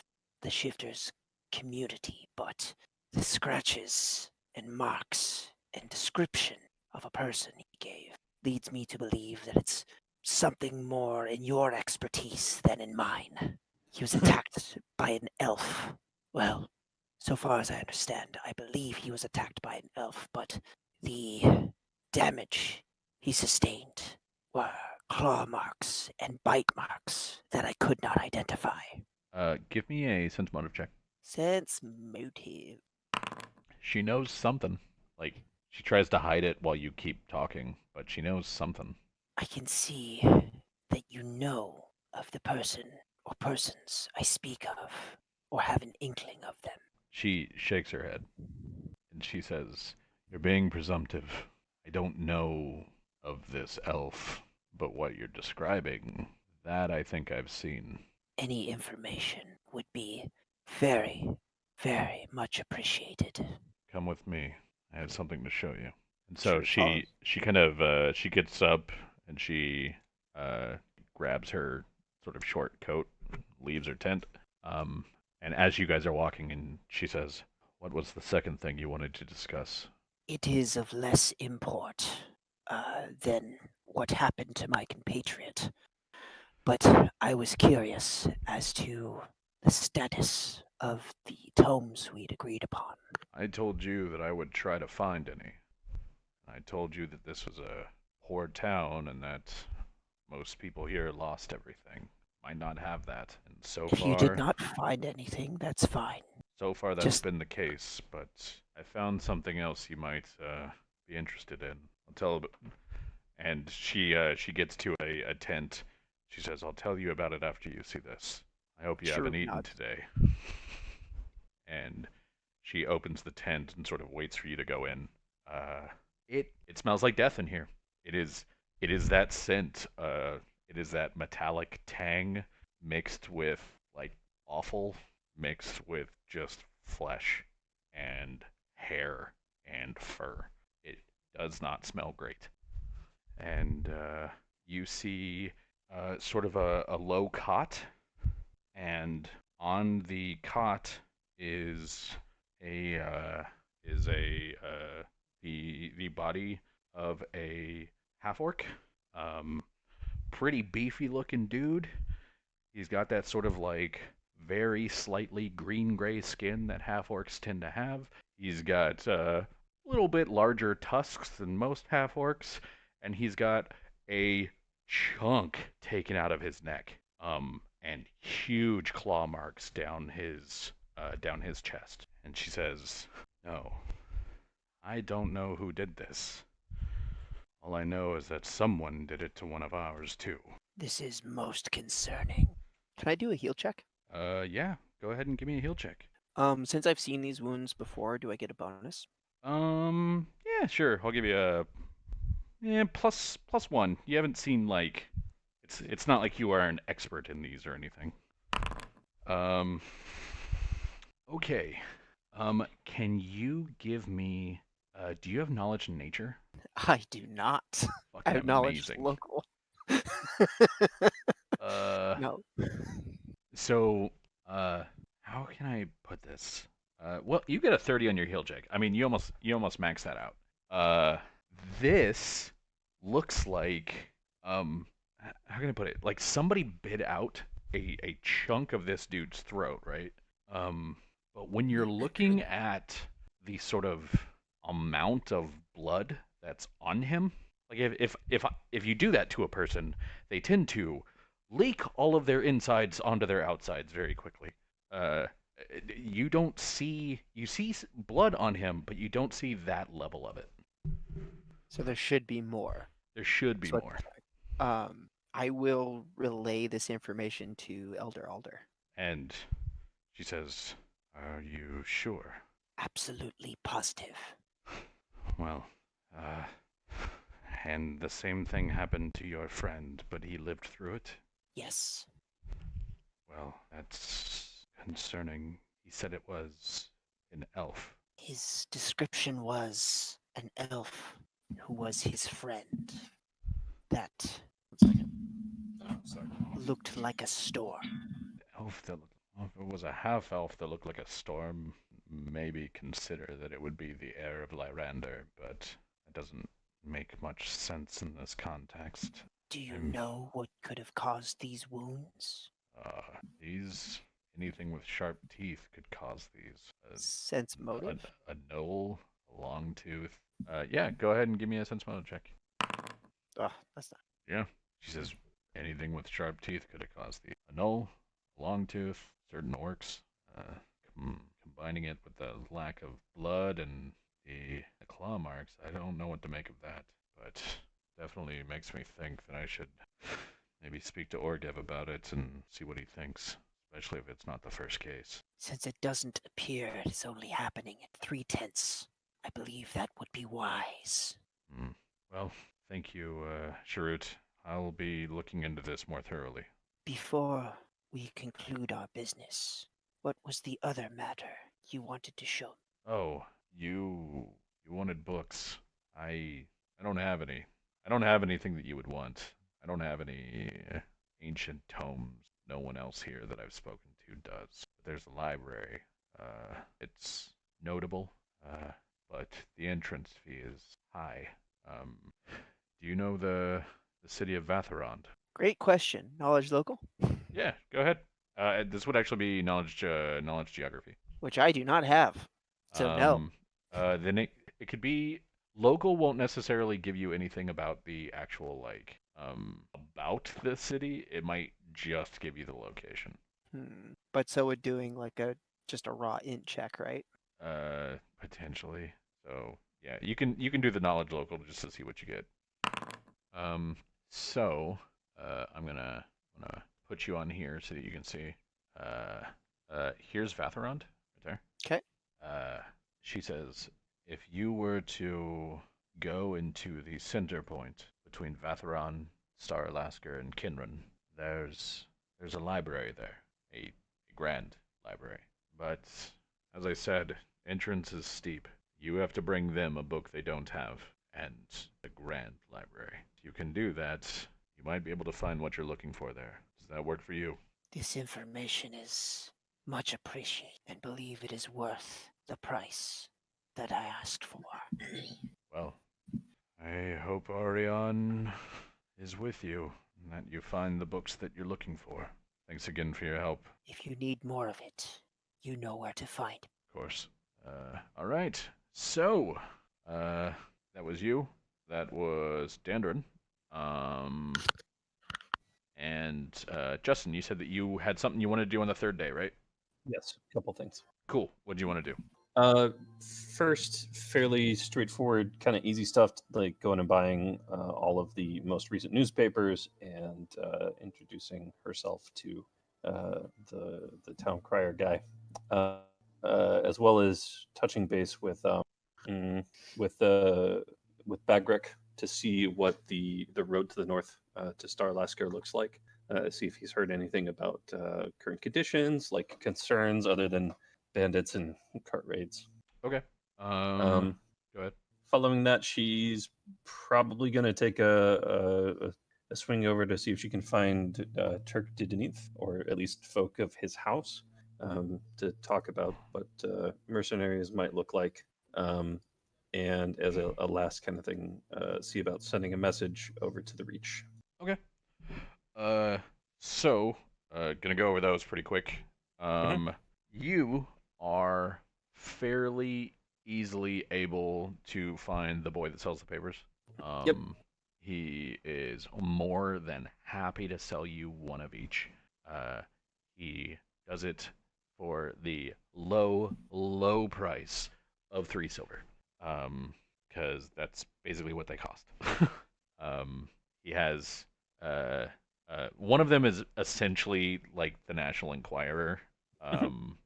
the shifters' community, but the scratches and marks and description of a person he gave leads me to believe that it's something more in your expertise than in mine. He was attacked by an elf. Well, so far as I understand, I believe he was attacked by an elf, but the damage he sustained were claw marks and bite marks that I could not identify. Give me a sense motive check. Sense motive. She knows something. Like, she tries to hide it while you keep talking, but she knows something. I can see that you know of the person or persons I speak of, or have an inkling of them? She shakes her head and she says, "You're being presumptive. I don't know of this elf, but what you're describing, that I think I've seen." Any information would be very, very much appreciated. Come with me. I have something to show you. And so Sure, follows. she kind of she gets up and she uh, grabs her sort of short coat, leaves her tent. Um, and as you guys are walking in, she says, "What was the second thing you wanted to discuss?" It is of less import than what happened to my compatriot. But I was curious as to the status of the tomes we'd agreed upon. I told you that I would try to find any. I told you that this was a poor town and that most people here lost everything. Might not have that. And If you did not find anything, that's fine. so far that's Just been the case, but I found something else you might be interested in. I'll tell you. And she gets to a tent. She says, "I'll tell you about it after you see this. I hope you Sure, haven't eaten nods. today." And she opens the tent and sort of waits for you to go in. It smells like death in here. It is that scent. It is that metallic tang mixed with like awful, mixed with just flesh and hair and fur. It does not smell great. And you see sort of a low cot, and on the cot is the body of a half orc, pretty beefy looking dude. He's got that sort of like very slightly green gray skin that half orcs tend to have. He's got a little bit larger tusks than most half orcs, and he's got a chunk taken out of his neck, and huge claw marks down his chest. And she says, "No, I don't know who did this. All I know is that someone did it to one of ours too." this is most concerning. Can I do a heal check? Yeah, go ahead and give me a heal check. Since I've seen these wounds before, do I get a bonus? Yeah, sure. I'll give you a plus one. You haven't seen like it's not like you are an expert in these or anything. Um, okay. Can you give me? Do you have knowledge in nature? I do not. I Fucking have knowledge amazing. local. Uh, No. so how can I put this? Well, you get a 30 on your heal check. I mean, you almost max that out. This looks like how can I put it? Like somebody bit out a chunk of this dude's throat, right? But when you're looking at the sort of amount of blood that's on him, like if you do that to a person, they tend to leak all of their insides onto their outsides very quickly. Uh, you don't see you see blood on him, but you don't see that level of it. So there should be more. There should be So more. I will relay this information to Elder Alder. And she says, "Are you sure?" Absolutely positive. Well, and the same thing happened to your friend, but he lived through it? Yes. Well, that's concerning. He said it was an elf. His description was an elf who was his friend. That looked like a storm. Elf that well, if it was a half elf that looked like a storm, maybe consider that it would be the heir of Lyrander, but that doesn't make much sense in this context. Do you know what could have caused these wounds? These anything with sharp teeth could cause these. Sense motive? A knoll, a long tooth. Yeah, go ahead and give me a sense motive check. That's not. Yeah. She says anything with sharp teeth could have caused these. A knoll, a long tooth, certain orcs. Combining it with the lack of blood and the claw marks, I don't know what to make of that. But definitely makes me think that I should maybe speak to Orgev about it and see what he thinks, especially if it's not the first case. Since it doesn't appear it is only happening at 3/10, I believe that would be wise. Well, thank you, Sharut. I'll be looking into this more thoroughly. Before we conclude our business, what was the other matter you wanted to show? Oh, you wanted books. I don't have any. I don't have anything that you would want. I don't have any ancient tomes. No one else here that I've spoken to does. But there's a library. It's notable, but the entrance fee is high. Um, do you know the city of Vatharond? Great question. Knowledge local, Yeah, go ahead. This would actually be knowledge geography. which I do not have. So no. Then it could be local won't necessarily give you anything about the actual about the city. It might just give you the location. But so would doing like just a raw int check, right? Potentially. So yeah, you can do the knowledge local just to see what you get. So I'm gonna put you on here so that you can see. Here's Vatharond right there. Okay. She says, if you were to go into the center point between Vatharon, Star Alaska, and Kinran, there's a library there, a grand library. But as I said, entrance is steep. You have to bring them a book they don't have, and a grand library. If you can do that, you might be able to find what you're looking for there. Does that work for you? This information is much appreciated and believe it is worth the price that I asked for. Well, I hope Arion is with you, and that you find the books that you're looking for. Thanks again for your help. If you need more of it, you know where to find. Of course. All right. So, that was you. That was Dandrin. And Justin, you said that you had something you wanted to do on the third day, right? Yes, a couple things. Cool. What do you want to do? First, fairly straightforward, kind of easy stuff, like going and buying all of the most recent newspapers and introducing herself to the town crier guy, as well as touching base with with Bagrick to see what the road to the north to Star Lasker looks like. See if he's heard anything about current conditions, like concerns other than bandits and cart raids. Okay. Um, Go ahead. Following that, she's probably going to take a swing over to see if she can find Turk Didenith, or at least folk of his house, to talk about what mercenaries might look like. And as a last kind of thing, see about sending a message over to the Reach. Okay. So, gonna go over those pretty quick. You are fairly easily able to find the boy that sells the papers. Yep. He is more than happy to sell you one of each. He does it for the low price of 3 silver. Because that's basically what they cost. He has one of them is essentially like the National Enquirer.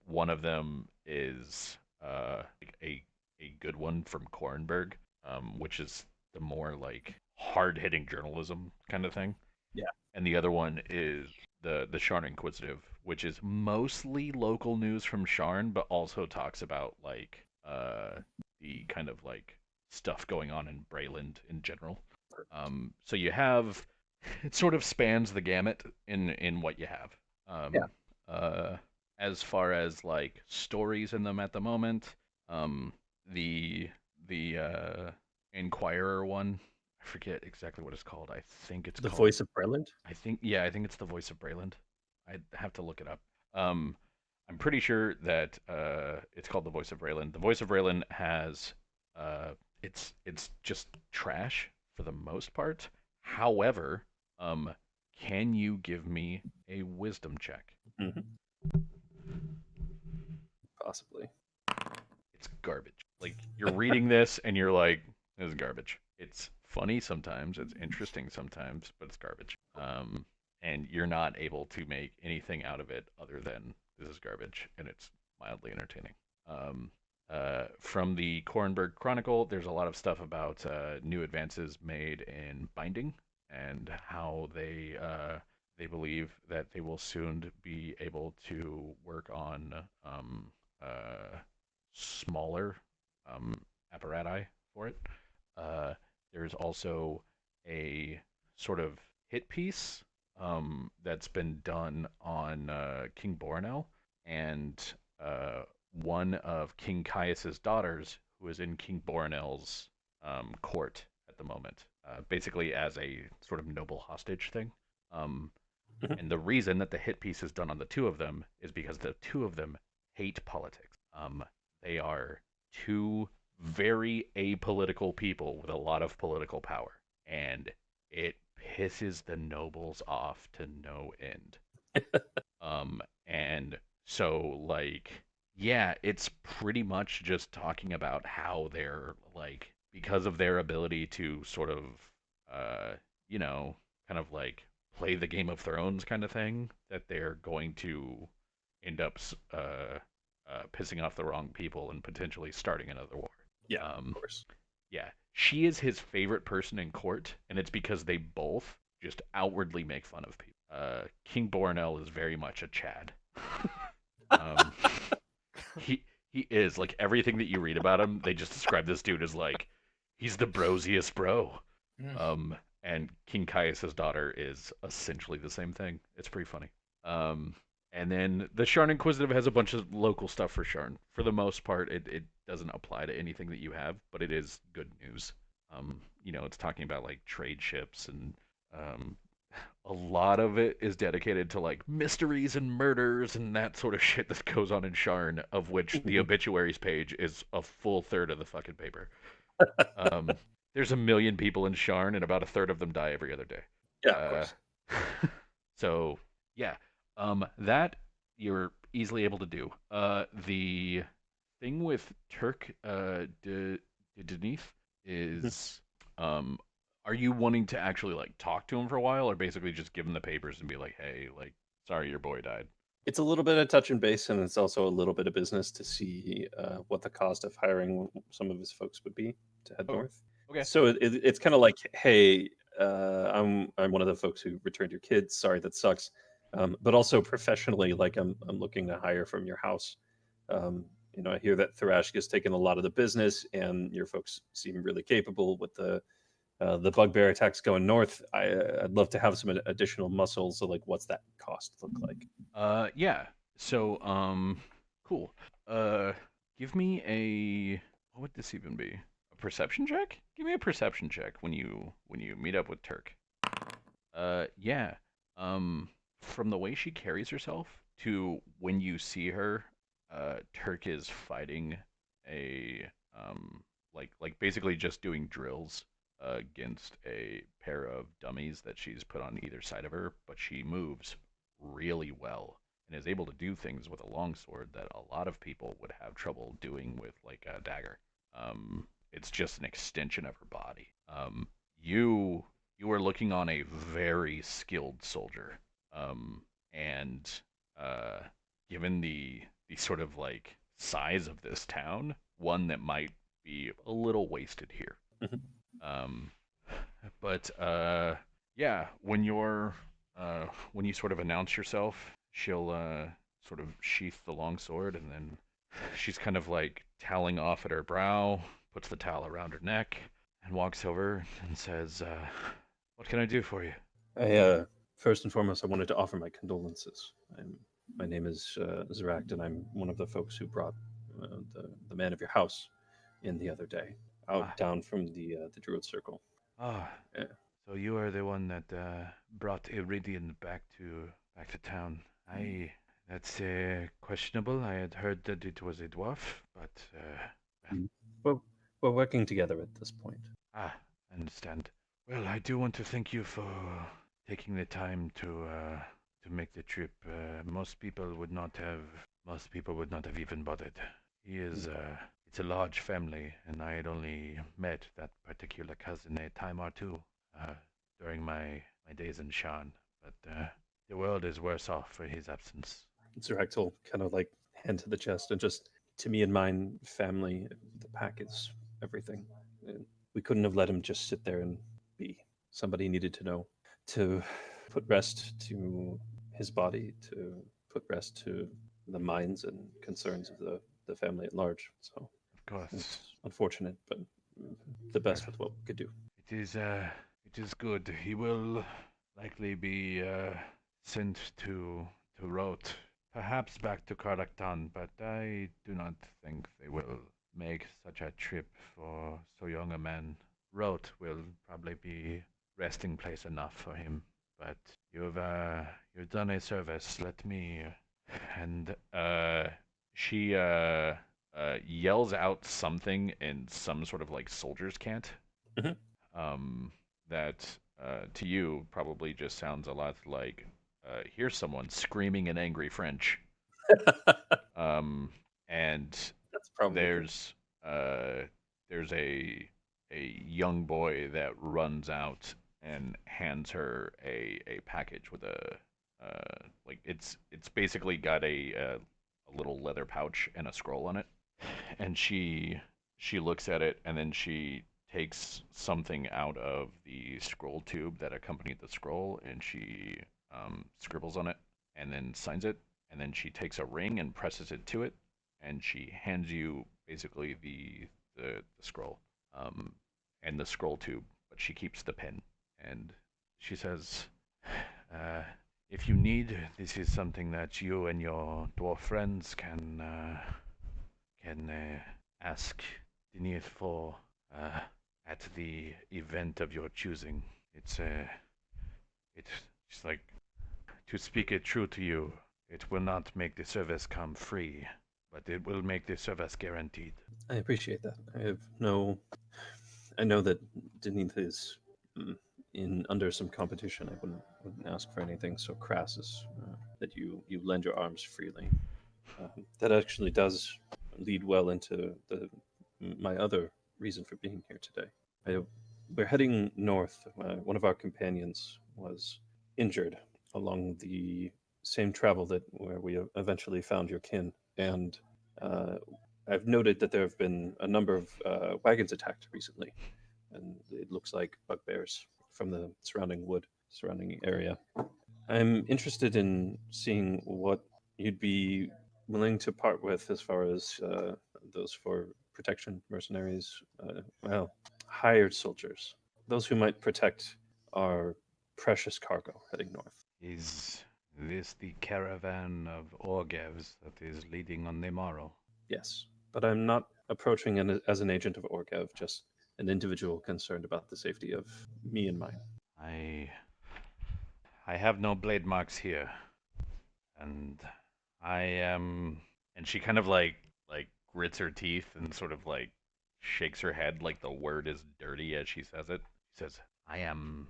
One of them is like a good one from Korenberg, which is the more like hard-hitting journalism kind of thing. Yeah. And the other one is the Sharn Inquisitive, which is mostly local news from Sharn, but also talks about like the kind of like stuff going on in Brayland in general. So you have, it sort of spans the gamut in what you have. As far as like stories in them at the moment, the Inquirer one, I forget exactly what it's called. I think it's The called Voice of Brayland? I think it's the Voice of Brayland. I'd have to look it up. I'm pretty sure that it's called the Voice of Brayland. The Voice of Brayland has it's just trash for the most part. However, can you give me a wisdom check? Mm-hmm. Possibly. It's garbage. Like you're reading this and you're like, this is garbage. It's funny sometimes, it's interesting sometimes, but it's garbage. and you're not able to make anything out of it other than this is garbage, and it's mildly entertaining. Um, from the Korenberg Chronicle, there's a lot of stuff about new advances made in binding and how they believe that they will soon be able to work on uh, smaller apparatus for it. Uh, there's also a sort of hit piece that's been done on King Boronel, and uh, one of King Caius's daughters, who is in King Boronel's court at the moment, basically as a sort of noble hostage thing. Um, Mhm. and the reason that the hit piece is done on the two of them is because the two of them hate politics. They are two very apolitical people with a lot of political power, and it pisses the nobles off to no end. And so like, yeah, it's pretty much just talking about how they're like, because of their ability to sort of, uh, you know, kind of like play the Game of Thrones kind of thing, that they're going to end up pissing off the wrong people and potentially starting another war. Yeah, of Um, course. yeah, she is his favorite person in court, and it's because they both just outwardly make fun of people. King Boronel is very much a Chad. um, he he is like everything that you read about him. They just describe this dude as like he's the brosiest bro. Mm. And King Caius's daughter is essentially the same thing. It's pretty funny. Um, and then the Sharn Inquisitive has a bunch of local stuff for Sharn. For the most part, it doesn't apply to anything that you have, but it is good news. It's talking about like trade ships, and um, a lot of it is dedicated to like mysteries and murders and that sort of shit that goes on in Sharn, of which the obituaries page is a full third of the fucking paper. Um, there's a million people in Sharn, and about a third of them die every other day. Yeah, of Uh, course. so yeah, that you're easily able to do. The thing with Turk de Denith Mhm. is, um, are you wanting to actually like talk to him for a while, or basically just give him the papers and be like, hey, like, sorry, your boy died? It's a little bit of touch and base, and it's also a little bit of business to see what the cost of hiring some of his folks would be to head Okay. north. Okay. So it's kind of like, hey, I'm one of the folks who returned your kids. Sorry, that sucks. But also professionally, like I'm looking to hire from your house. Um, I hear that Thrash has taken a lot of the business, and your folks seem really capable with the bugbear attacks going north. I'd love to have some additional muscle. So, like, what's that cost look like? Yeah. So, cool. Uh, give me a, what would this even be? A perception check? Give me a perception check when you meet up with Turk. Yeah. Um, from the way she carries herself to when you see her, Turk is fighting a like basically just doing drills against a pair of dummies that she's put on either side of her, but she moves really well and is able to do things with a longsword that a lot of people would have trouble doing with like a dagger. It's just an extension of her body. You you are looking on a very skilled soldier. And uh, given the sort of like size of this town, one that might be a little wasted here. Mhm. Um, but yeah, when you sort of announce yourself, she'll sort of sheath the longsword, and then she's kind of like toweling off at her brow, puts the towel around her neck, and walks over and says, "What can I do for you?" First and foremost, I wanted to offer my condolences. My name is Zerakt, and I'm one of the folks who brought the man of your house in the other day, out Ah, down from the Druid Circle. ah. Yeah. So you are the one that brought Iridian back to town. I. That's questionable. I had heard that it was a dwarf, but Mm. Well, we're working together at this point. I understand. Well, I do want to thank you for taking the time to make the trip. Most people would not have even bothered. He is it's a large family, and I had only met that particular cousin a time or two uh, during my days in Shan. but the world is worse off for his absence. Zeract will kind of like hand to the chest and just, to me and mine family, the pack is everything. And we couldn't have let him just sit there and be. Somebody needed to know, to put rest to his body, to put rest to the minds and concerns of the family at large. So Of course, it's unfortunate, but the best with what we could do. it is good. He will likely be sent to Rote, perhaps back to Karaktan, but I do not think they will make such a trip for so young a man. Rote will probably be resting place enough for him. But you've done a service. Let me and she yells out something in some sort of like soldier's cant. Mhm. That to you probably just sounds a lot like here's someone screaming in angry French. And That's probably good. there's a young boy that runs out and hands her a package with a like it's basically got a little leather pouch and a scroll on it, and she looks at it and then she takes something out of the scroll tube that accompanied the scroll and she scribbles on it and then signs it, and then she takes a ring and presses it to it, and she hands you basically the scroll and the scroll tube, but she keeps the pen, and she says, uh, "If you need, this is something that you and your dwarf friends can ask Denise for at the event of your choosing. It's just like to speak it true to you. It will not make the service come free, but it will make the service guaranteed." I appreciate that. I know that Denith is in under some competition. I wouldn't ask for anything so crass as that you lend your arms freely. That actually does lead well into my other reason for being here today. We're heading north. One of our companions was injured along the same travel that where we eventually found your kin, and uh, I've noted that there have been a number of wagons attacked recently, and it looks like bugbears from the surrounding area. I'm interested in seeing what you'd be willing to part with as far as those for protection mercenaries, well, hired soldiers, those who might protect our precious cargo heading north. Is this the caravan of Orgevs that is leading on the morrow? Yes, but I'm not approaching as an agent of Orgev, just an individual concerned about the safety of me and mine. I I have no blade marks here, and I am. And she kind of like grits her teeth and sort of like shakes her head like the word is dirty as she says it. She says, "I am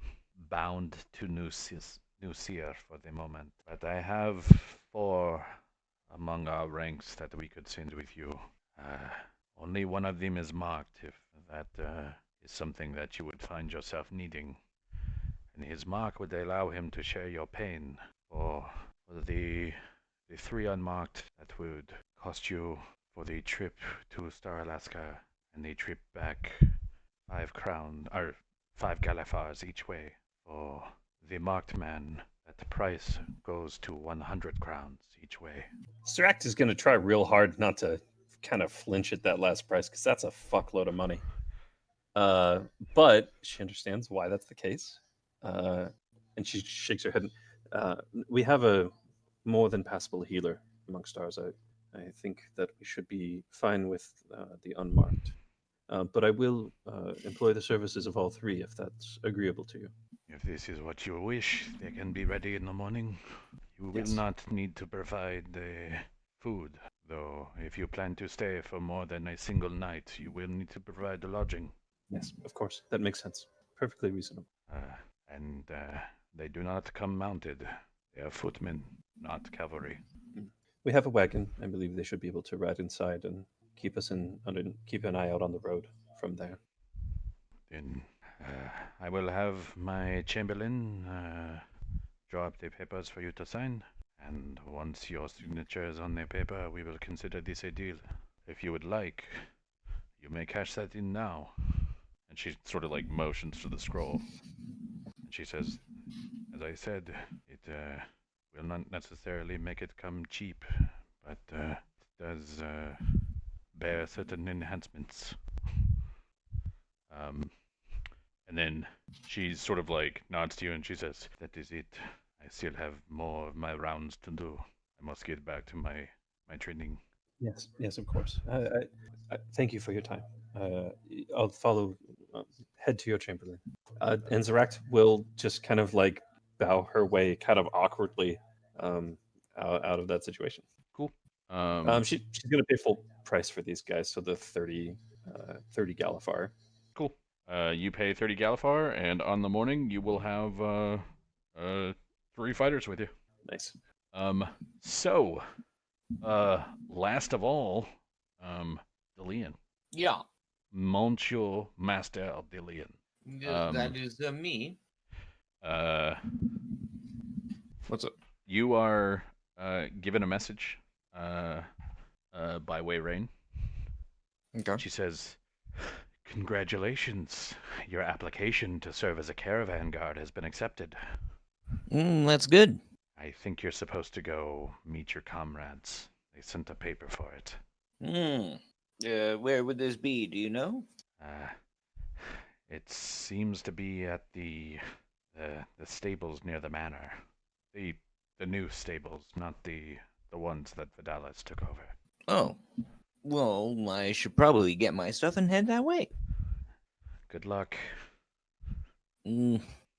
bound to Nucir for the moment, but I have 4 among our ranks that we could send with you. Uh, Only one of them is marked if that is something that you would find yourself needing. And his mark would allow him to share your pain. For the 3 unmarked, that would cost you for the trip to Star Alaska and the trip back 5 crown or 5 galafars each way. For the marked man, that price goes to 100 crowns each way." Seract is going to try real hard not to kind of flinch at that last price because that's a fuckload of money. But she understands why that's the case, and she shakes her head. We have a more than passable healer amongst ours. I think that we should be fine with the unmarked. But I will employ the services of all 3 if that's agreeable to you. If this is what you wish, they can be ready in the morning. You will Yes. not need to provide the food, though if you plan to stay for more than a single night, you will need to provide the lodging. Yes, of course. That makes sense. Perfectly reasonable. And they do not come mounted. They are footmen, not cavalry. We have a wagon. I believe they should be able to ride inside and keep an eye out on the road from there. Then I will have my chamberlain draw up the papers for you to sign. And once your signature is on the paper, we will consider this a deal. If you would like, you may cash that in now. And she sort of like motions to the scroll. And she says, as I said, it will not necessarily make it come cheap, but it does bear certain enhancements. And then she sort of like nods to you and she says, that is it. I still have more of my rounds to do. I must get back to my training. Yes, yes, of course. Thank you for your time. I'll follow. Head to your chamberlain. And Zeract will just kind of like bow her way, kind of awkwardly, out of that situation. Cool. She's going to pay full price for these guys, so the 30 Galifar. Cool. You pay 30 Galifar, and on the morning you will have 3 fighters with you. Nice. So, last of all, Delian. Yeah. Monsieur Master Delian. That is me. What's up? You are given a message by Wei Rain. Okay. She says, congratulations. Your application to serve as a caravan guard has been accepted. That's good. I think you're supposed to go meet your comrades. They sent a paper for it. Where would this be? Do you know? It seems to be at the stables near the manor. The new stables, not the ones that Vidalis took over. Oh. Well, I should probably get my stuff and head that way. Good luck.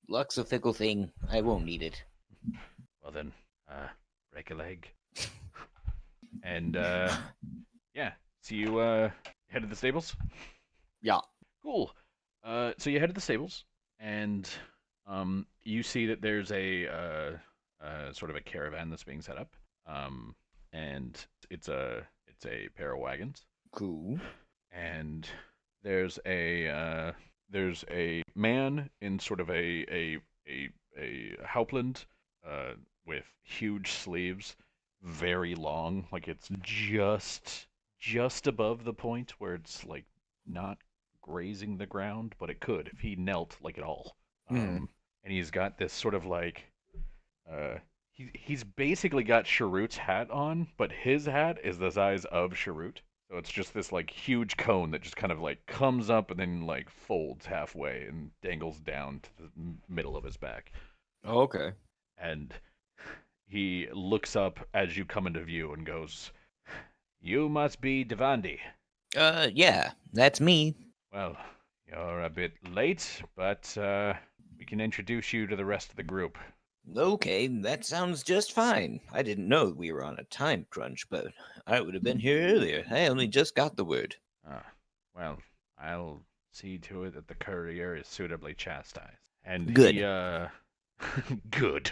Luck's a fickle thing. I won't need it. Well then, break a leg. And yeah. So you head to the stables? Yeah. Cool. So you head to the stables, and you see that there's a sort of a caravan that's being set up. And it's a pair of wagons. Cool. And there's a man in sort of a houppland with huge sleeves, very long, like it's just above the point where it's like not grazing the ground, but it could if he knelt like at all. And he's got this sort of like he's basically got Sharut's hat on, but his hat is the size of Sharut. So it's just this like huge cone that just kind of like comes up and then like folds halfway and dangles down to the middle of his back. Oh, okay. And he looks up as you come into view and goes, "You must be Devandi." Yeah, that's me. Well, you're a bit late, but we can introduce you to the rest of the group. Okay, that sounds just fine. I didn't know we were on a time crunch, but I would have been here earlier. I only just got the word. Well, I'll see to it that the courier is suitably chastised. And Good. Good.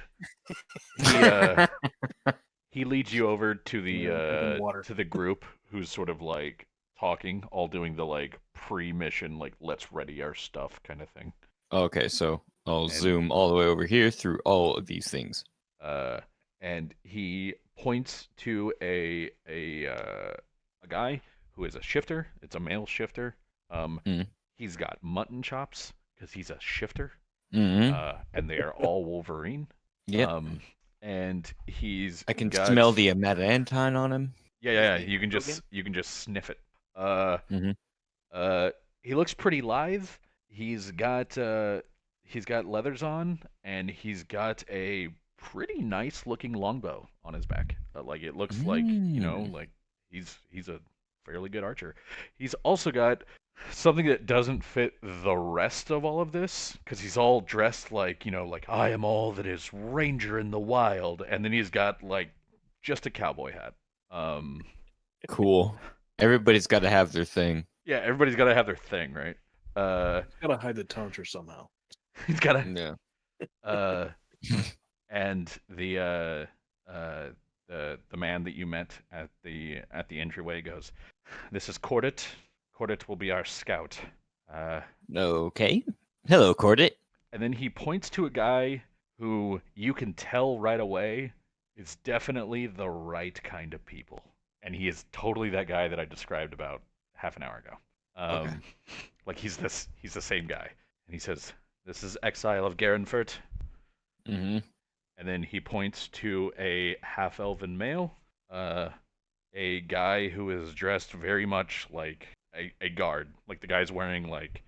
He leads you over to the group who's sort of like talking, all doing the like pre-mission, like let's ready our stuff kind of thing. Okay, so I'll zoom all the way over here through all of these things. And he points to a guy who is a shifter. It's a male shifter. He's got mutton chops because he's a shifter. And they are all Wolverine. Yeah. And I can smell the amaranthine on him. Yeah. You can just sniff it. He looks pretty lithe. He's got leathers on, and he's got a pretty nice looking longbow on his back. Like it looks like, like he's a fairly good archer. He's also got something that doesn't fit the rest of all of this, because he's all dressed like, like I am all that is ranger in the wild, and then he's got like just a cowboy hat. Cool. Everybody's got to have their thing. Yeah, everybody's got to have their thing, right? He's gotta hide the tonsure somehow. He's got to. Yeah. And the man that you met at the entryway goes, "This is Cordit. Cordit will be our scout." Okay. Hello, Cordit. And then he points to a guy who you can tell right away is definitely the right kind of people. And he is totally that guy that I described about half an hour ago. Okay. Like he's the same guy. And he says, "This is Exile of Garenfurt." Mm-hmm. And then he points to a half-elven male, a guy who is dressed very much like a guard. Like the guy's wearing like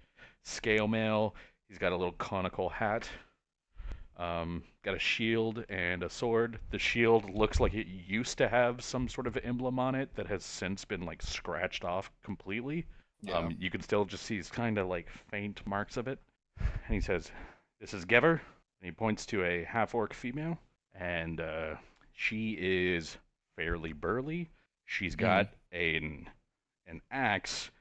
scale mail. He's got a little conical hat. Got a shield and a sword. The shield looks like it used to have some sort of emblem on it that has since been like scratched off completely. Yeah. You can still just see kind of like faint marks of it. And he says, "This is Gever." And he points to a half-orc female, and she is fairly burly. She's got an axe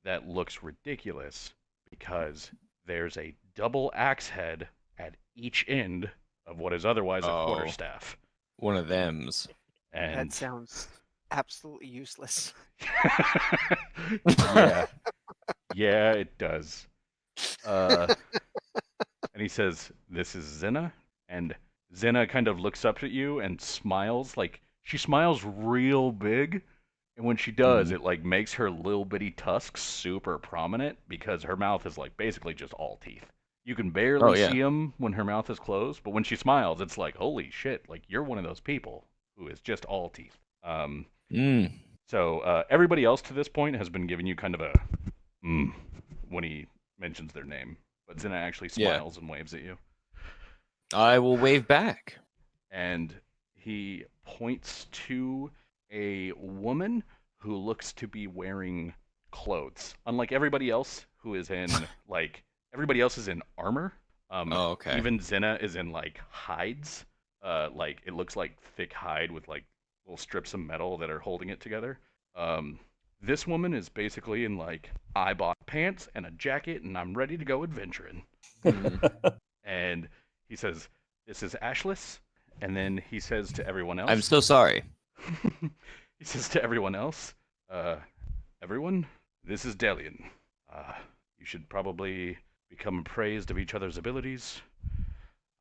that looks ridiculous because there's a double axe head at each end of what is otherwise a quarterstaff. One of them's. And That sounds absolutely useless. yeah, yeah, it does. And he says, "This is Zena," and Zena kind of looks up at you and smiles. Like she smiles real big, and when she does, it like makes her little bitty tusks super prominent because her mouth is like basically just all teeth. You can barely see them when her mouth is closed, but when she smiles, it's like, holy shit, like you're one of those people who is just all teeth. So everybody else to this point has been giving you kind of a when he mentions their name, but Zena actually smiles and waves at you. I will wave back. And he points to a woman who looks to be wearing clothes. Unlike everybody else who is in, like, everybody else is in armor. Okay. Even Zena is in, like, hides. Like, it looks like thick hide with, like, little strips of metal that are holding it together. This woman is basically in, like, I bought pants and a jacket and I'm ready to go adventuring. And he says, "This is Ashless." And then he says to everyone else, I'm so sorry. he says to everyone else, "Everyone, this is Delian. You should probably become appraised of each other's abilities.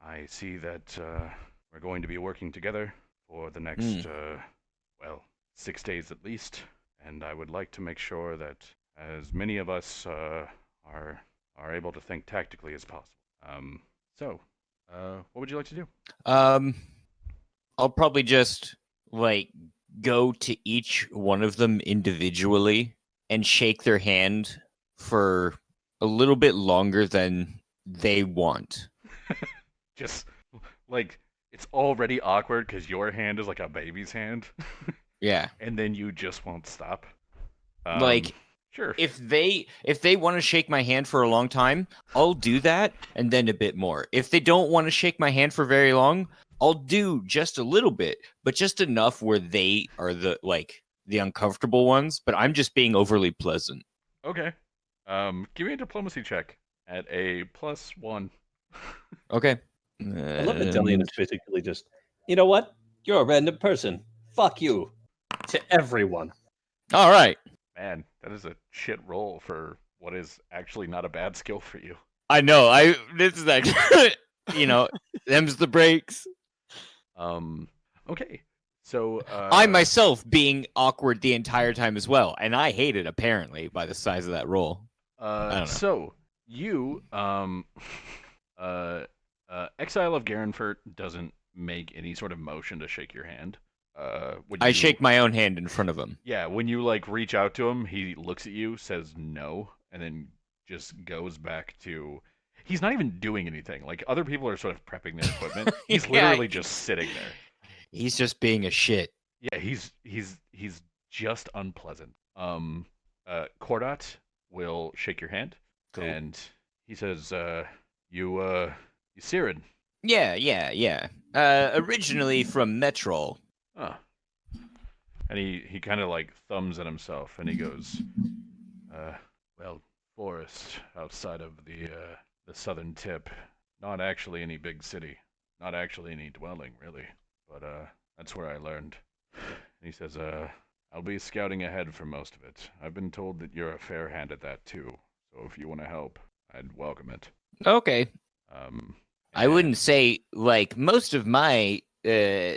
I see that we're going to be working together for the next, 6 days at least. And I would like to make sure that as many of us are able to think tactically as possible. So, what would you like to do?" I'll probably just like go to each one of them individually and shake their hand for a little bit longer than they want. Just like it's already awkward because your hand is like a baby's hand, Yeah. and then you just won't stop. Like Sure. if they want to shake my hand for a long time, I'll do that and then a bit more. If they don't want to shake my hand for very long, I'll do just a little bit, but just enough where they are the uncomfortable ones, but I'm just being overly pleasant. Okay. Give me a diplomacy check at a +1. Okay. I love that Delian is basically just, you know what? You're a random person. Fuck you. To everyone. All right. Man, that is a shit roll for what is actually not a bad skill for you. I know. This is like them's the breaks. Okay. So I myself being awkward the entire time as well, and I hate it apparently by the size of that roll. I don't know. So you Exile of Garenfurt doesn't make any sort of motion to shake your hand. I shake my own hand in front of him. Yeah, when you like reach out to him, he looks at you, says no, and then just goes back to. He's not even doing anything. Like other people are sort of prepping their equipment. He's literally just sitting there. He's just being a shit. Yeah, he's just unpleasant. Kordat will shake your hand, and he says, "You Sirin." Yeah. Originally from Metrol. Oh. And he kind of like thumbs at himself, and he goes, well, forest outside of the southern tip. Not actually any big city. Not actually any dwelling, really. But that's where I learned." And he says, "I'll be scouting ahead for most of it. I've been told that you're a fair hand at that too. So if you want to help, I'd welcome it." Okay. I wouldn't say like most of my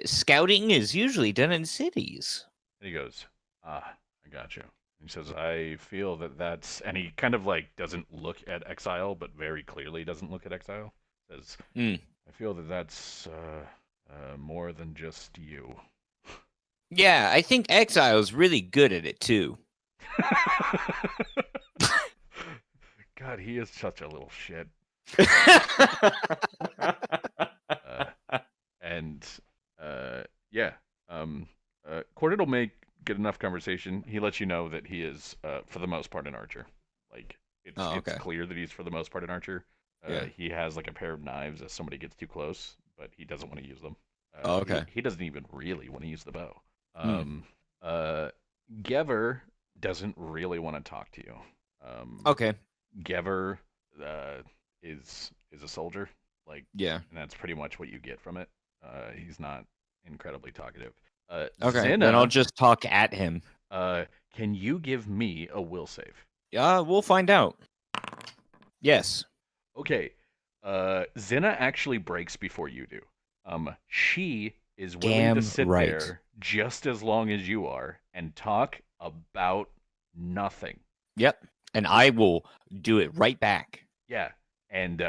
scouting is usually done in cities. And he goes, "Ah, I got you." He says, "I feel that that's," and he kind of like doesn't look at Exile, but very clearly doesn't look at Exile. Says, Mm. "I feel that that's more than just you." Yeah, I think Exile's really good at it too. God, he is such a little shit. And yeah, Cordit will make good enough conversation. He lets you know that he is, for the most part, an archer. Like it's okay. it's clear that he's for the most part an archer. Yeah. He has like a pair of knives if somebody gets too close, but he doesn't want to use them. Okay. He doesn't even really want to use the bow. Hmm. Gever doesn't really want to talk to you. Okay. Gever is a soldier, like, Yeah. and that's pretty much what you get from it. He's not incredibly talkative. Okay. Zena, Then I'll just talk at him. can you give me a will save? Yeah, we'll find out. Yes. Okay. Zena actually breaks before you do. She is willing to Damn sit right. there just as long as you are and talk about nothing. Yep. And I will do it right back. Yeah. And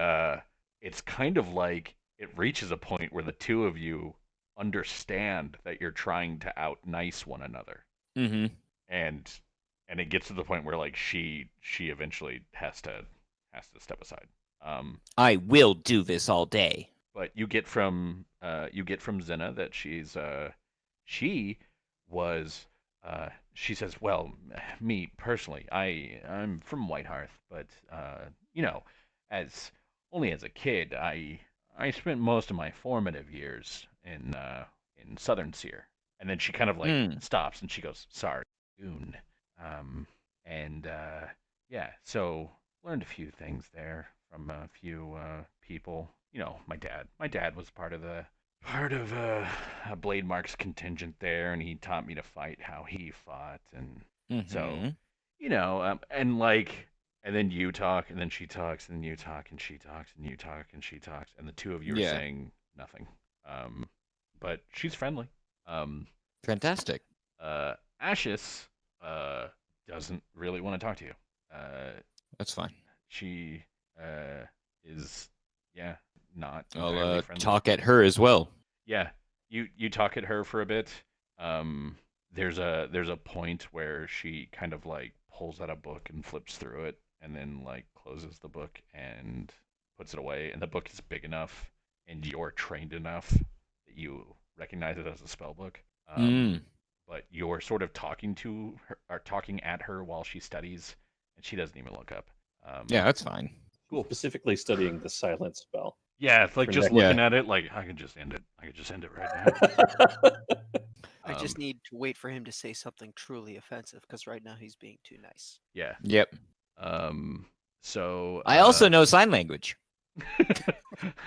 it's kind of like it reaches a point where the two of you understand that you're trying to out nice one another. Mm-hmm. And it gets to the point where like she eventually has to step aside. I will do this all day. But you get from Zena that she was she says, well, me personally, I'm from Whitehearth, but you know, as only as a kid, I spent most of my formative years in Southern Seer. And then she kind of like stops and she goes, sorry, goon. And yeah, so learned a few things there from a few people. You know, my dad was part of a Blade Marks contingent there, and he taught me to fight how he fought, and so you know, and like, and then you talk, and then she talks, and then you talk, and she talks, and you talk, and she talks, and the two of you are saying nothing. But she's friendly. Fantastic. Ashes doesn't really want to talk to you. That's fine. She is, yeah, not I'll entirely friendly. talk at her as well. Yeah, you talk at her for a bit. There's a point where she kind of like pulls out a book and flips through it, and then like closes the book and puts it away. And the book is big enough, and you're trained enough that you recognize it as a spell book. But you're sort of talking to her or talking at her while she studies, and she doesn't even look up. Yeah, that's fine. Cool. Specifically studying the silence spell. Yeah, it's like For just next- looking at it, like I could just end it. I could just end it right now. I just need to wait for him to say something truly offensive because right now he's being too nice. Yeah. Yep. So I also know sign language.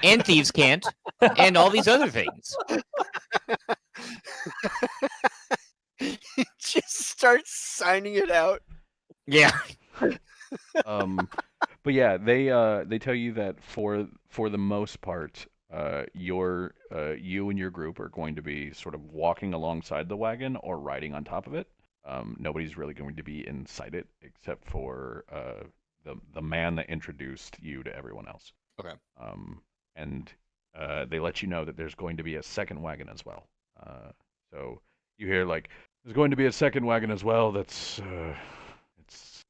And thieves can't. And all these other things. He just starts signing it out. Yeah. but yeah, they tell you that for the most part, you and your group are going to be sort of walking alongside the wagon or riding on top of it. Nobody's really going to be inside it except for the man that introduced you to everyone else. Okay. And they let you know that there's going to be a second wagon as well. So you hear like there's going to be a second wagon as well. That's it's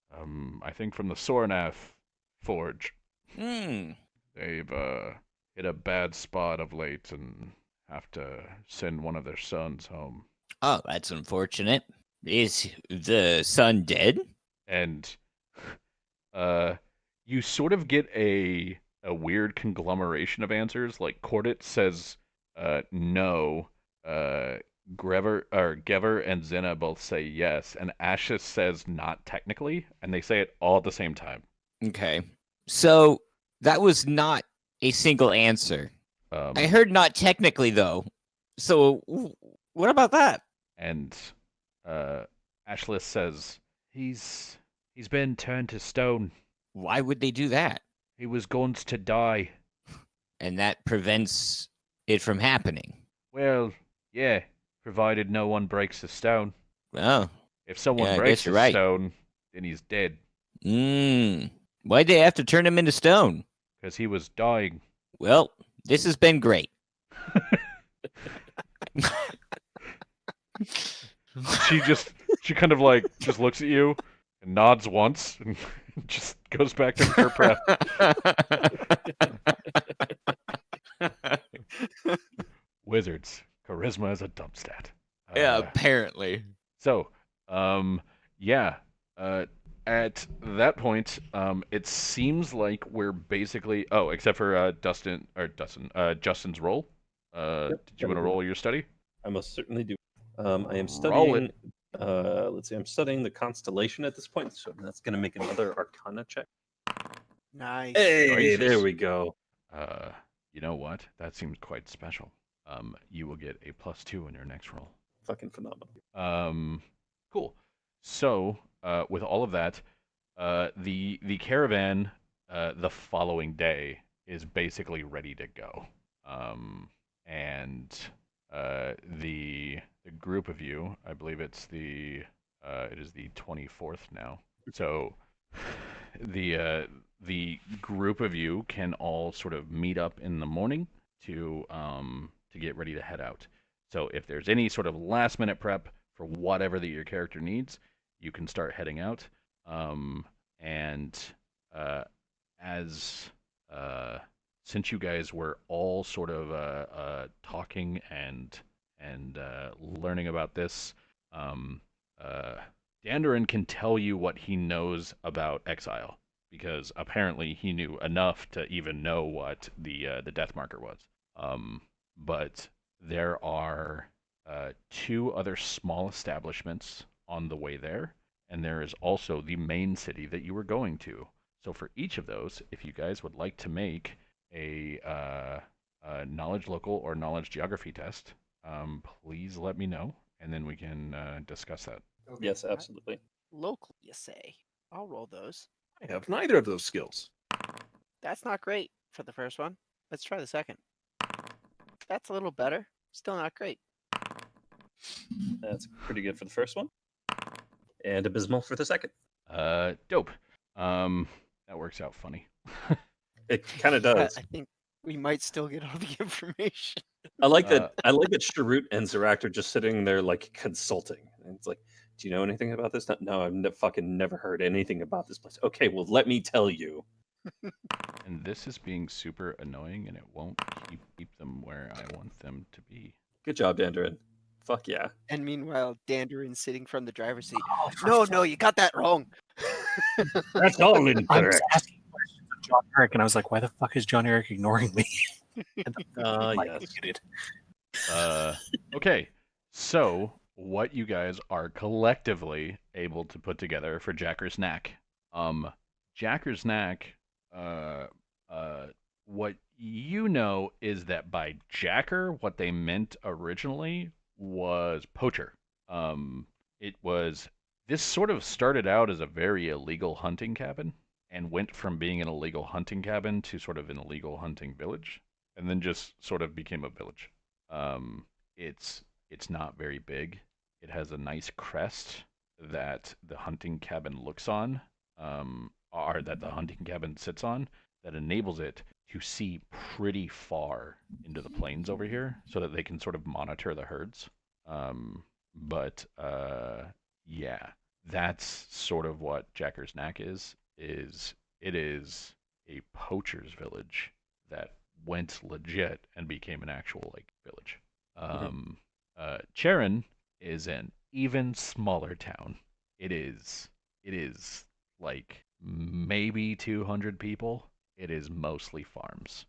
I think from the Sornath Forge. Hmm. They've hit a bad spot of late and have to send one of their sons home. Oh, that's unfortunate. Is the son dead? And you sort of get a weird conglomeration of answers. Like Cordit says no. Gever and Zena both say yes, and Ashes says not technically, and they say it all at the same time. Okay. So that was not a single answer. I heard not technically though. So what about that? And Ashless says he's been turned to stone. Why would they do that? He was going to die. and that prevents it from happening. Well, yeah, provided no one breaks the stone. Oh, If someone yeah, I breaks guess the you're right. stone, then he's dead. Why'd they have to turn him into stone? Because he was dying. Well, this has been great. She kind of like just looks at you and nods once and just goes back to her prep. Wizards. Charisma is a dump stat. Yeah, apparently. So, yeah. At that point, it seems like we're basically except for Justin's roll. Yep, Did you want to roll your study? I most certainly do. I am Roll studying. it. Let's see. I'm studying the constellation at this point, so that's going to make another Arcana check. Nice. Hey, there Nice. we go. You know what? That seems quite special. You will get a +2 in your next roll. Fucking phenomenal. Cool. So, with all of that, the caravan the following day is basically ready to go. And the group of you, I believe it is the 24th now. So the group of you can all sort of meet up in the morning to get ready to head out. So if there's any sort of last minute prep for whatever that your character needs, you can start heading out. And as since you guys were all sort of talking and learning about this, Dandarin can tell you what he knows about exile because apparently he knew enough to even know what the death marker was. But there are 2 other small establishments on the way there, and there is also the main city that you were going to. So for each of those, if you guys would like to make a knowledge local or knowledge geography test, please let me know, and then we can discuss that. Okay. Yes, absolutely. Local, you say? I'll roll those. I have neither of those skills. That's not great for the first one. Let's try the second. That's a little better. Still not great. That's pretty good for the first one, and abysmal for the second. Dope. That works out funny. It kind of does. I think we might still get all the information. I like that. I like that Sharut and Zarak are just sitting there like consulting. And it's like, do you know anything about this? No, I've fucking never heard anything about this place. Okay, well, let me tell you. And this is being super annoying, and it won't keep them where I want them to be. Good job, Dandarin. Fuck yeah. And meanwhile, Dandarin's sitting from the driver's seat. Oh, No, you got that wrong. That's all I was incorrect. asking questions of John Eric, and I was like, why the fuck is John Eric ignoring me? Yes. Idiot. Okay, so what you guys are collectively able to put together for Jacker's Knack. Jacker's Knack, what you know is that by Jacker, what they meant originally was poacher. This sort of started out as a very illegal hunting cabin and went from being an illegal hunting cabin to sort of an illegal hunting village, and then just sort of became a village. It's not very big. It has a nice crest that the hunting cabin looks on, or that the hunting cabin sits on, that enables it to see pretty far into the plains over here, so that they can sort of monitor the herds. Yeah, that's sort of what Jacker's Knack is it is a poacher's village that went legit and became an actual like village. Charon is an even smaller town. It is like maybe 200 people. It is mostly farms.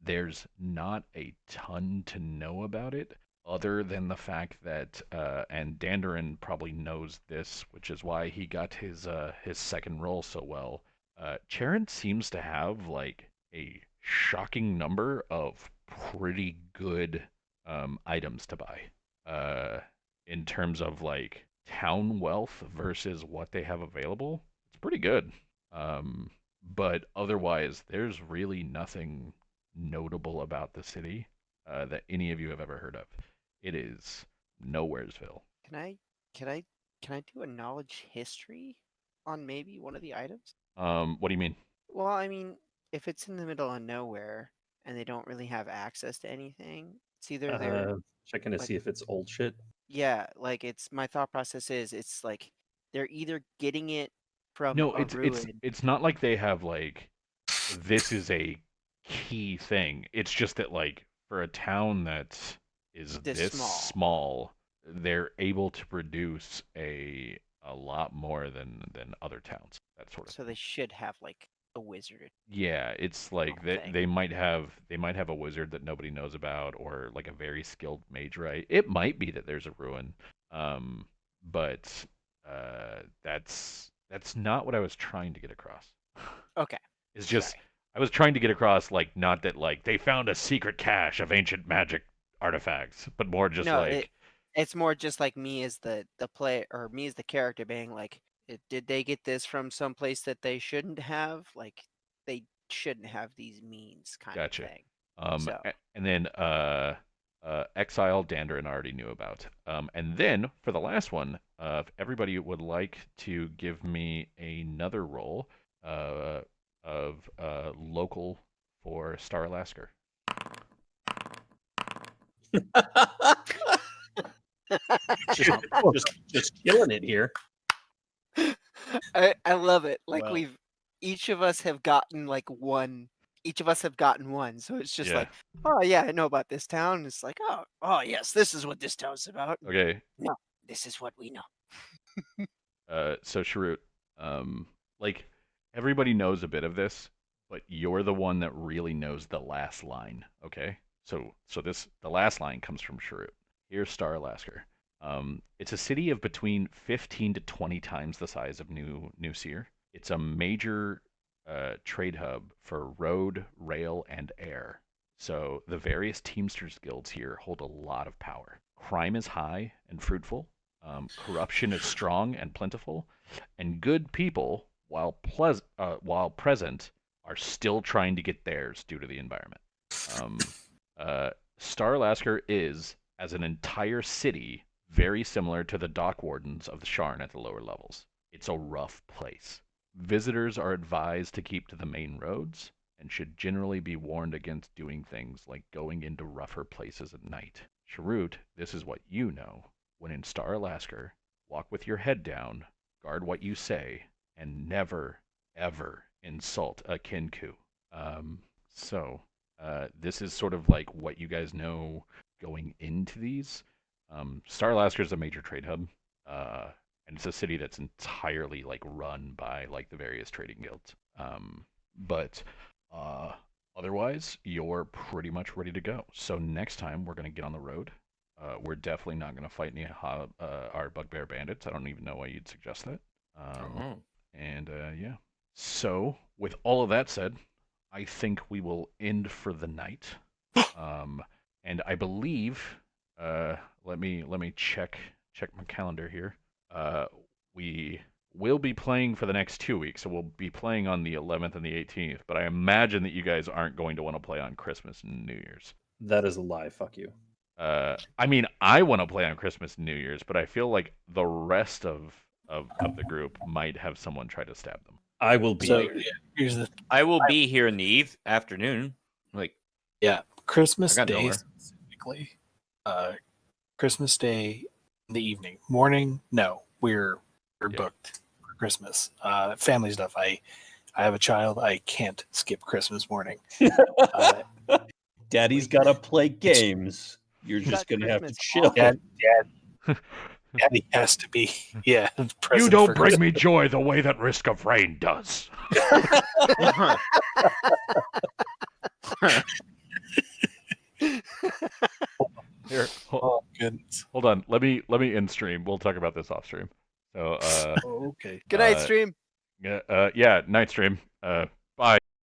There's not a ton to know about it, other than the fact that, and Dandarin probably knows this, which is why he got his second role so well. Charon seems to have like a shocking number of pretty good items to buy. In terms of like town wealth versus what they have available, it's pretty good. But otherwise, there's really nothing notable about the city that any of you have ever heard of. It is Nowheresville. Can I do a knowledge history on maybe one of the items? What do you mean? Well, I mean, if it's in the middle of nowhere and they don't really have access to anything, it's either they're Checking to like- see if it's old shit. yeah, like it's my thought process is it's like they're either getting it from No, a ruin. it's not like they have like this is a key thing. It's just that like for a town that is This this small, they're able to produce a lot more than other towns. That sort of So thing. they should have like a wizard. Yeah, it's like thing. they might have a wizard that nobody knows about, or like a very skilled mage, right? It might be that there's a ruin, but that's not what I was trying to get across. Okay. It's just Sorry. I was trying to get across like not that like they found a secret cache of ancient magic artifacts, but more just No, like it's more just like me as the player or me as the character being like, did they get this from someplace that they shouldn't have? Like they shouldn't have these means kind Gotcha. of thing. Um, So and then Exile, Dandarin already knew about. And then for the last one, if everybody would like to give me another roll of local for Star Alaska. just killing it here. I love it. Like Wow. we've each of us have gotten like one. Each of us have gotten one. So it's just Yeah. like, oh yeah, I know about this town. It's like, oh yes, this is what this town's about. Okay. No, this is what we know. So Sharut, like everybody knows a bit of this, but you're the one that really knows the last line. Okay. So the last line comes from Sharut. Here's Star Alaska. It's a city of between 15 to 20 times the size of New Seer. It's a major trade hub for road, rail, and air. So the various Teamsters guilds here hold a lot of power. Crime is high and fruitful. Corruption is strong and plentiful, and good people, while present, are still trying to get theirs due to the environment. Star Alaska is, as an entire city, very similar to the dock wardens of the Sharn at the lower levels. It's a rough place. Visitors are advised to keep to the main roads and should generally be warned against doing things like going into rougher places at night. Sharut, this is what you know. When in Star Alaska, walk with your head down, guard what you say, and never, ever insult a Kinku. This is sort of like what you guys know going into these. Star Alaska is a major trade hub, and it's a city that's entirely like run by like the various trading guilds. But otherwise, you're pretty much ready to go. So next time we're gonna get on the road. We're definitely not gonna fight any our bugbear bandits. I don't even know why you'd suggest that. And yeah. So with all of that said, I think we will end for the night. And I believe, let me check my calendar here. We will be playing for the next 2 weeks, so we'll be playing on the 11th and the 18th. But I imagine that you guys aren't going to want to play on Christmas and New Year's. That is a lie. Fuck you. I mean, I want to play on Christmas and New Year's, but I feel like the rest of the group might have someone try to stab them. I will be. So there. yeah, here's the I will be here in the afternoon. Like, Christmas I got Day nowhere. specifically. Christmas Day in the evening. Morning, no, we're booked for Christmas. Family stuff. I have a child. I can't skip Christmas morning. Daddy's gotta play games. You're You just got gonna have to Christmas chill. off. Daddy has to be. Yeah. You present don't for bring Christmas. me joy the way that Risk of Rain does. Here, Oh goodness. hold on. Let me end stream. We'll talk about this off stream. So Oh, okay. Good night, Uh, stream. yeah, night stream.